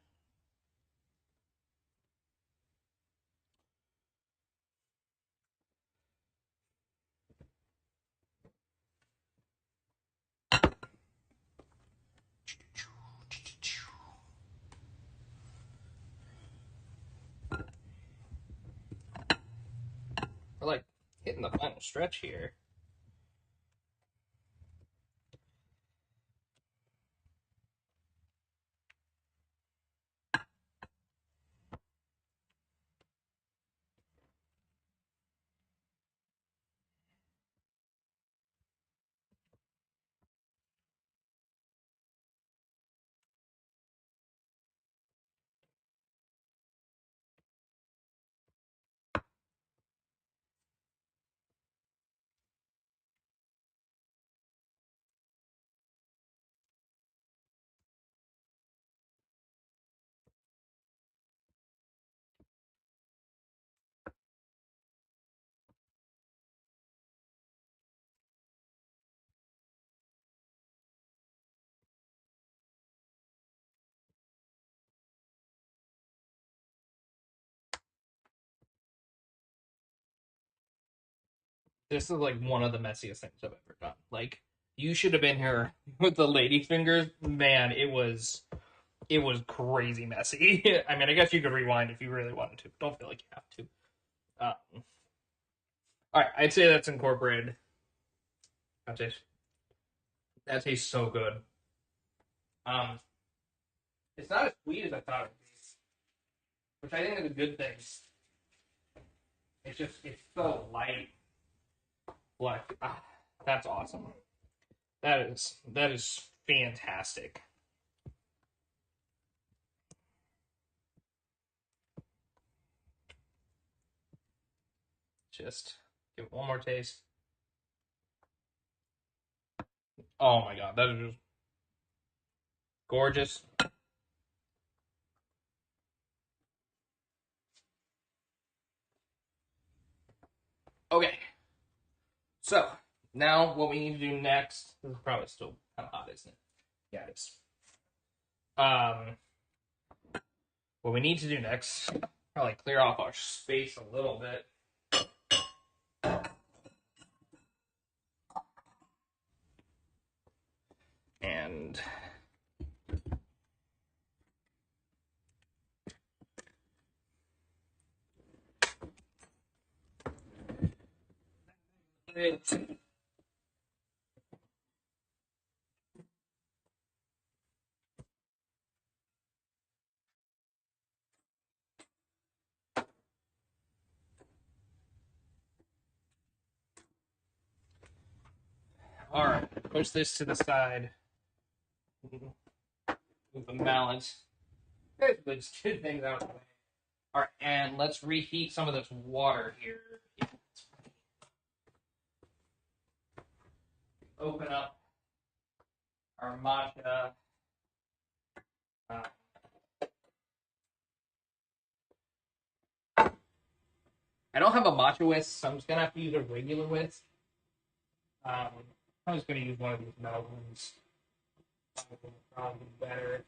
We're like hitting the final stretch here. This is like one of the messiest things I've ever done. Like, you should have been here with the lady fingers. Man, it was crazy messy. I mean, I guess you could rewind if you really wanted to. Don't feel like you have to. All right, I'd say that's incorporated. That tastes so good. It's not as sweet as I thought it would be, which I think is a good thing. It's so light. Like, that's awesome. That is fantastic. Just give it one more taste. Oh my god, that is just gorgeous. Okay, so now what we need to do next, this is probably still kind of hot, isn't it? Yeah, it is. What we need to do next, probably clear off our space a little bit. And all right, push this to the side. Move the mallet. Basically, just get things out of the way. All right, and let's reheat some of this water here. Open up our matcha. I don't have a matcha whisk, so I'm just gonna have to use a regular whisk. I'm just gonna use one of these metal ones. Probably better.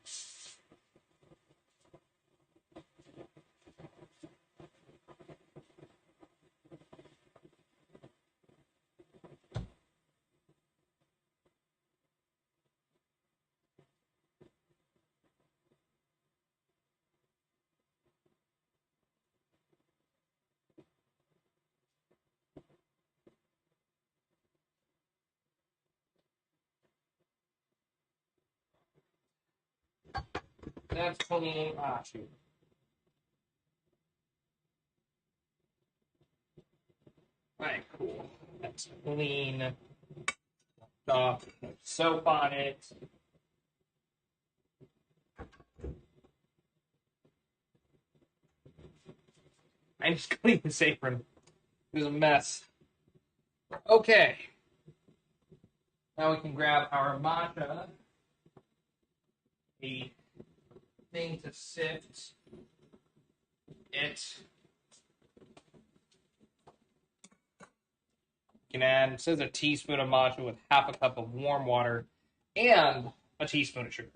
That's clean. Shoot. Alright, cool. That's clean. Soap on it. I just cleaned this apron. It was a mess. Okay. Now we can grab our matcha. The thing to sift it. You can add, it says a teaspoon of matcha with half a cup of warm water and a teaspoon of sugar.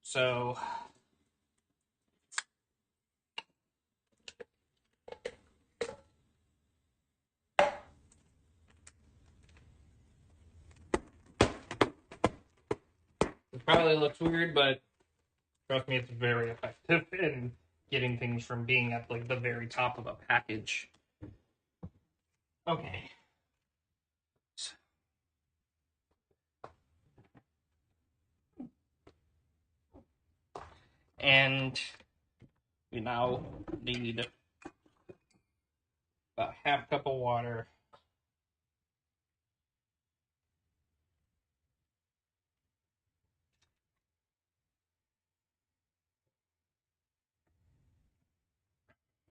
So it probably looks weird, but trust me, it's very effective in getting things from being at like the very top of a package. Okay. And we now need about half a cup of water.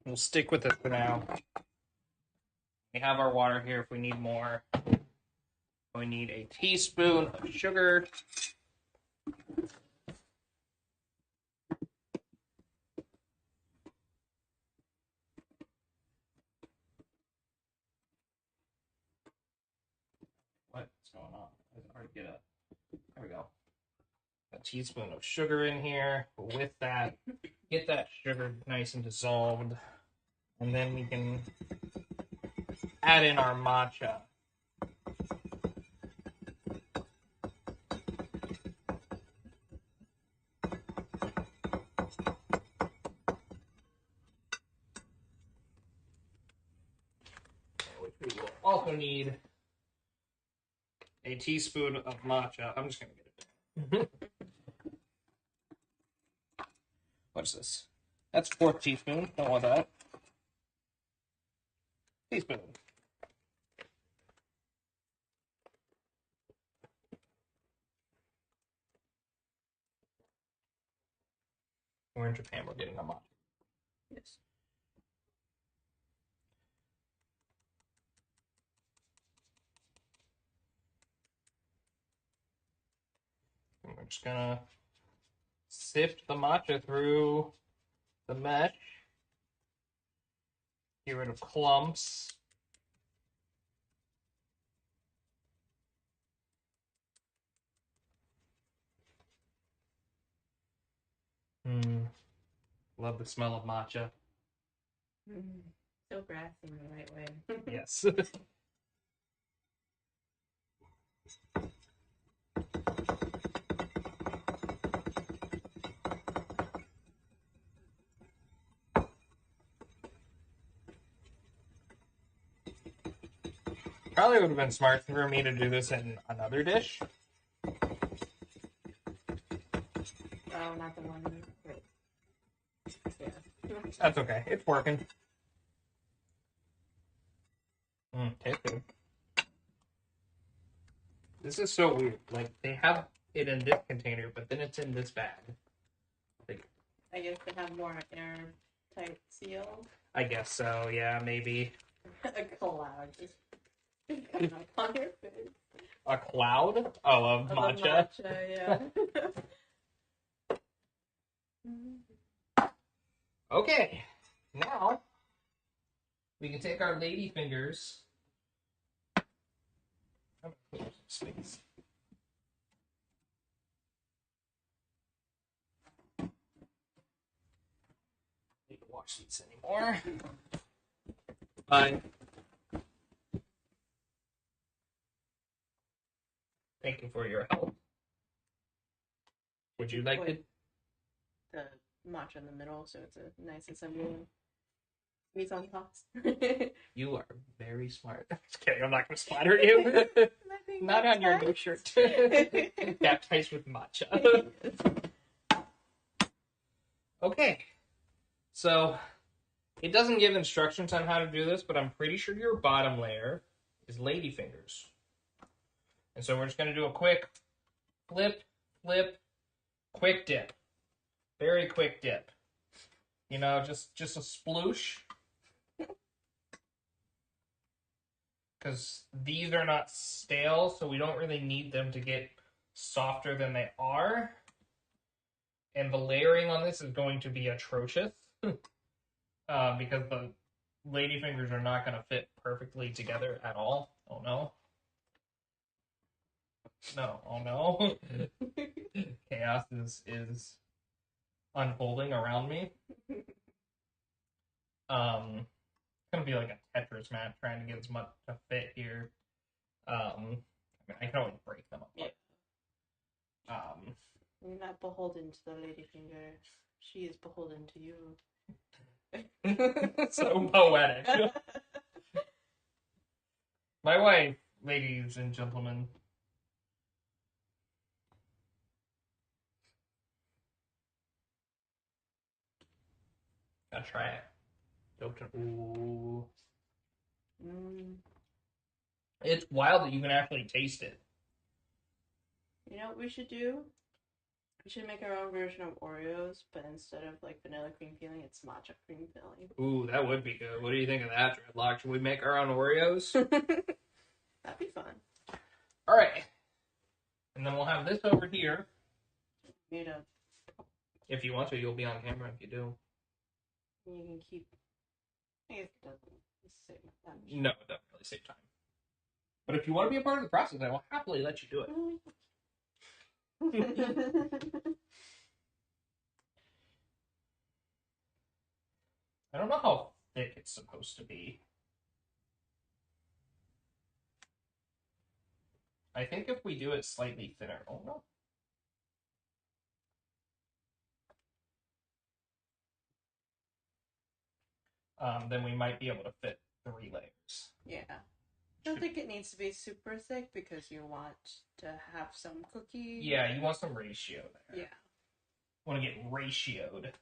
We'll stick with it for now. We have our water here if we need more. We need a teaspoon of sugar. What's going on? I already get a. There we go. A teaspoon of sugar in here. With that, get that sugar nice and dissolved, and then we can add in our matcha. Which we will also need a teaspoon of matcha. I'm just going to get it. What's this? That's 4th teaspoon. Don't want that. Teaspoon. We're in Japan. We're getting a matcha. Yes. And we're just gonna sift the matcha through the mesh. Get rid of clumps. Love the smell of matcha. So grassy in the right way. Yes. Probably would have been smart for me to do this in another dish. Oh, not the one. Wait. Yeah. That's okay. It's working. Tastes good. This is so weird. Like, they have it in this container, but then it's in this bag. Like, I guess they have more airtight seal. I guess so. Yeah, maybe. A cloud just coming up on your face. A cloud? Oh, of Of the matcha. matcha, yeah. Okay. Now, we can take our lady fingers. I'm gonna clear some space. Need to wash these anymore. Bye. Thank you for your help. Would you like Put it? the matcha in the middle so it's a nice assembly. Meats on top. You are very smart. Just kidding. I'm not going to splatter you. Not on your new shirt. Baptized with matcha. Okay. So, it doesn't give instructions on how to do this, but I'm pretty sure your bottom layer is ladyfingers. And so we're just going to do a quick flip, quick dip. Very quick dip. You know, just a sploosh. Because these are not stale, so we don't really need them to get softer than they are. And the layering on this is going to be atrocious. Because the ladyfingers are not going to fit perfectly together at all. Oh no. No, oh no. Chaos is unfolding around me. It's gonna be like a Tetris match trying to get as much to fit here. I mean, I can always break them up. Yeah. But, You're not beholden to the ladyfinger. She is beholden to you. so poetic. My wife, ladies and gentlemen. Gotta try it. Ooh. It's wild that you can actually taste it. You know what we should do? We should make our own version of Oreos, but instead of like vanilla cream filling, it's matcha cream filling. Ooh, that would be good. What do you think of that, Dreadlock? Should we make our own Oreos? That'd be fun. All right. And then we'll have this over here. Made up. If you want to, you'll be on camera if you do. You can keep. I guess it doesn't save that much. No, it doesn't really save time. But if you want to be a part of the process, I will happily let you do it. I don't know how thick it's supposed to be. I think if we do it slightly thinner, oh no. Then we might be able to fit 3 layers. Yeah. I don't think it needs to be super thick because you want to have some cookie. Yeah, you want some ratio there. Yeah. Want to get ratioed.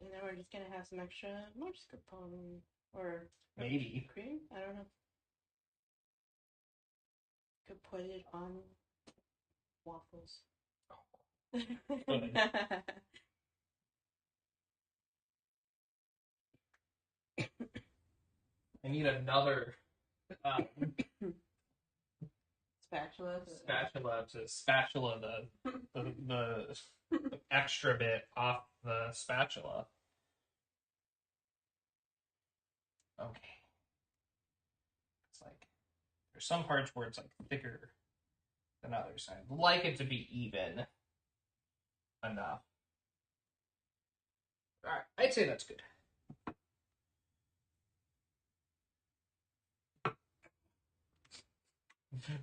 And then we're just gonna have some extra mascarpone or Maybe. cream. I don't know. Could put it on waffles. I need another Spatula. spatula to spatula the extra bit off the spatula. Okay. It's like there's some parts where it's like thicker than others. I'd like it to be even enough. Alright, I'd say that's good.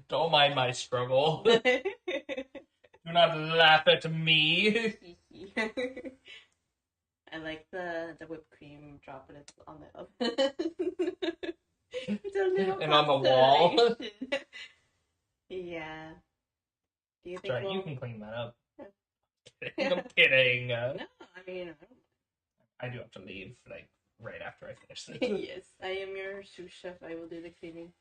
Don't mind my struggle. Do not laugh at me. I like the whipped cream dropping it on the oven. It's a little And on the wall. constellation. Yeah. Do you think Sorry, we'll... you can clean that up. I'm kidding. No, I mean, I don't... I do have to leave like right after I finish this. Yes, I am your sous chef. I will do the cleaning.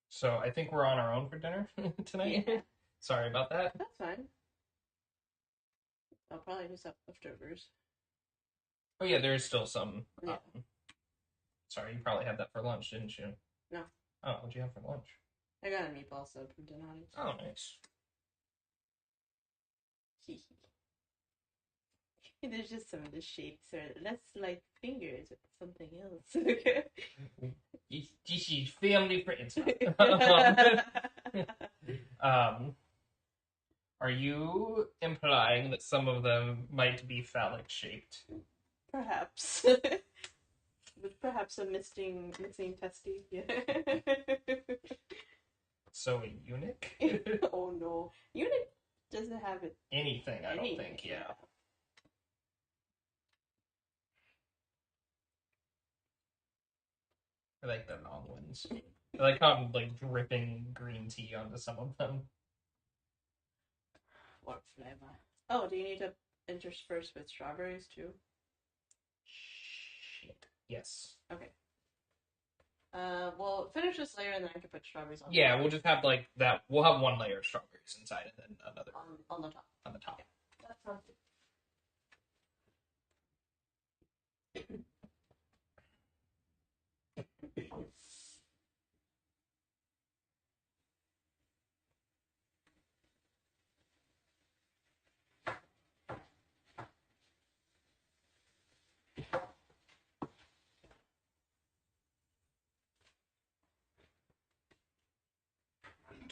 So I think we're on our own for dinner tonight. Yeah. Sorry about that. That's fine. I'll probably just have leftovers. Oh yeah, there is still some. Yeah. Sorry, you probably had that for lunch, didn't you? No. Oh, what'd you have for lunch? I got a meatball sub from Donati's. Oh, nice. There's just some of the shapes are less like fingers, it's something else. Okay. This is family friends. Are you implying that some of them might be phallic shaped? Perhaps. With perhaps a missing testy. So a eunuch? Oh no. Eunuch doesn't have it. Anything, I don't think, yeah. I like the long ones. I like how I'm like dripping green tea onto some of them. What flavor? Oh, do you need to intersperse with strawberries too? Shit. Yes. Okay. Well, finish this layer and then I can put strawberries on. Yeah, we'll just have like that. We'll have one layer of strawberries inside and then another on the top. on the top. Yeah, that sounds good.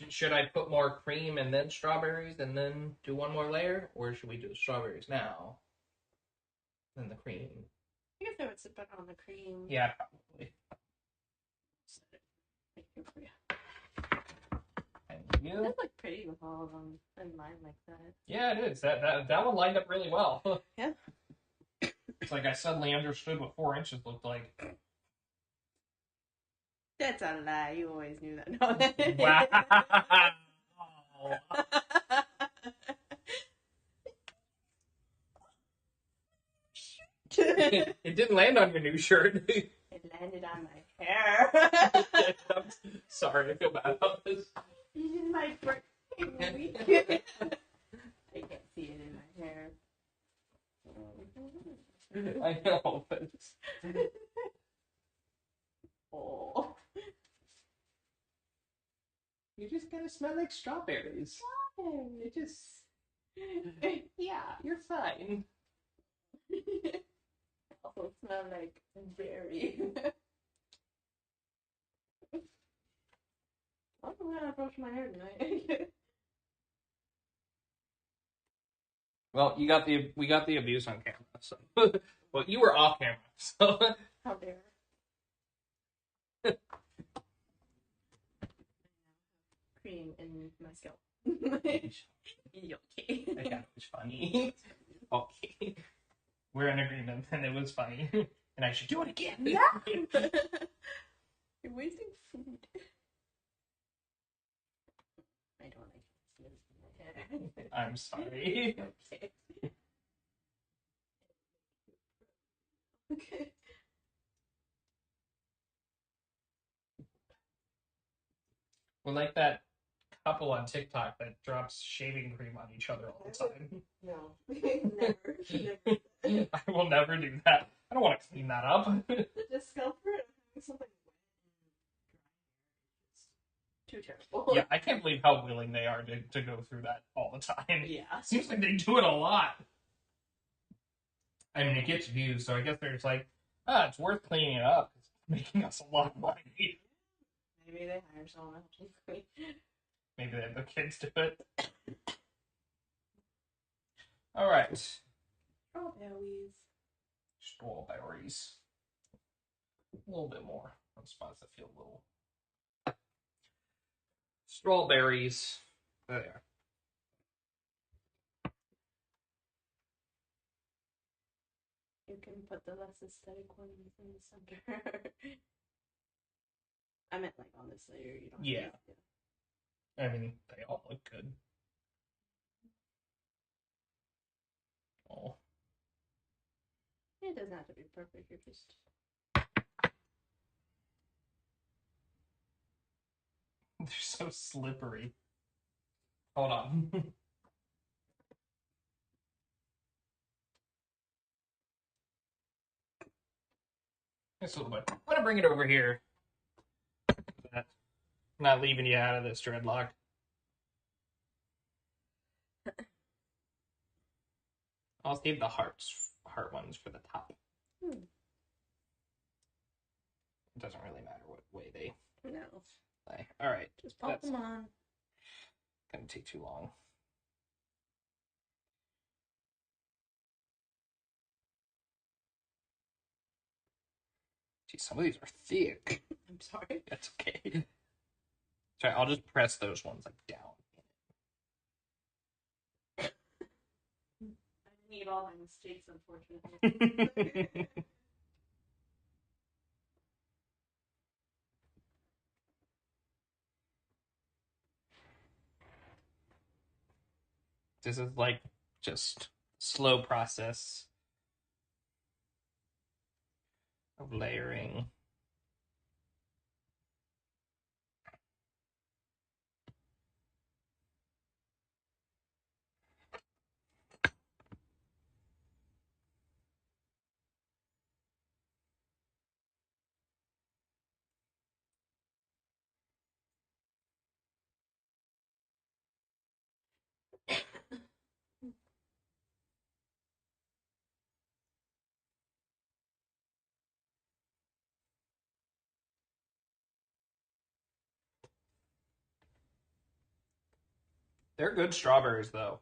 Should I put more cream and then strawberries and then do one more layer? Or should we do the strawberries now? Then the cream. I guess I would sit better on the cream. Yeah, probably. Make it for you. Thank you. That's like pretty with all of them in line like that. Yeah, it is. That one lined up really well. Yeah. It's like I suddenly understood what 4 inches looked like. That's a lie. You always knew that. No. Wow. It didn't land on your new shirt. It landed on my hair. I'm sorry, I feel bad about this. This is my birthday week. I can't see it in my hair. I know, but Oh. you just gotta smell like strawberries. It just... Yeah, you're fine. also smell like berry. I'm gonna brush my hair tonight. Well, we got the abuse on camera. So, well, you were off camera, so How dare. in my scalp. Okay. Okay. I thought it was funny. Okay. We're in agreement, and it was funny. And I should do it again. No! You're wasting food. I don't like it. I'm sorry. Okay. Okay. We're like that couple on TikTok that drops shaving cream on each other all the time. No. Never. I will never do that. I don't want to clean that up. The discomfort of having something wet and dry is too terrible. Yeah, I can't believe how willing they are to go through that all the time. Yeah. Seems like they do it a lot. I mean, it gets views, so I guess they're just like, it's worth cleaning it up. It's making us a lot of money. Maybe they hire someone else to clean. Maybe they have the kids do it. All right. Strawberries. Strawberries. A little bit more on spots that feel a little. Strawberries. There they are. You can put the less aesthetic ones in the center. I meant like on this layer. You don't. Yeah. I mean, they all look good. Oh. It doesn't have to be perfect. You're just. They're so slippery. Hold on. Just a little bit. I'm gonna bring it over here. I'm not leaving you out of this dreadlock. I'll save the heart ones for the top. It doesn't really matter what way they No. lay. All right. Just pop them on. Gonna take too long. Gee, some of these are thick. I'm sorry. That's okay. Sorry, I'll just press those ones like down. I need all my mistakes, unfortunately. This is like just slow process of layering. They're good strawberries, though.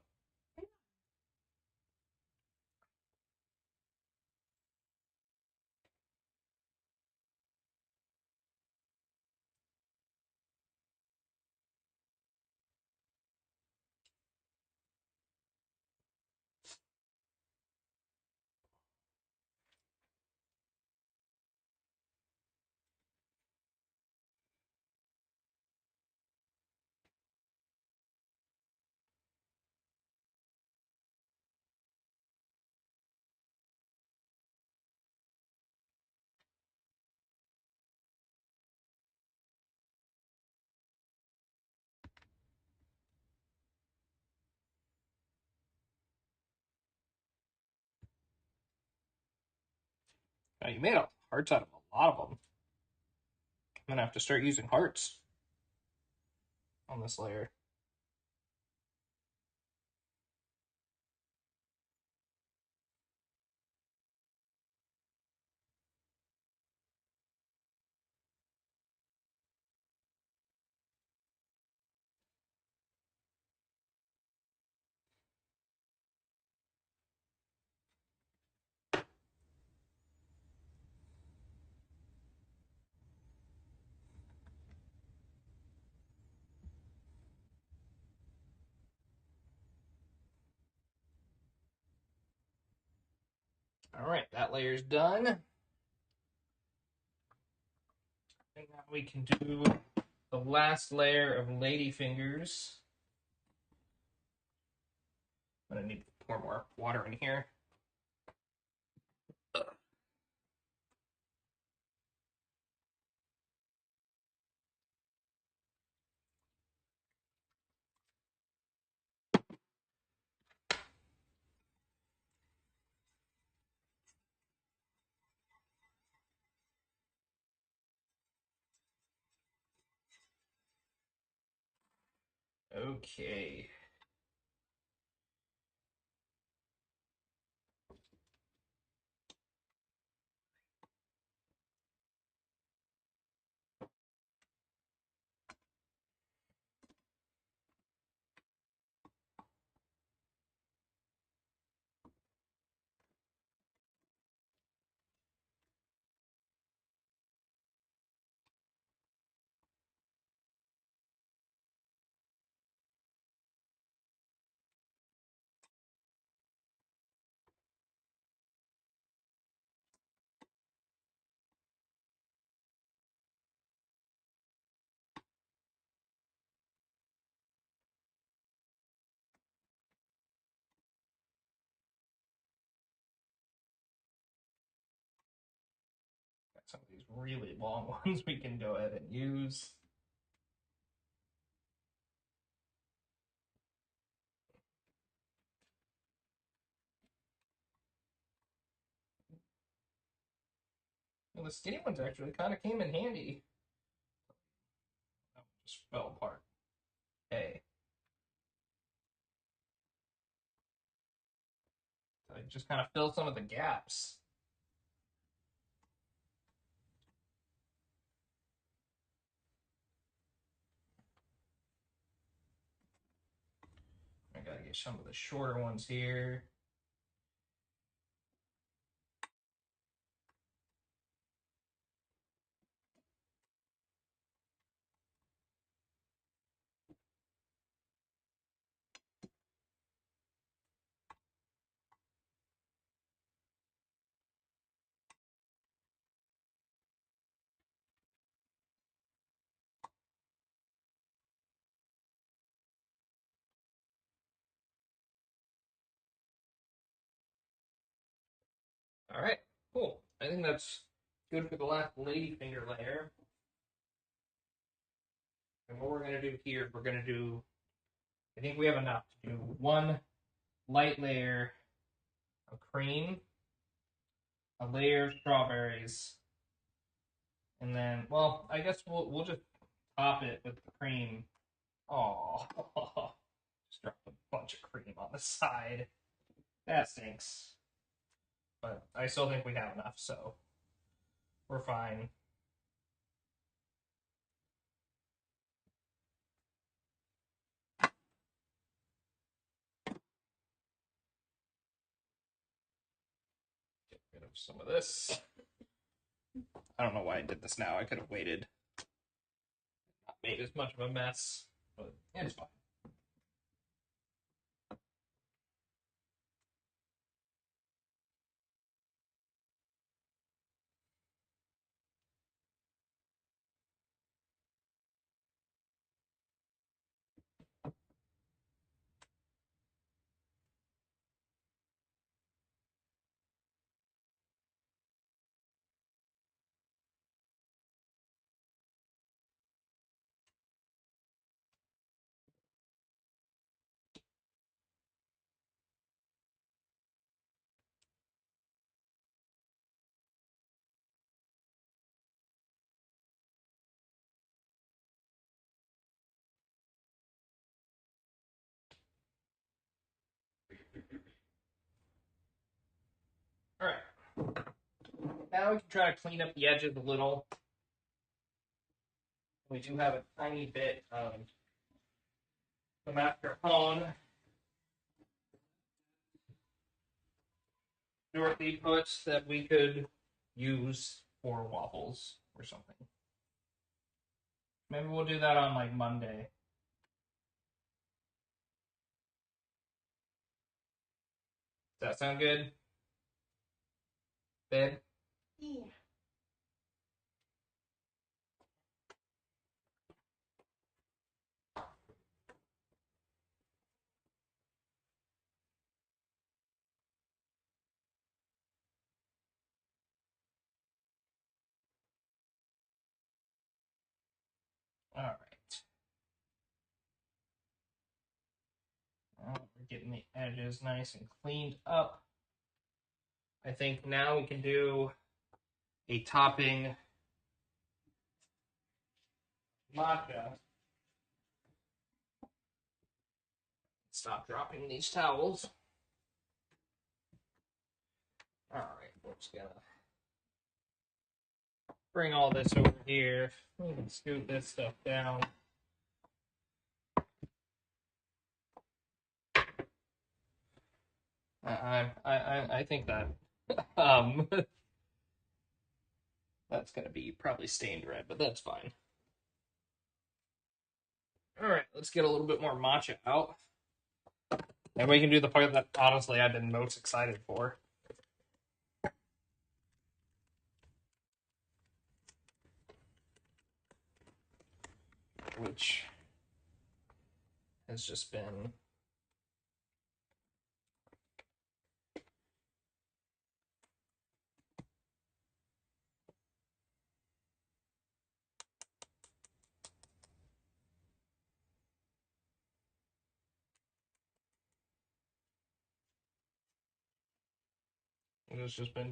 Now, you made hearts out of a lot of them. I'm gonna have to start using hearts on this layer. that layer's done. And now we can do the last layer of ladyfingers. I'm gonna need to pour more water in here. Okay. Got some of these really long ones we can go ahead and use. Well, the skinny ones actually kind of came in handy. That one just fell apart. Okay. So I just kind of fill some of the gaps. I gotta get some of the shorter ones here. All right, cool. I think that's good for the last ladyfinger layer. And what we're going to do here, we're going to do, I think we have enough to do one light layer of cream, a layer of strawberries, and then, well, I guess we'll just top it with the cream. Oh, just dropped a bunch of cream on the side. That stinks. But I still think we have enough, so we're fine. Get rid of some of this. I don't know why I did this now. I could have waited. Not made as much of a mess, but it's fine. All right. Now we can try to clean up the edges a little. We do have a tiny bit of the mascarpone. Dorothy puts that we could use for waffles or something. Maybe we'll do that on like Monday. Does that sound good? Babe? Yeah. All right. Now we're getting the edges nice and cleaned up. I think now we can do a topping matcha. Stop dropping these towels. All right, we're just gonna bring all this over here. We can scoot this stuff down. I think that that's gonna be probably stained red, but that's fine. All right, let's get a little bit more matcha out, and we can do the part that honestly I've been most excited for. Which has just been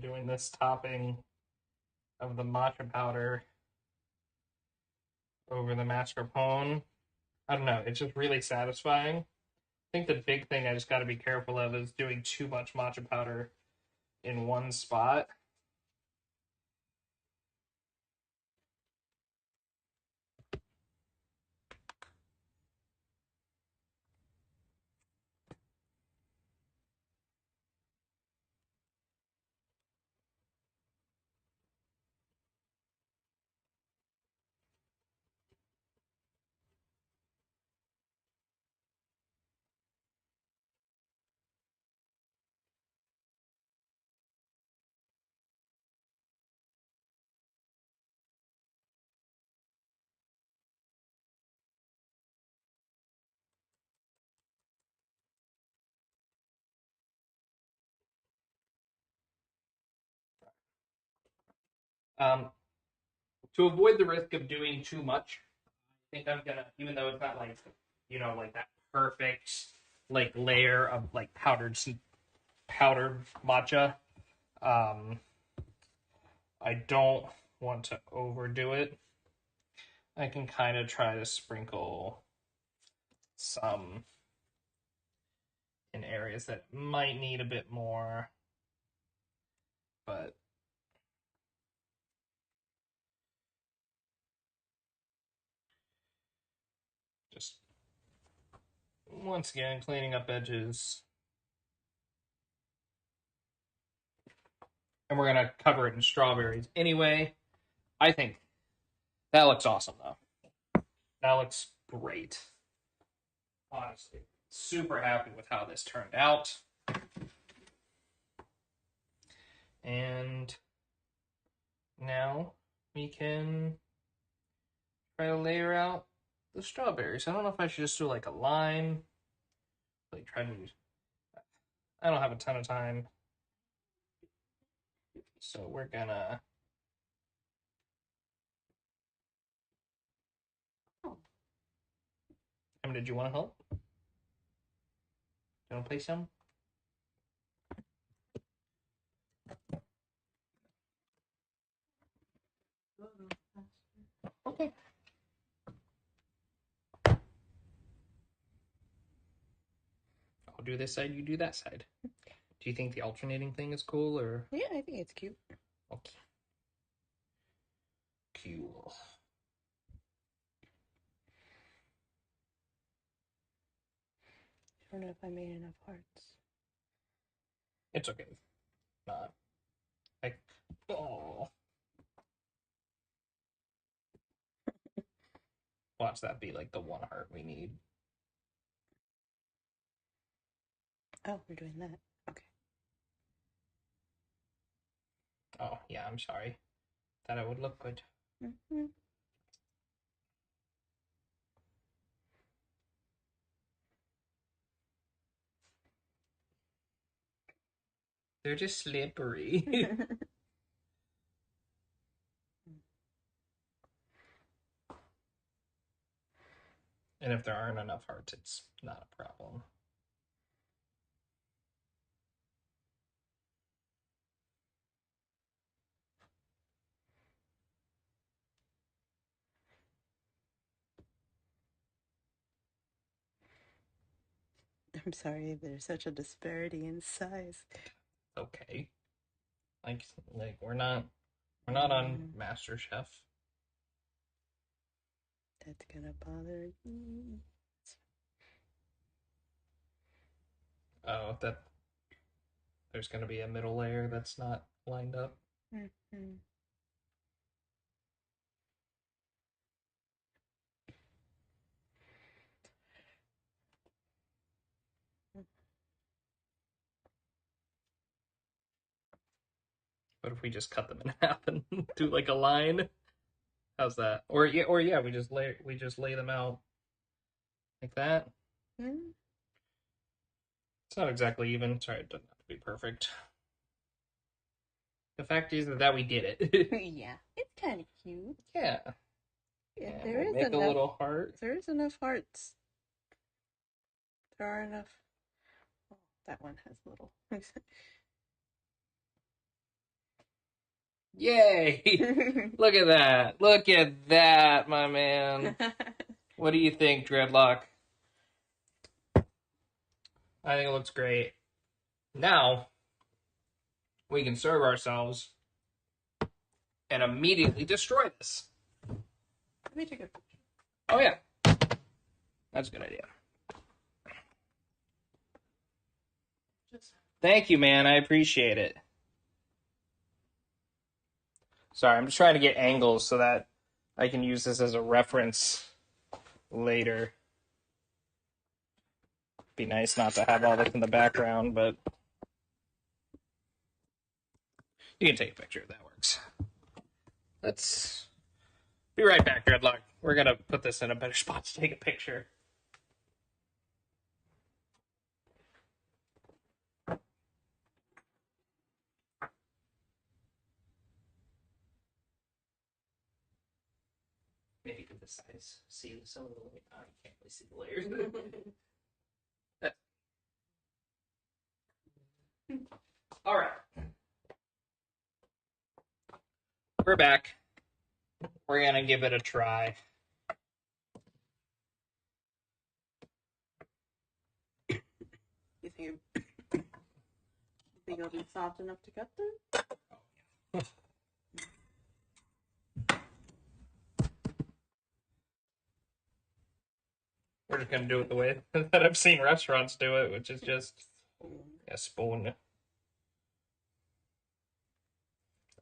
doing this topping of the matcha powder over the mascarpone. I don't know, it's just really satisfying. I think the big thing I just got to be careful of is doing too much matcha powder in one spot. To avoid the risk of doing too much, I think I'm gonna, even though it's not like, like that perfect like layer of like powdered matcha. Um, I don't want to overdo it. I can kind of try to sprinkle some in areas that might need a bit more, but just once again cleaning up edges. And we're gonna cover it in strawberries anyway. I think that looks awesome though. That looks great. Honestly, super happy with how this turned out. And now we can try to layer out the strawberries. I don't know if I should just do like a line. Like try to. I don't have a ton of time, so we're gonna. Did you want to help? Do you want to play some? Okay. I'll do this side, you do that side. Do you think the alternating thing is cool or? Yeah, I think it's cute. Okay. Cool. I don't know if I made enough hearts. It's okay. Not. Oh. Watch that be like the one heart we need. Oh, we're doing that. Okay. Oh, yeah, I'm sorry. Thought it would look good. Mm-hmm. They're just slippery. And if there aren't enough hearts, it's not a problem. I'm sorry, there's such a disparity in size. Okay. Like we're not on MasterChef. That's gonna bother me. Oh, that there's gonna be a middle layer that's not lined up. Mm-hmm. What if we just cut them in half and do like a line? How's that? Or yeah, we just lay them out like that. Mm-hmm. It's not exactly even. Sorry, it doesn't have to be perfect. The fact is that we did it. Yeah, it's kind of cute. Yeah. Yeah, And there we'll is make enough. a little heart. There is enough hearts. There are enough. Oh, that one has little. Yay! Look at that. Look at that, my man. What do you think, Dreadlock? I think it looks great. Now, we can serve ourselves and immediately destroy this. Let me take a picture. Oh, yeah. That's a good idea. Thank you, man. I appreciate it. Sorry, I'm just trying to get angles so that I can use this as a reference later. Be nice not to have all this in the background, but you can take a picture if that works. Let's be right back, Dreadlock. We're gonna put this in a better spot to take a picture. Maybe do this size. See some of the layers. Oh, you can't really see the layers. All right. We're back. We're gonna give it a try. You think it'll be soft enough to cut through? We're just gonna do it the way that I've seen restaurants do it, which is just a spoon.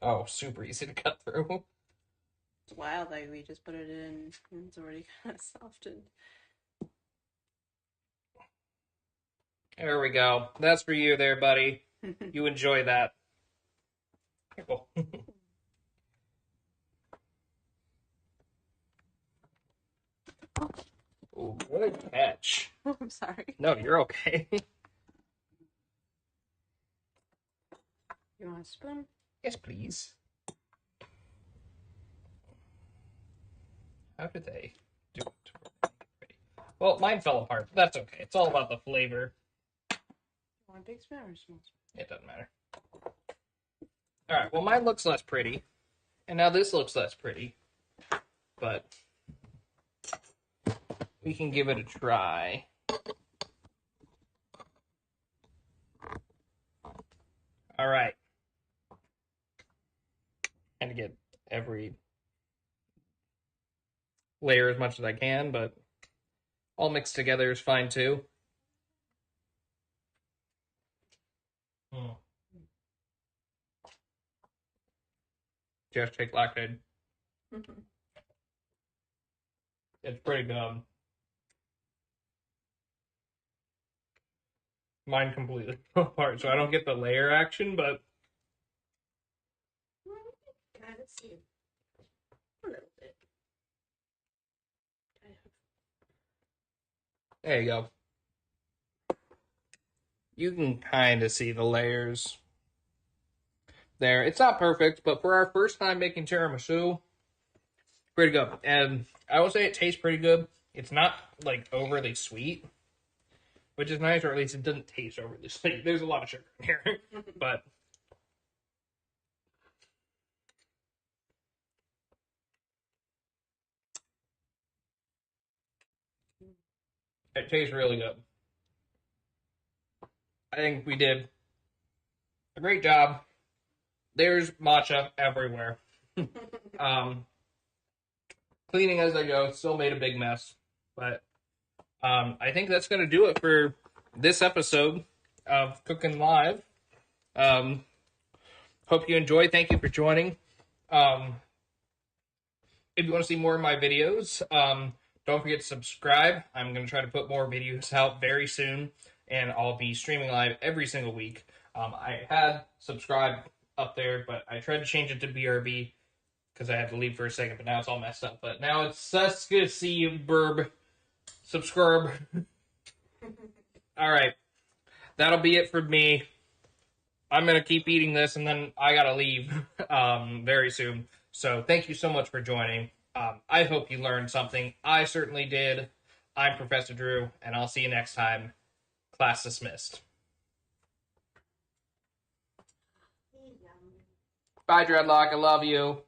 Oh, super easy to cut through. It's wild, like we just put it in and it's already kind of softened. There we go. That's for you there, buddy. You enjoy that. Cool. Ooh, good catch. Oh, I'm sorry. No, you're okay. You want a spoon? Yes, please. How did they do it? Well, mine fell apart. That's okay. It's all about the flavor. You want a big spoon or a small spoon? It doesn't matter. All right. Well, mine looks less pretty, and now this looks less pretty, but we can give it a try. All right. And to get every layer as much as I can, but all mixed together is fine too. Just take lactate. It's pretty good. Mine completely fell apart, so I don't get the layer action, but Let's see. A little bit. Kind of. There you go. You can kind of see the layers there. It's not perfect, but for our first time making tiramisu, pretty good. And I will say it tastes pretty good. It's not like overly sweet, which is nice, or at least it doesn't taste overly sweet. There's a lot of sugar in here, but it tastes really good. I think we did a great job. There's matcha everywhere. Cleaning as I go, still made a big mess, but I think that's going to do it for this episode of Cooking Live. Hope you enjoy. Thank you for joining. If you want to see more of my videos, don't forget to subscribe. I'm going to try to put more videos out very soon, and I'll be streaming live every single week. I had subscribe up there, but I tried to change it to BRB because I had to leave for a second, but now it's all messed up. But now it's Suska See Burb. Subscribe. All right. That'll be it for me. I'm going to keep eating this, and then I got to leave very soon. So thank you so much for joining. I hope you learned something. I certainly did. I'm Professor Drew, and I'll see you next time. Class dismissed. Bye, Dreadlock. I love you.